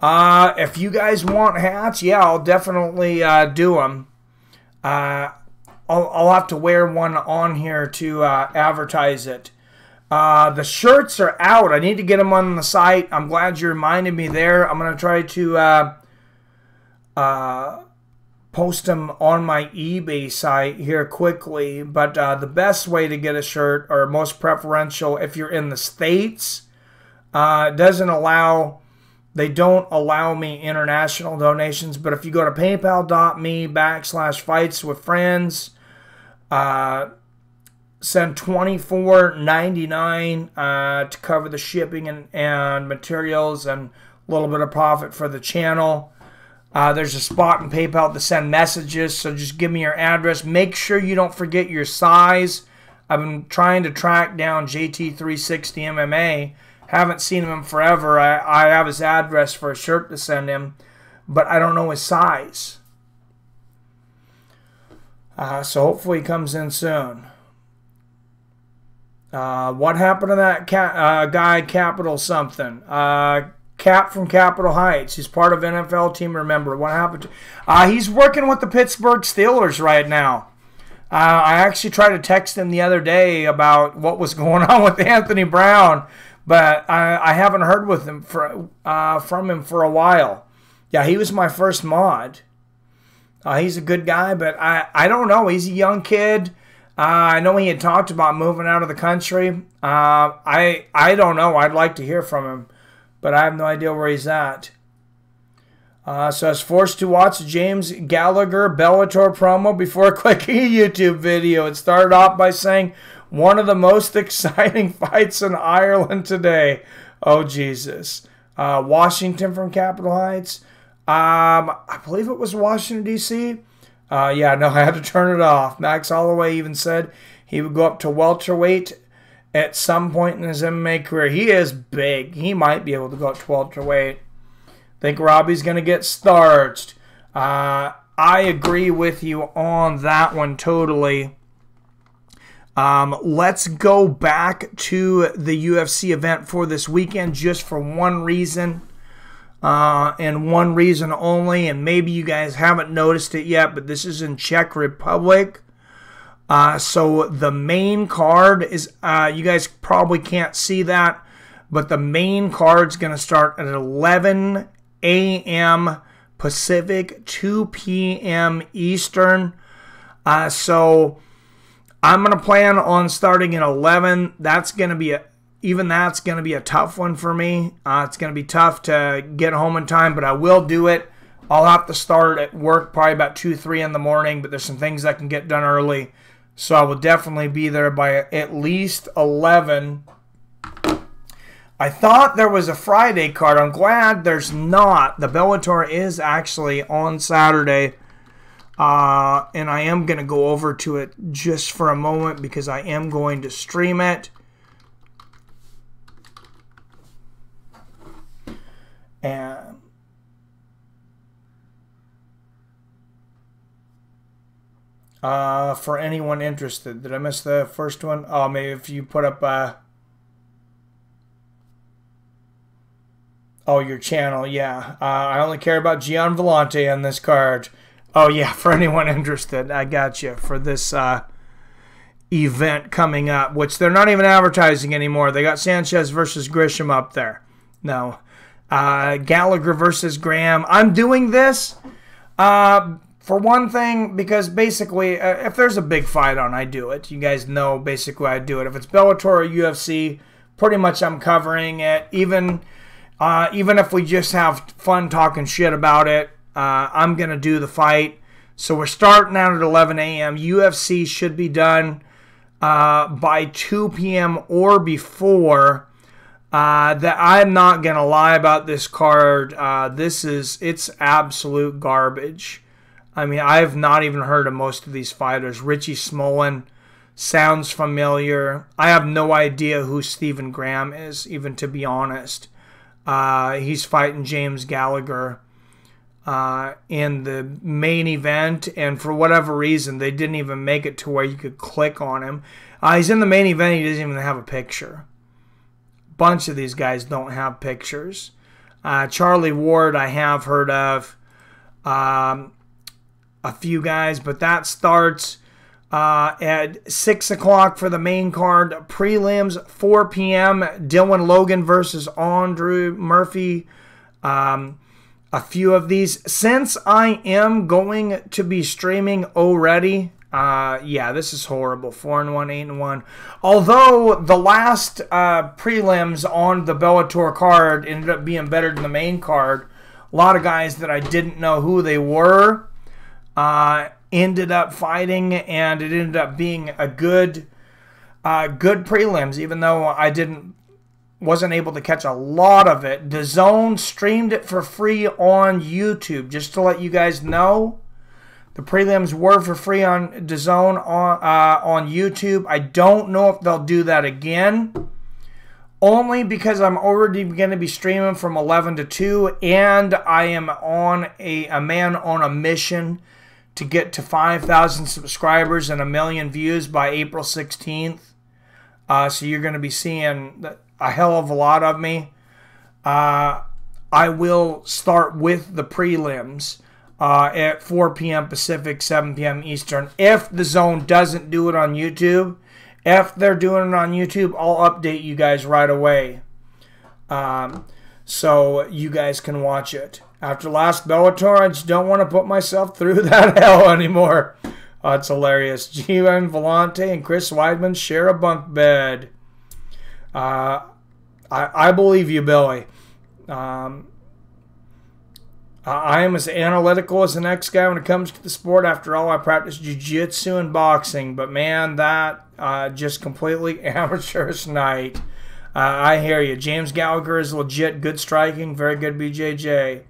If you guys want hats, yeah, I'll definitely do them. I'll have to wear one on here to advertise it. The shirts are out. I need to get them on the site. I'm glad you reminded me there. I'm going to try to post them on my eBay site here quickly. But the best way to get a shirt, or most preferential, if you're in the States, they don't allow me international donations. But if you go to paypal.me/fightswithfriends, send $24.99 to cover the shipping and materials and a little bit of profit for the channel. There's a spot in PayPal to send messages, so just give me your address. Make sure you don't forget your size. I've been trying to track down JT360 MMA. Haven't seen him in forever. I have his address for a shirt to send him, but I don't know his size. So hopefully he comes in soon. What happened to that guy, Capital something? Cap from Capitol Heights. He's part of NFL team, remember. What happened to... he's working with the Pittsburgh Steelers right now. I actually tried to text him the other day about what was going on with Anthony Brown, but I haven't heard with him from him for a while. Yeah, he was my first mod. He's a good guy, but I don't know. He's a young kid. I know he had talked about moving out of the country. I don't know. I'd like to hear from him, but I have no idea where he's at. So I was forced to watch James Gallagher Bellator promo before clicking a YouTube video. It started off by saying, one of the most exciting fights in Ireland today. Oh, Jesus. Washington from Capitol Heights. I believe it was Washington, D.C. Yeah, no, I had to turn it off. Max Holloway even said he would go up to welterweight at some point in his MMA career. He is big. He might be able to go up to welterweight. Think Robbie's going to get starched. I agree with you on that one totally. Let's go back to the UFC event for this weekend just for one reason. And one reason only, and maybe you guys haven't noticed it yet, but this is in Czech Republic. So the main card is, you guys probably can't see that, but the main card's going to start at 11 a.m. Pacific, 2 p.m. Eastern. So I'm going to plan on starting at 11. That's going to be that's going to be a tough one for me. It's going to be tough to get home in time, but I will do it. I'll have to start at work probably about 2, 3 in the morning, but there's some things I can get done early. So I will definitely be there by at least 11. I thought there was a Friday card. I'm glad there's not. The Bellator is actually on Saturday. And I am going to go over to it just for a moment because I am going to stream it. And for anyone interested, did I miss the first one? Oh, maybe if you put up oh, your channel, yeah. I only care about Gian Vellante on this card. Oh, yeah, for anyone interested, I got you for this event coming up, which they're not even advertising anymore. They got Sanchez versus Grisham up there. No. Gallagher versus Graham. I'm doing this for one thing because basically if there's a big fight on, I do it. You guys know basically I do it. If it's Bellator or UFC, pretty much I'm covering it. Even if we just have fun talking shit about it, I'm going to do the fight. So we're starting out at 11 a.m. UFC should be done by 2 p.m. or before. That I'm not going to lie about this card. It's absolute garbage. I mean, I've not even heard of most of these fighters. Richie Smolin sounds familiar. I have no idea who Stephen Graham is, even to be honest. He's fighting James Gallagher in the main event, and for whatever reason, they didn't even make it to where you could click on him. He's in the main event. He doesn't even have a picture. Bunch of these guys don't have pictures. Charlie Ward, I have heard of a few guys, but that starts at 6 o'clock for the main card. Prelims, 4 p.m. Dylan Logan versus Andrew Murphy. A few of these. Since I am going to be streaming already, yeah, this is horrible. 4-1, 8-1. Although the last prelims on the Bellator card ended up being better than the main card. A lot of guys that I didn't know who they were ended up fighting, and it ended up being a good prelims, even though I wasn't able to catch a lot of it. DAZN streamed it for free on YouTube, just to let you guys know. The prelims were for free on DAZN on YouTube. I don't know if they'll do that again, only because I'm already going to be streaming from 11 to 2, and I am on a man on a mission to get to 5,000 subscribers and 1 million views by April 16th. So you're going to be seeing a hell of a lot of me. I will start with the prelims at 4 p.m. Pacific, 7 p.m. Eastern. If the zone doesn't do it on YouTube, if they're doing it on YouTube, I'll update you guys right away. So you guys can watch it. After last Bellator, I just don't want to put myself through that hell anymore. Oh, it's hilarious. Gian Vellante and Chris Weidman share a bunk bed. I believe you, Billy. I am as analytical as the next guy when it comes to the sport. After all, I practice jiu-jitsu and boxing. But, man, that just completely amateurish night. I hear you. James Gallagher is legit. Good striking. Very good BJJ.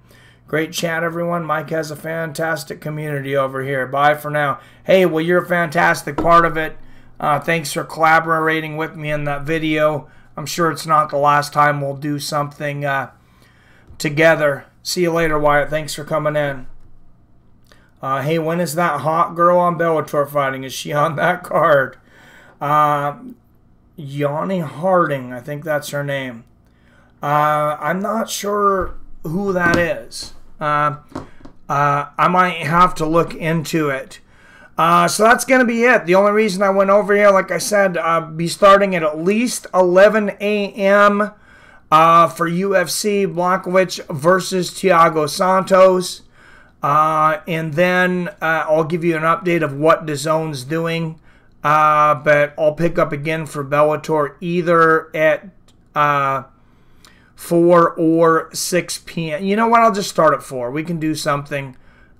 Great chat, everyone. Mike has a fantastic community over here. Bye for now. Hey, well, you're a fantastic part of it. Thanks for collaborating with me in that video. I'm sure it's not the last time we'll do something together. See you later, Wyatt. Thanks for coming in. Hey, when is that hot girl on Bellator fighting? Is she on that card? Yanni Harding, I think that's her name. I'm not sure who that is. I might have to look into it. So that's going to be it. The only reason I went over here, like I said, I'll be starting at least 11 a.m. For UFC, Blachowicz versus Thiago Santos. And then I'll give you an update of what DAZN's doing but I'll pick up again for Bellator either at 4 or 6 p.m. You know what? I'll just start at 4. We can do something.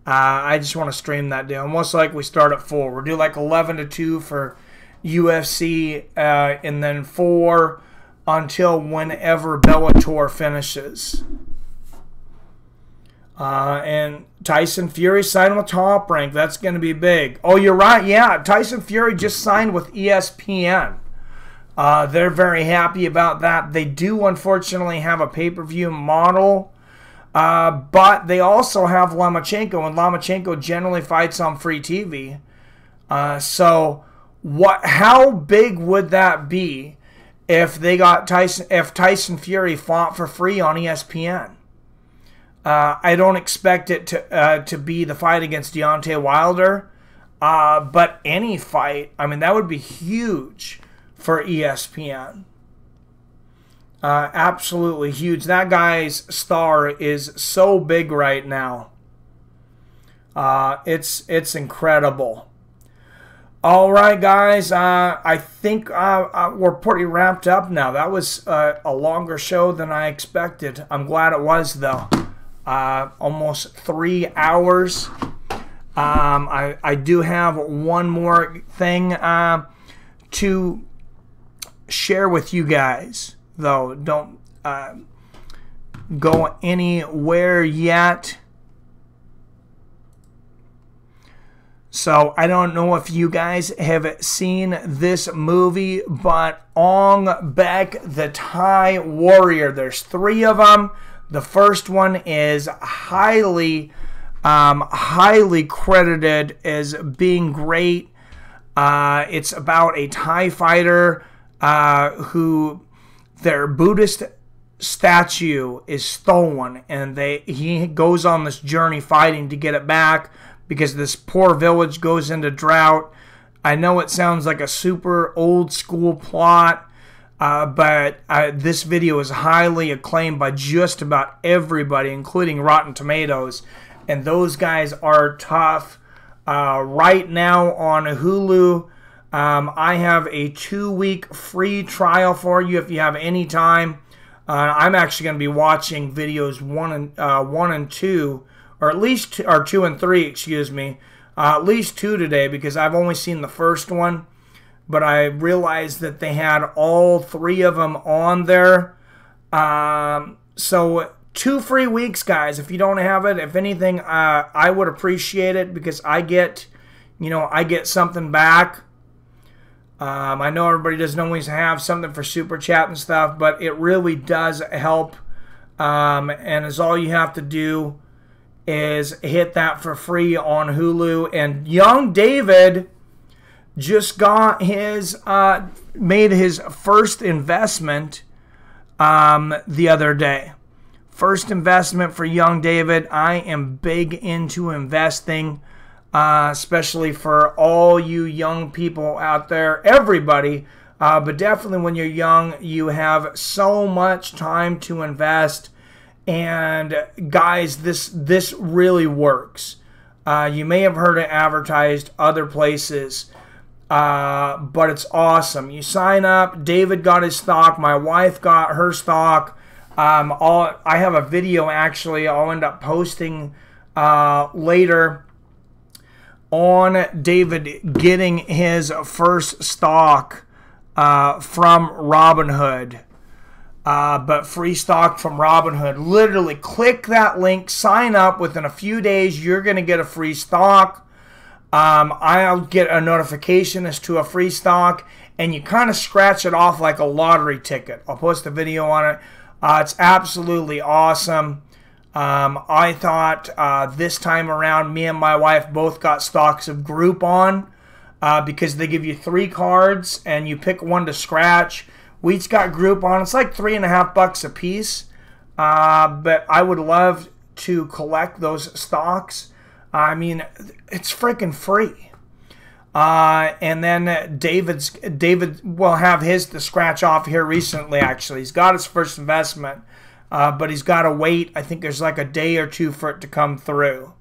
I just want to stream that deal. Most likely we start at 4. We'll do like 11 to 2 for UFC, and then 4 until whenever Bellator finishes. And Tyson Fury signed with Top Rank. That's going to be big. Oh, you're right. Yeah, Tyson Fury just signed with ESPN. They're very happy about that. They do, unfortunately, have a pay-per-view model. But they also have Lomachenko, and Lomachenko generally fights on free TV. So, how big would that be if they got Tyson Fury fought for free on ESPN? I don't expect it to be the fight against Deontay Wilder, but any fight. I mean, that would be huge for ESPN. Absolutely huge. That guy's star is so big right now. It's incredible. All right, guys. I think we're pretty wrapped up now. That was a longer show than I expected. I'm glad it was, though. Almost 3 hours. I do have one more thing to share with you guys, though. Don't go anywhere yet. So I don't know if you guys have seen this movie, but Ong Bak, the Thai Warrior. There's 3 of them. The first one is highly credited as being great. It's about a Thai fighter who their Buddhist statue is stolen, and he goes on this journey fighting to get it back because this poor village goes into drought. I know it sounds like a super old school plot, but this video is highly acclaimed by just about everybody, including Rotten Tomatoes, and those guys are tough. Right now on Hulu, I have a 2-week free trial for you if you have any time. I'm actually going to be watching videos 1 and 2, or at least 2 and 3, excuse me. At least 2 today because I've only seen the first one. But I realized that they had all 3 of them on there. So 2 free weeks, guys. If you don't have it, if anything, I would appreciate it because I get something back. I know everybody doesn't always have something for Super Chat and stuff, but it really does help. And as all you have to do is hit that for free on Hulu. And young David just got made his first investment the other day. First investment for young David. I am big into investing, especially for all you young people out there, everybody, but definitely when you're young, you have so much time to invest. And guys, this really works. You may have heard it advertised other places, but it's awesome. You sign up. David got his stock. My wife got her stock. I have a video actually I'll end up posting later on David getting his first stock from Robinhood. But free stock from Robinhood. Literally click that link, sign up. Within a few days, you're going to get a free stock. I'll get a notification as to a free stock, and you kind of scratch it off like a lottery ticket. I'll post a video on it. It's absolutely awesome. I thought this time around, me and my wife both got stocks of Groupon because they give you 3 cards, and you pick one to scratch. We each got Groupon. It's like $3.50 a piece. But I would love to collect those stocks. I mean, it's freaking free. And then David will have his to scratch off here recently, actually. He's got his first investment, but he's got to wait. I think there's like a day or 2 for it to come through.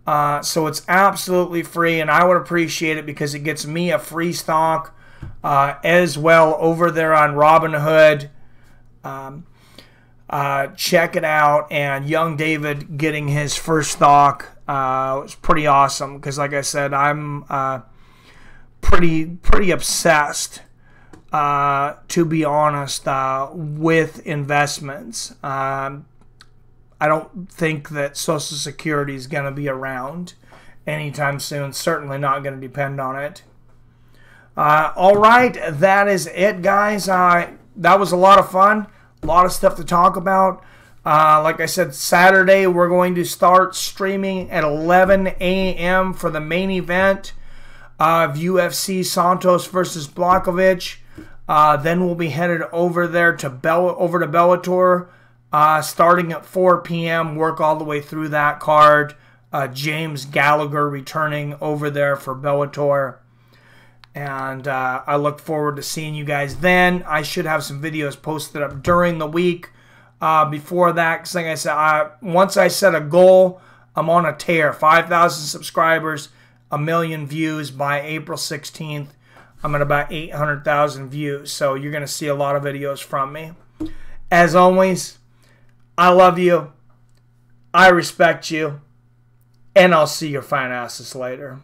So it's absolutely free, and I would appreciate it because it gets me a free stock as well over there on Robinhood. Check it out. And young David getting his first stock was pretty awesome because, like I said, I'm pretty obsessed, to be honest, with investments. I don't think that Social Security is going to be around anytime soon. Certainly not going to depend on it. All right, that is it, guys. That was a lot of fun. A lot of stuff to talk about. Like I said, Saturday we're going to start streaming at 11 a.m. for the main event of UFC Santos versus Blachowicz. Then we'll be headed over there to Bellator. Starting at 4 p.m., work all the way through that card. James Gallagher returning over there for Bellator. And I look forward to seeing you guys then. I should have some videos posted up during the week before that. Because like I said, once I set a goal, I'm on a tear. 5,000 subscribers, 1 million views by April 16th. I'm at about 800,000 views. So you're going to see a lot of videos from me. As always, I love you, I respect you, and I'll see your fine asses later.